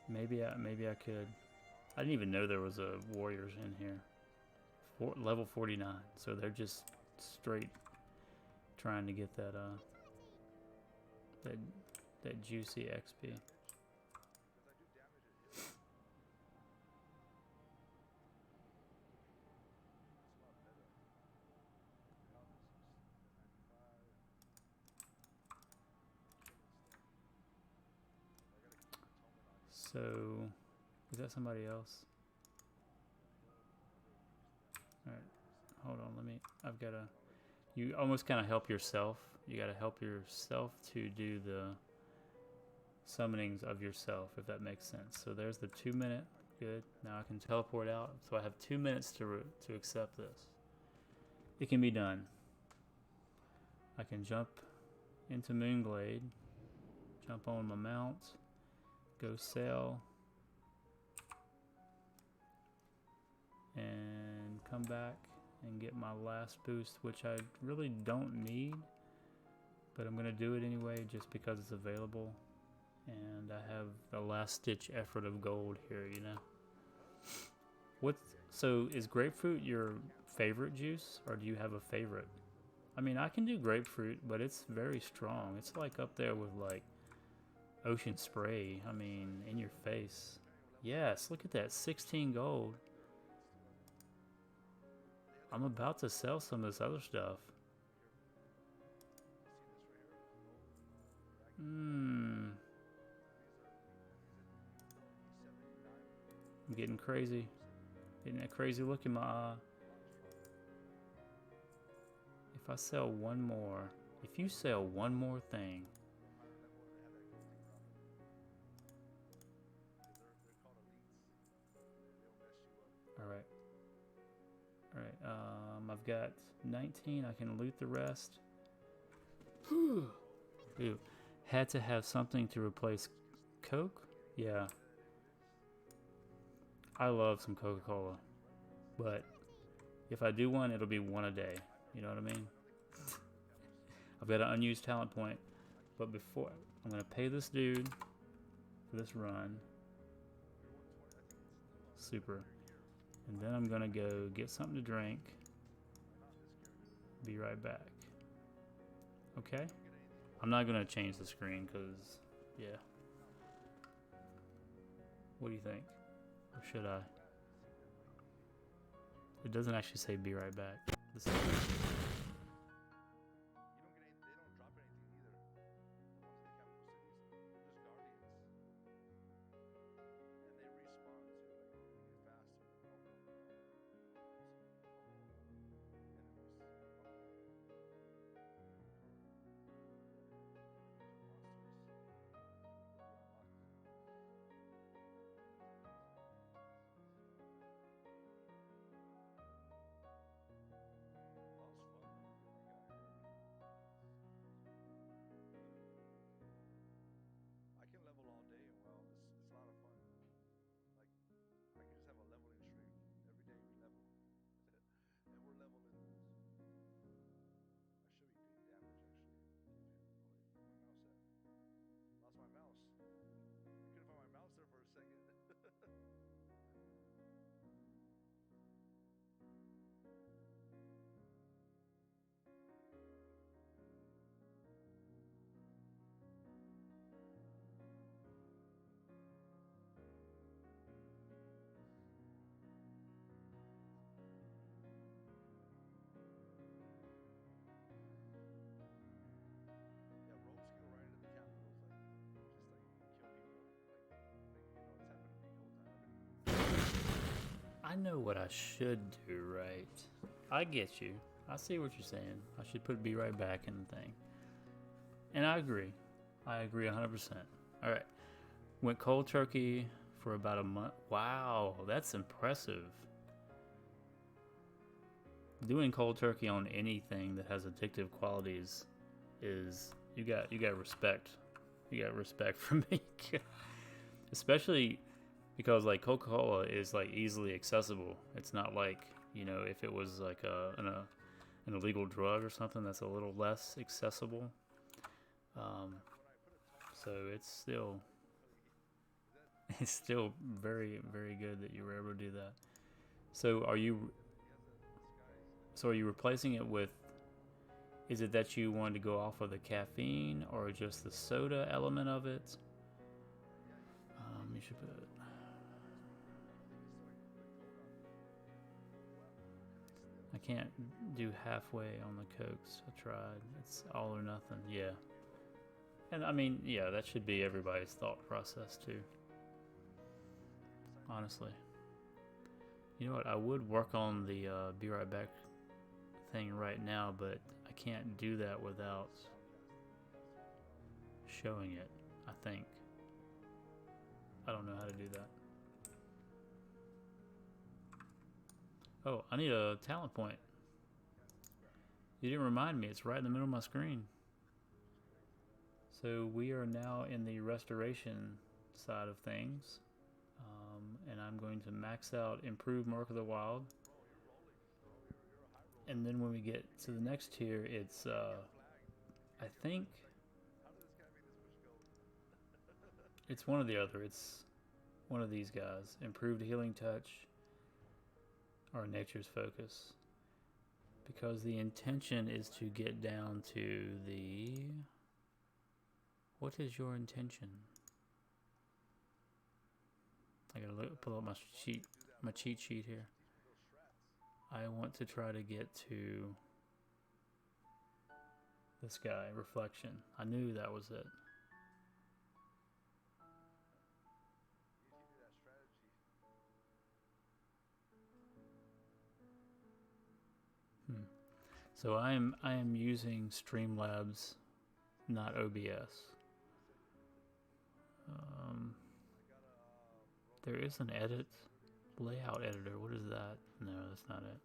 Maybe I could. I didn't even know there was a warriors in here. Level 49, so they're just straight trying to get that that juicy XP. So, is that somebody else? Alright, hold on, I've gotta, you almost kind of help yourself. You gotta help yourself to do the summonings of yourself, if that makes sense. So there's the 2 minute, good. Now I can teleport out, so I have 2 minutes to accept this. It can be done. I can jump into Moonglade, jump on my mount, go sell, and come back and get my last boost, which I really don't need, but I'm gonna do it anyway just because it's available, and I have the last ditch effort of gold here, you know. So is grapefruit your favorite juice, or do you have a favorite? I mean, I can do grapefruit, but it's very strong. It's like up there with like ocean spray. I mean, in your face. Yes, look at that, 16 gold. I'm about to sell some of this other stuff. I'm getting crazy. Getting that crazy look in my eye. If I sell one more, if you sell one more thing, alright. Alright, I've got 19, I can loot the rest. Ooh. Had to have something to replace Coke? Yeah. I love some Coca-Cola. But if I do one, it'll be one a day. You know what I mean? I've got an unused talent point. But before, I'm going to pay this dude for this run. Super. And then I'm going to go get something to drink. Be right back. Okay? I'm not going to change the screen because, yeah. What do you think? Or should I? It doesn't actually say be right back. This is I know what I should do, right? I get you. I see what you're saying. I should put be right back in the thing. And I agree. I agree 100%. All right. Went cold turkey for about a month. Wow, that's impressive. Doing cold turkey on anything that has addictive qualities is you got respect. You got respect from me. Especially because like Coca-Cola is like easily accessible. It's not like, you know, if it was like an illegal drug or something that's a little less accessible. So it's still very, very good that you were able to do that. So are you replacing it with, is it that you wanted to go off of the caffeine or just the soda element of it? You should put it. I can't do halfway on the Cokes. I tried. It's all or nothing. Yeah. And I mean, yeah, that should be everybody's thought process too. Honestly. You know what? I would work on the be right back thing right now, but I can't do that without showing it, I think. I don't know how to do that. Oh, I need a talent point. You didn't remind me. It's right in the middle of my screen. So we are now in the restoration side of things. And I'm going to max out Improve Mark of the Wild. And then when we get to the next tier, it's, I think, it's one or the other. It's one of these guys. Improved Healing Touch or Nature's Focus. Because the intention is to get down to the... What is your intention? I gotta pull up my cheat sheet here. I want to try to get to this guy, Reflection. I knew that was it. So I am using Streamlabs, not OBS. There is an edit layout editor. What is that? No, that's not it.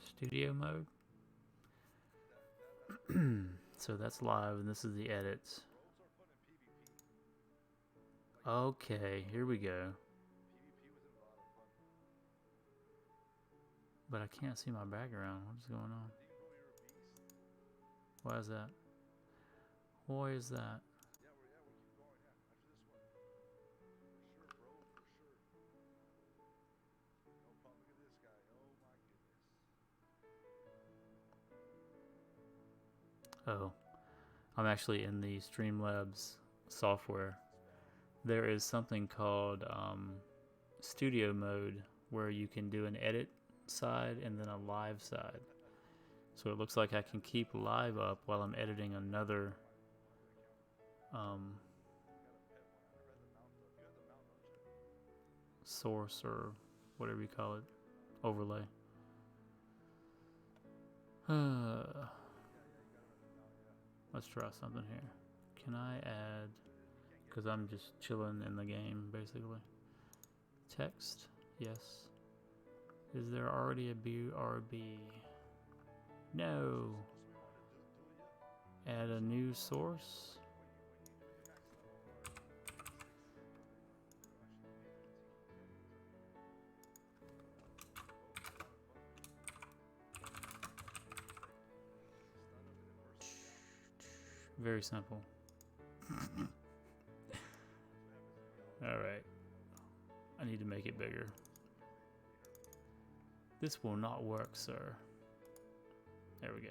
Studio mode. So that's live, and this is the edits. Okay, here we go. But I can't see my background. What is going on? Why is that? Why is that? Oh, I'm actually in the Streamlabs software. There is something called studio mode where you can do an edit side and then a live side. So it looks like I can keep live up while I'm editing another source or whatever you call it, overlay. Let's try something here. Can I add, because I'm just chilling in the game basically. Text, yes. Is there already a BRB? No. Add a new source. Very simple. Alright. I need to make it bigger. This will not work, sir. There we go.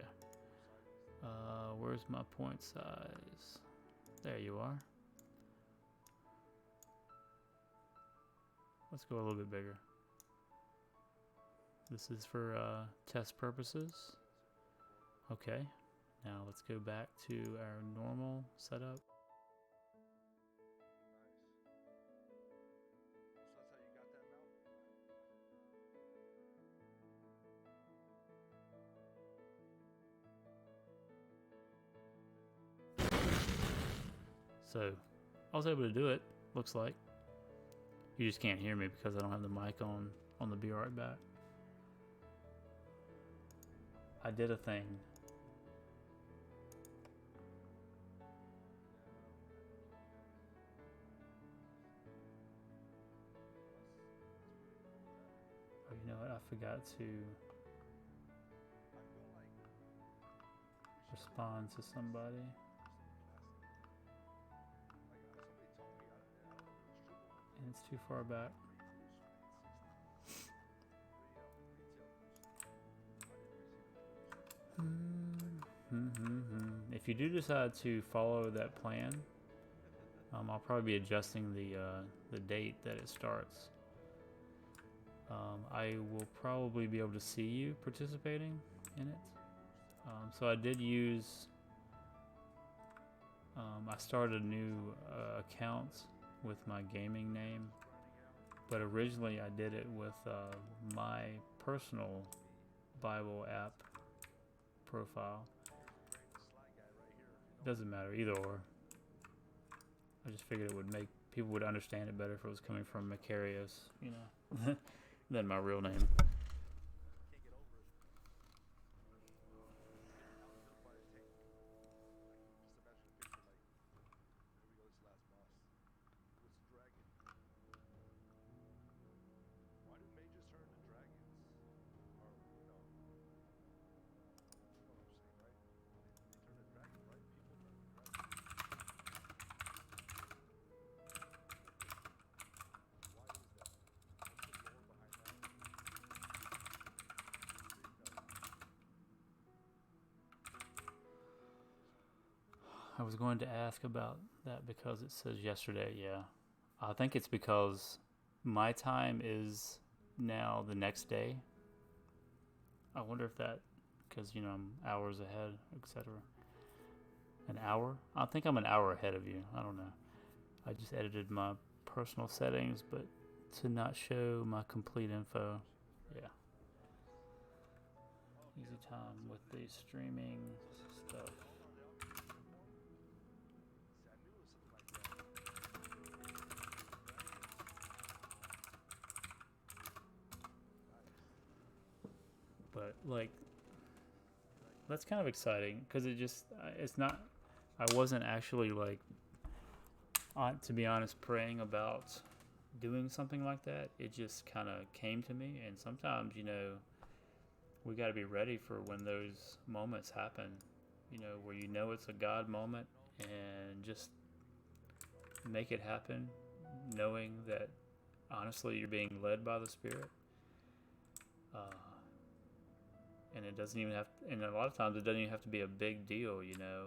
Where's my point size? There you are. Let's go a little bit bigger. This is for test purposes. Okay. Now let's go back to our normal setup. Nice. So that's how you got that mount? So I was able to do it, looks like. You just can't hear me because I don't have the mic on the Be Right Back. I did a thing. Oh, you know what? I forgot to respond to somebody. And it's too far back. If you do decide to follow that plan, I'll probably be adjusting the date that it starts. I will probably be able to see you participating in it. So I did use. I started a new account with my gaming name, but originally I did it with my personal Bible app profile. Doesn't matter, either or. I just figured it would make people would understand it better if it was coming from Macarius, you know, than my real name. I was going to ask about that because it says yesterday, yeah. I think it's because my time is now the next day. I wonder if that, because, you know, I'm hours ahead, etc. An hour? I think I'm an hour ahead of you. I don't know. I just edited my personal settings, but to not show my complete info. Yeah. Easy time with the streaming stuff. But like, that's kind of exciting because it's not, I wasn't actually like, to be honest, praying about doing something like that. It just kind of came to me, and sometimes, you know, we got to be ready for when those moments happen, you know, where you know it's a God moment, and just make it happen, knowing that honestly you're being led by the Spirit. And it doesn't even have to, and a lot of times it doesn't even have to be a big deal, you know.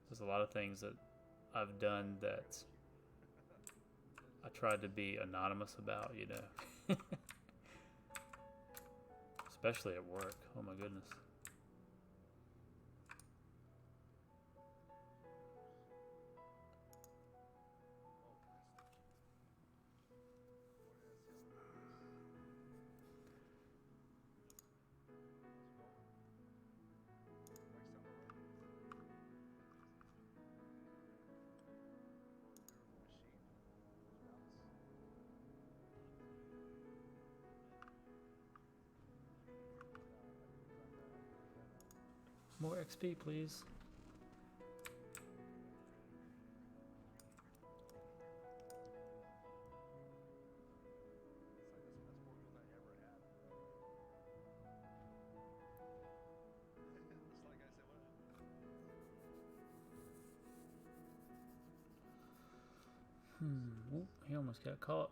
There's a lot of things that I've done that I tried to be anonymous about, you know. Especially at work. Oh my goodness. More XP, please. Ooh, he almost got caught.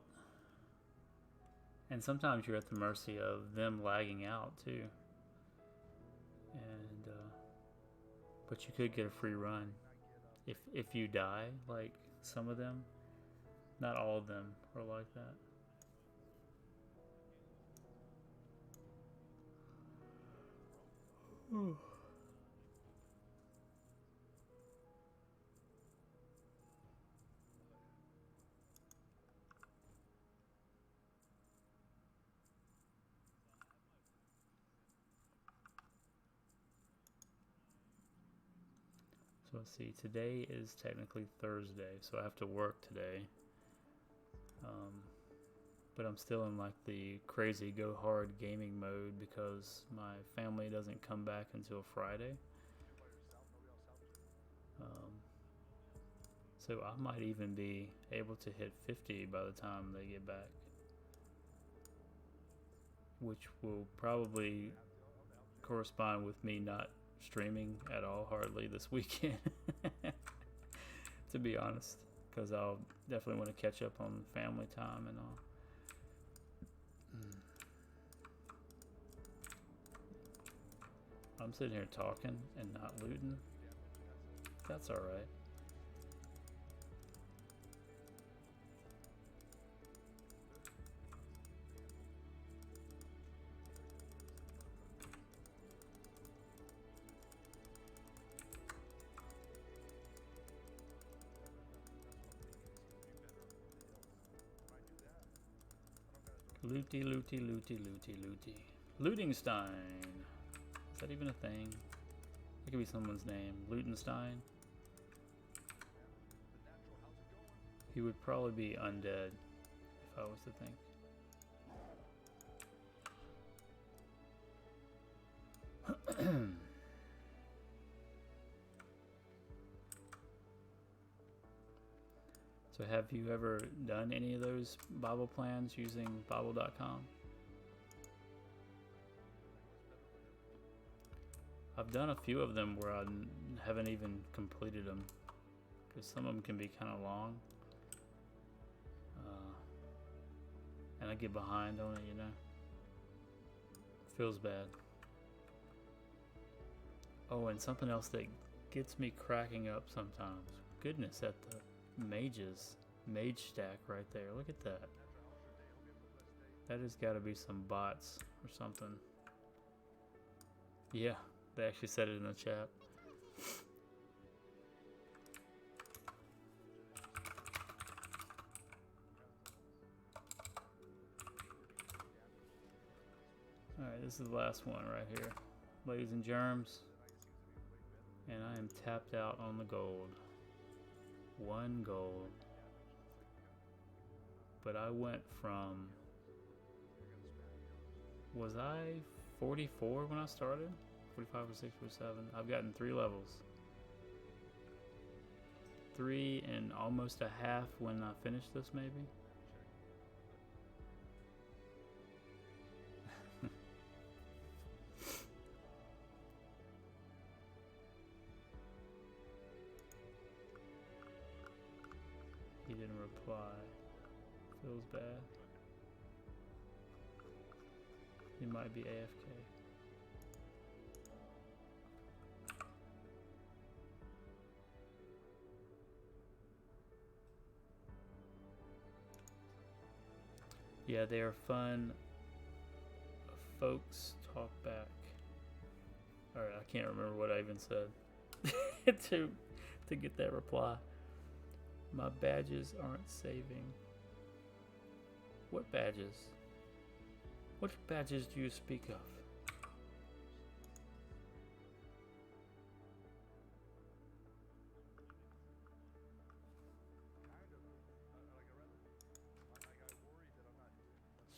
And sometimes you're at the mercy of them lagging out too. And but you could get a free run if you die, like some of them. Not all of them are like that. So let's see, today is technically Thursday, so I have to work today. But I'm still in like the crazy go hard gaming mode because my family doesn't come back until Friday. So I might even be able to hit 50 by the time they get back, which will probably correspond with me not streaming at all hardly this weekend, to be honest, because I'll definitely want to catch up on family time and all. I'm sitting here talking and not looting. That's all right. Looty, looty, looty, looty, looty. Lootingstein. Is that even a thing? That could be someone's name. Lutenstein. He would probably be undead if I was to think. So have you ever done any of those Bible plans using Bible.com? I've done a few of them where I haven't even completed them because some of them can be kind of long. And I get behind on it, you know. Feels bad. Oh, and something else that gets me cracking up sometimes. Goodness, at the mages. Mage stack right there. Look at that. That has got to be some bots or something. Yeah, they actually said it in the chat. Alright, this is the last one right here. Ladies and germs. And I am tapped out on the gold. 1 gold. But I went from... Was I 44 when I started? 45 or 6 or 7. I've gotten 3 levels. 3 and almost a half when I finish this, maybe. He didn't reply. Feels bad. He might be AFK. Yeah, they are fun. Folks talk back. Alright, I can't remember what I even said to get that reply. My badges aren't saving. What badges? What badges do you speak of?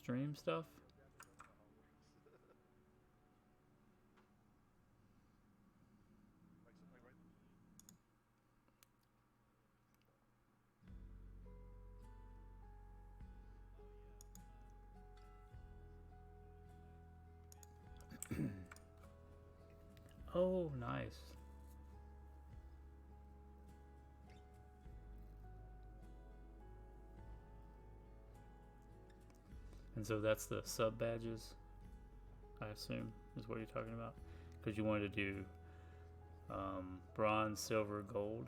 Stream stuff? Oh, nice. And so that's the sub badges, I assume, is what you're talking about. Because you wanted to do bronze, silver, gold.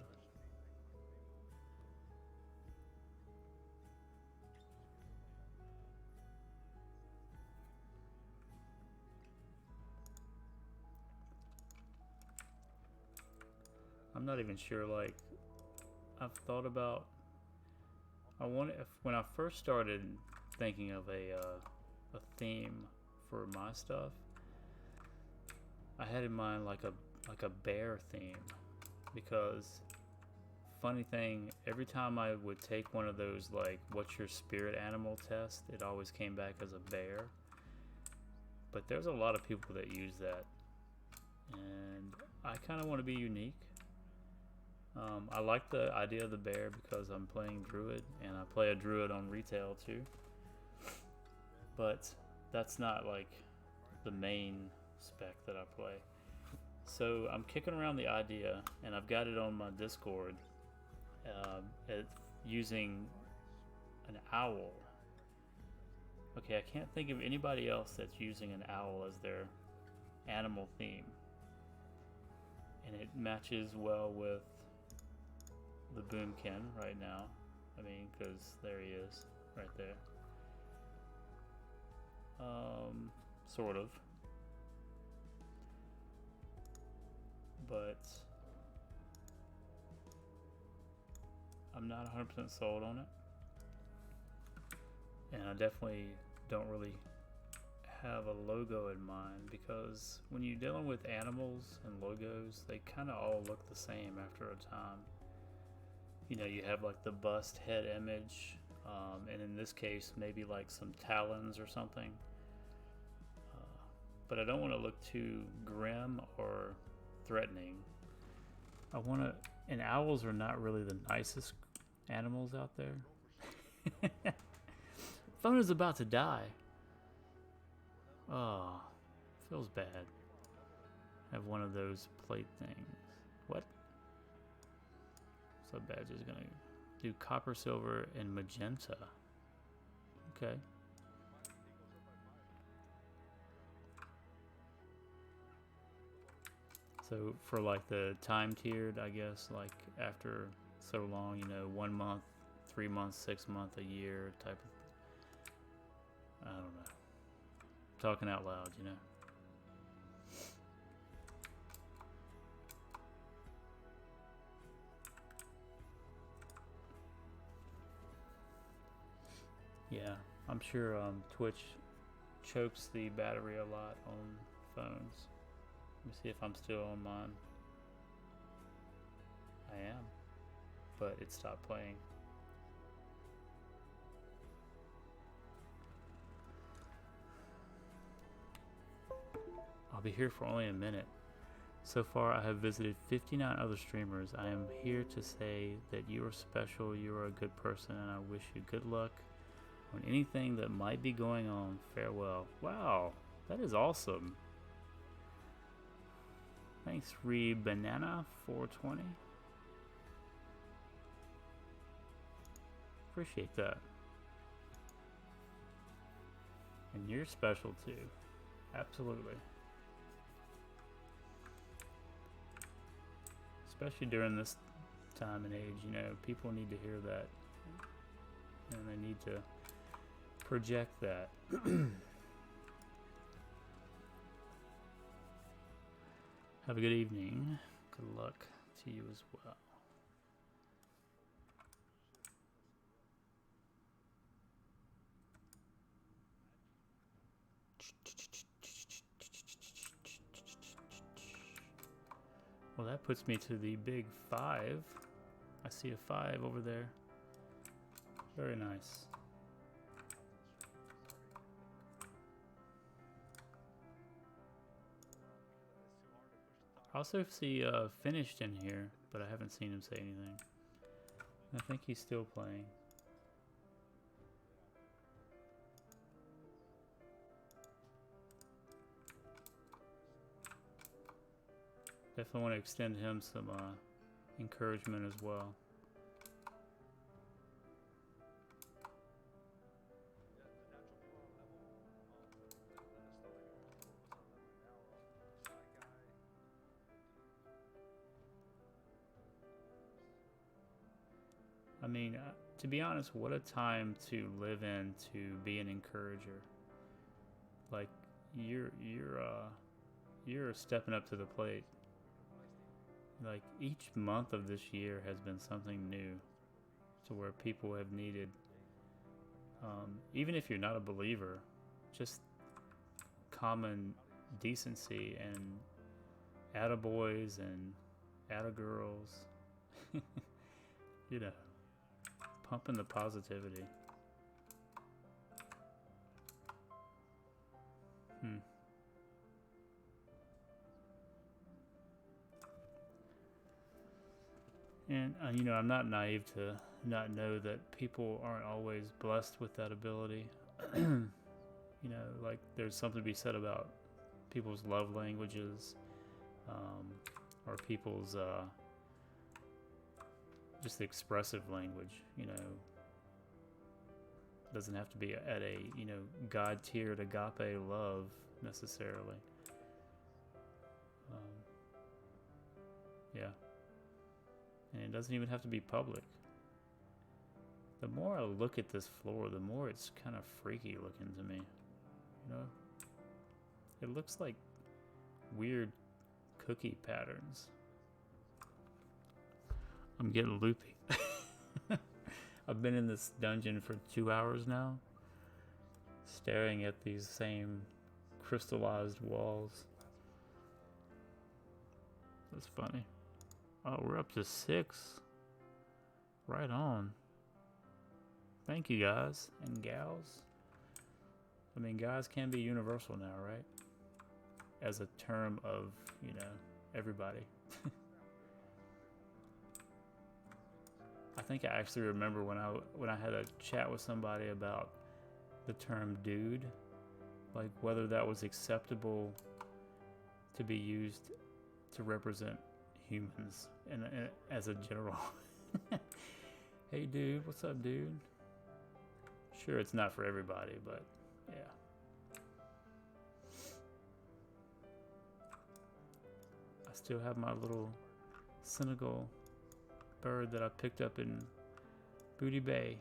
I'm not even sure, like, I've thought about, when I first started thinking of a theme for my stuff, I had in mind like a bear theme, because funny thing, every time I would take one of those like what's your spirit animal test, it always came back as a bear. But there's a lot of people that use that, and I kind of want to be unique. I like the idea of the bear because I'm playing Druid, and I play a Druid on retail too. But that's not like the main spec that I play. So I'm kicking around the idea, and I've got it on my Discord, using an owl. Okay, I can't think of anybody else that's using an owl as their animal theme. And it matches well with the Boomkin right now. I mean, because there he is, right there. Sort of. But I'm not 100% sold on it. And I definitely don't really have a logo in mind, because when you're dealing with animals and logos, they kind of all look the same after a time. You know, you have like the bust head image, and in this case maybe like some talons or something, but I don't want to look too grim or threatening. I want to, and owls are not really the nicest animals out there. Phone is about to die. Oh, feels bad. I have one of those plate things. What? So badge is gonna do copper, silver, and magenta. Okay. So for like the time tiered, I guess, like after so long, you know, 1 month, 3 months, 6 month, a year type of, I don't know. Talking out loud, you know. Yeah, I'm sure Twitch chokes the battery a lot on phones. Let me see if I'm still on mine. I am, but it stopped playing. I'll be here for only a minute. So far, I have visited 59 other streamers. I am here to say that you are special, you are a good person, and I wish you good luck on anything that might be going on. Farewell. Wow, that is awesome. Thanks, Banana420. Appreciate that. And you're special too. Absolutely. Especially during this time and age, you know, people need to hear that. And they need to project that. Have a good evening. Good luck to you as well. Well, that puts me to the big 5. I see a 5 over there. Very nice. I also see Finished in here, but I haven't seen him say anything. I think he's still playing. Definitely want to extend him some encouragement as well. I mean, to be honest, what a time to live in to be an encourager. Like you're stepping up to the plate. Like each month of this year has been something new, to where people have needed, even if you're not a believer, just common decency and attaboys and Atta girls. You know, pumping the positivity. And, you know, I'm not naive to not know that people aren't always blessed with that ability. You know, like there's something to be said about people's love languages, or people's just the expressive language. You know, doesn't have to be at a, you know, God tiered agape love necessarily. Yeah. And it doesn't even have to be public. The more I look at this floor, the more it's kind of freaky looking to me. You know? It looks like weird cookie patterns. I'm getting loopy. I've been in this dungeon for 2 hours now, staring at these same crystallized walls. That's funny. Oh, we're up to 6. Right on. Thank you, guys and gals. I mean, guys can be universal now, right? As a term of, you know, everybody. I think I actually remember when I had a chat with somebody about the term dude, like whether that was acceptable to be used to represent humans and as a general. Hey dude, what's up, dude? Sure, it's not for everybody, but yeah. I still have my little Senegal bird that I picked up in Booty Bay.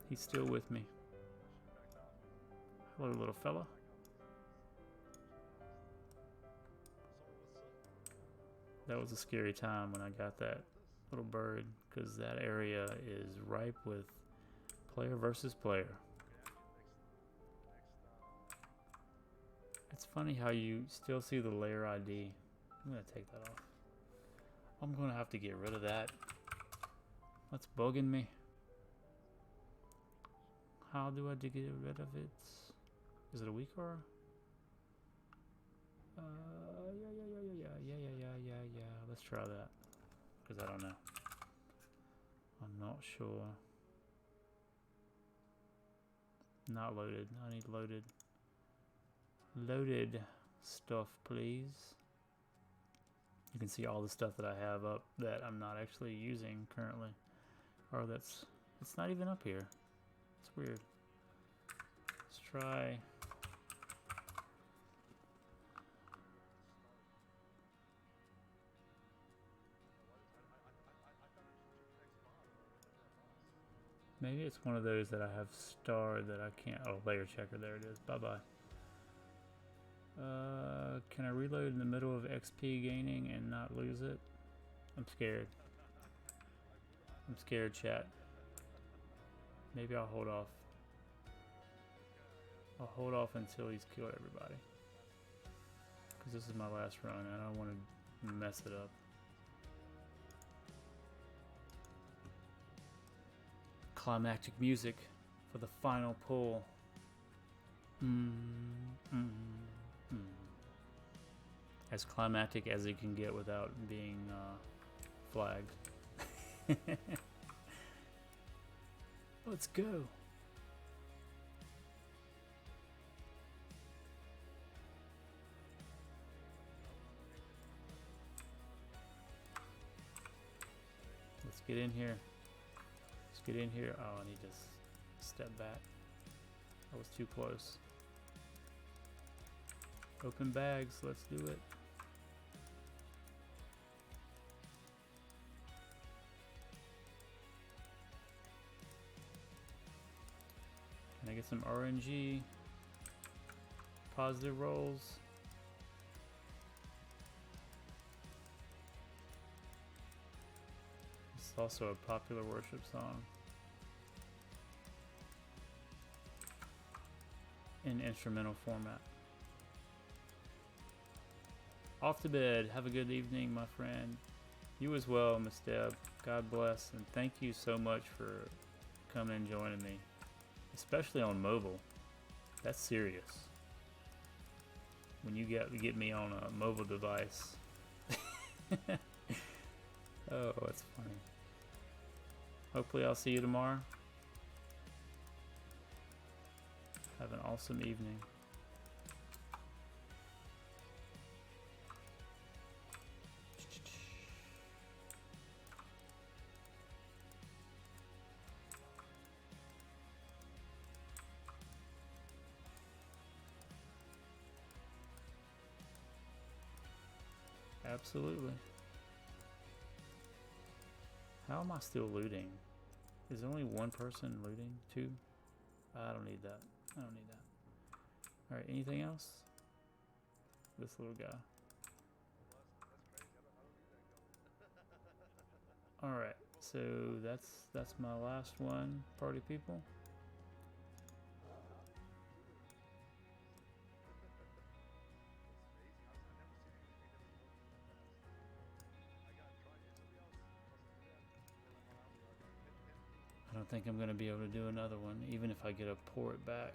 He's still with me. Hello, little fella. That was a scary time when I got that little bird, because that area is ripe with player versus player. It's funny how you still see the layer ID. I'm gonna take that off. I'm gonna have to get rid of that. That's bugging me. How do I get rid of it? Is it a weak aura? Yeah. Let's try that. Because I don't know. I'm not sure. Not loaded. I need loaded. Loaded stuff, please. You can see all the stuff that I have up that I'm not actually using currently. Or it's not even up here. It's weird. Let's try. Maybe it's one of those that I have starred that I can't. Oh, layer checker. There it is. Bye-bye. Can I reload in the middle of XP gaining and not lose it? I'm scared. I'm scared, chat. Maybe I'll hold off. I'll hold off until he's killed everybody. Because this is my last run and I don't want to mess it up. Climactic music for the final pull. As climactic as it can get without being flagged. Let's go. Let's get in here. Let's get in here. Oh, I need to step back. I was too close. Open bags. Let's do it. Can I get some RNG? Positive rolls. It's also a popular worship song. In instrumental format. Off to bed. Have a good evening, my friend. You as well, Miss Deb. God bless, and thank you so much for coming and joining me, especially on mobile. That's serious. When you get me on a mobile device. Oh, that's funny. Hopefully I'll see you tomorrow. Have an awesome evening. Absolutely. How am I still looting? Is there only one person looting? Two? I don't need that. I don't need that. Alright, anything else? This little guy. Alright, so that's my last one, party people. I don't think I'm going to be able to do another one, even if I get a port back.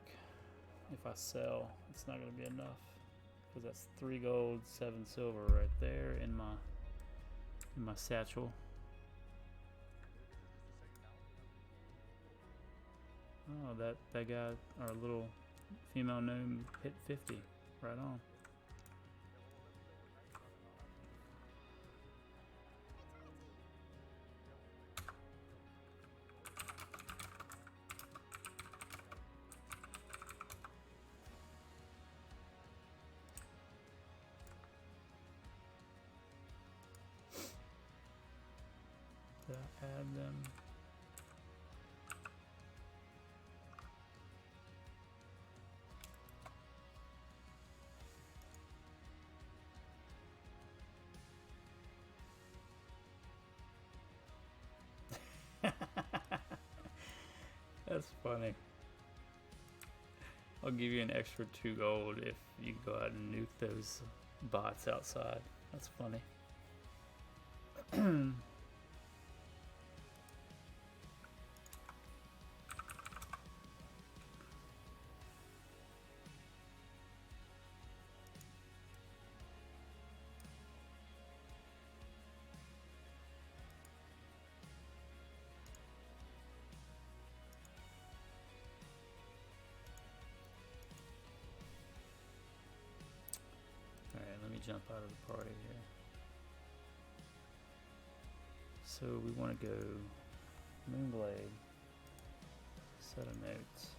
If I sell, it's not going to be enough. Because that's 3 gold, 7 silver right there in my satchel. Oh, that guy, our little female gnome, hit 50. Right on. Did I add them? That's funny. I'll give you an extra 2 gold if you go out and nuke those bots outside. That's funny. Jump out of the party here. So we want to go Moonblade, set of notes.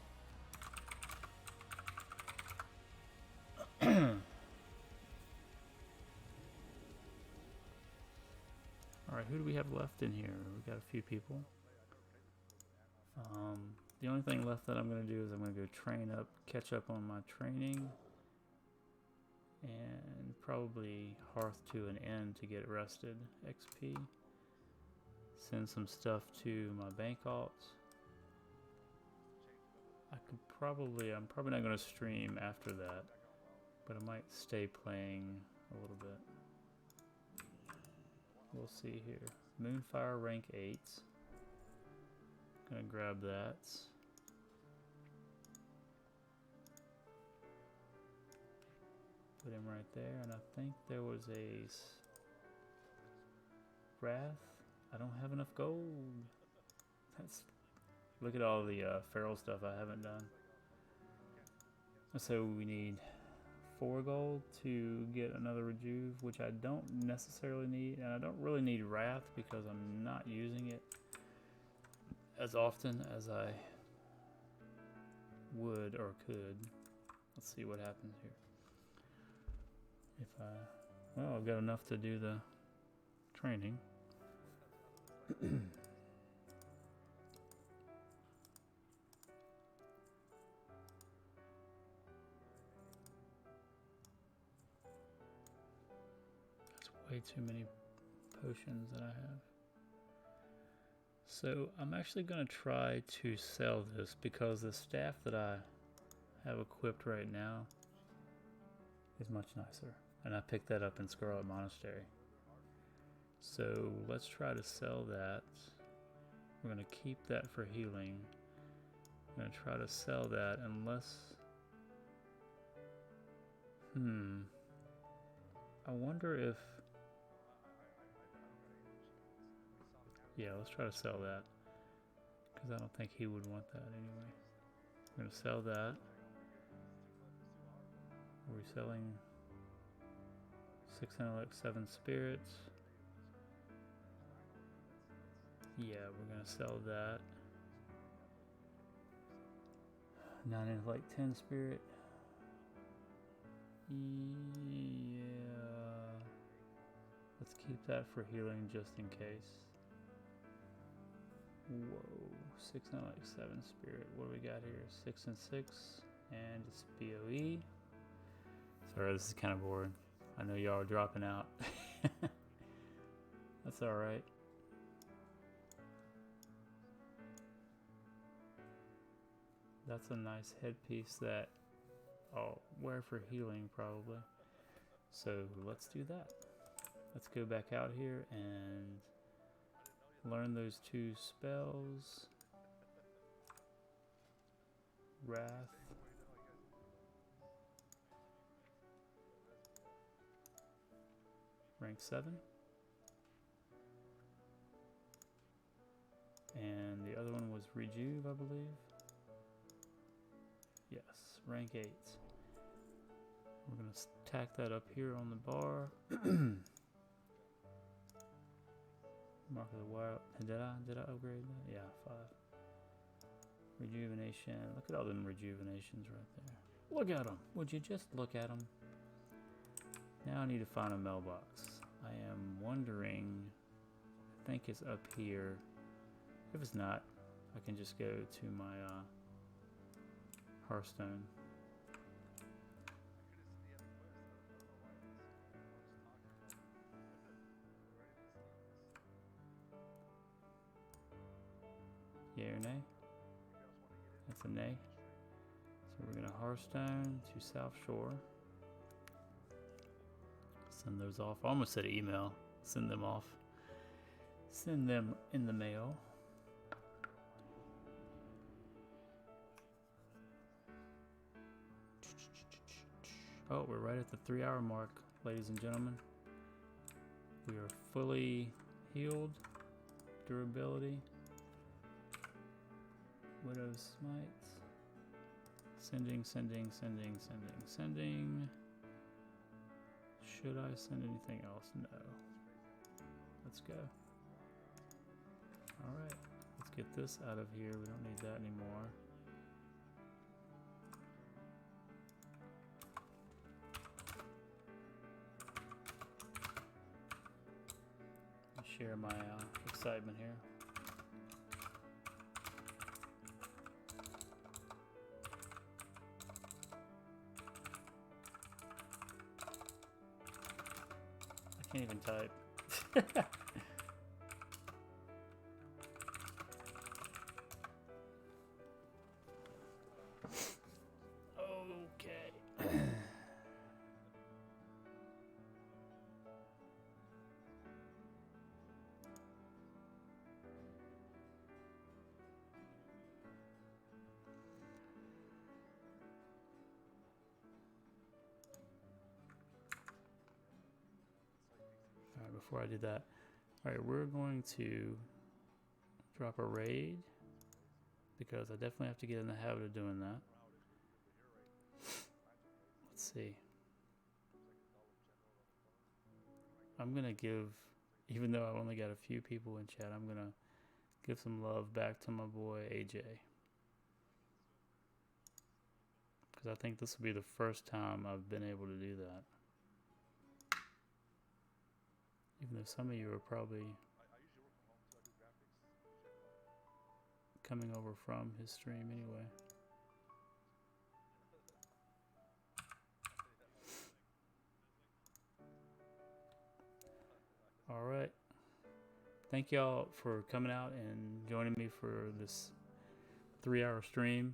Alright, who do we have left in here? We got a few people. The only thing left that I'm going to do is I'm going to go train up, catch up on my training. And probably hearth to an end to get rested XP. Send some stuff to my bank alts. I'm probably not going to stream after that, but I might stay playing a little bit. We'll see here. Moonfire rank 8. Gonna grab that. Put him right there, and I think there was a Wrath. I don't have enough gold. Look at all the feral stuff I haven't done. So we need 4 gold to get another rejuve, which I don't necessarily need, and I don't really need Wrath because I'm not using it as often as I would or could. Let's see what happens here. Well, I've got enough to do the training. That's way too many potions that I have. So I'm actually going to try to sell this because the staff that I have equipped right now is much nicer. And I picked that up in Scarlet Monastery. So let's try to sell that. We're gonna keep that for healing. I'm gonna try to sell that unless... I wonder if... Yeah, let's try to sell that. Because I don't think he would want that anyway. We're gonna sell that. Are we selling 607 spirits? Yeah, we're gonna sell that. 9 is like 10 spirit. Yeah. Let's keep that for healing just in case. Whoa, 6 and like 7 spirit. What do we got here? 6 and 6, and it's BOE. Sorry, this is kind of boring. I know y'all are dropping out. That's alright. That's a nice headpiece that I'll wear for healing probably. So let's do that. Let's go back out here and learn those 2 spells. Wrath. Rank 7. And the other one was Rejuve, I believe. Yes, rank 8. We're going to tack that up here on the bar. Mark of the Wild. Did I upgrade that? Yeah, 5. Rejuvenation. Look at all them rejuvenations right there. Look at them. Would you just look at them? Now I need to find a mailbox. I am wondering, I think it's up here. If it's not, I can just go to my Hearthstone. Yay or nay? That's a nay. So we're gonna Hearthstone to South Shore. Send those off. I almost said email. Send them off. Send them in the mail. Oh, we're right at the 3-hour mark, ladies and gentlemen. We are fully healed. Durability. Widow's Smite. Sending. Should I send anything else? No. Let's go. Alright, let's get this out of here. We don't need that anymore. Share my excitement here. I can't even type. Okay. Before I do that, alright, we're going to drop a raid because I definitely have to get in the habit of doing that. Let's see. I'm gonna give, even though I've only got a few people in chat, I'm gonna give some love back to my boy AJ, because I think this will be the first time I've been able to do that. Even though some of you are probably coming over from his stream anyway. Alright. Thank y'all for coming out and joining me for this 3-hour stream.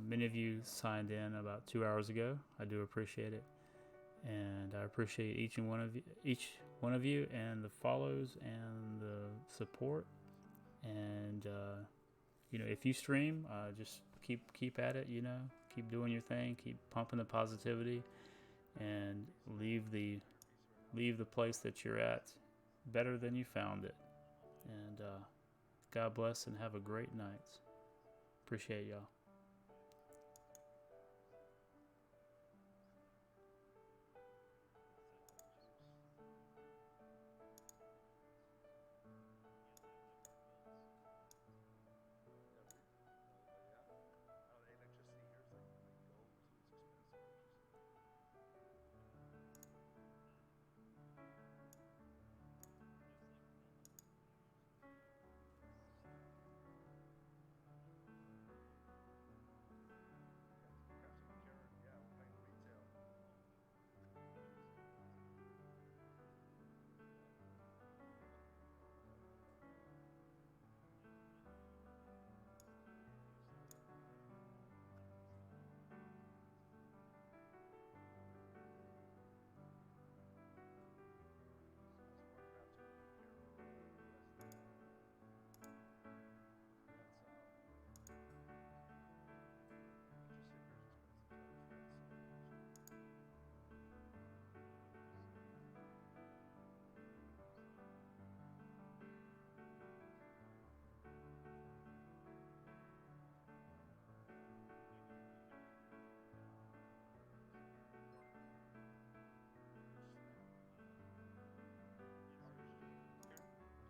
Many of you signed in about 2 hours ago. I do appreciate it. And I appreciate each one of you, and the follows and the support. And you know, if you stream, just keep at it. You know, keep doing your thing, keep pumping the positivity, and leave the place that you're at better than you found it. And God bless and have a great night. Appreciate y'all.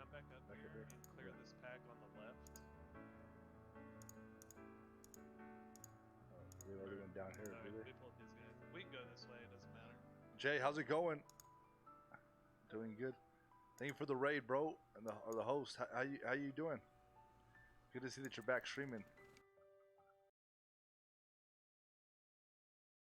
Back up here and clear this pack on the left. They already went down here, No, did they? they pulled these guys. We can go this way, it doesn't matter. Jay, how's it going? Doing good. Thank you for the raid, bro, and the host. How you doing? Good to see that you're back streaming.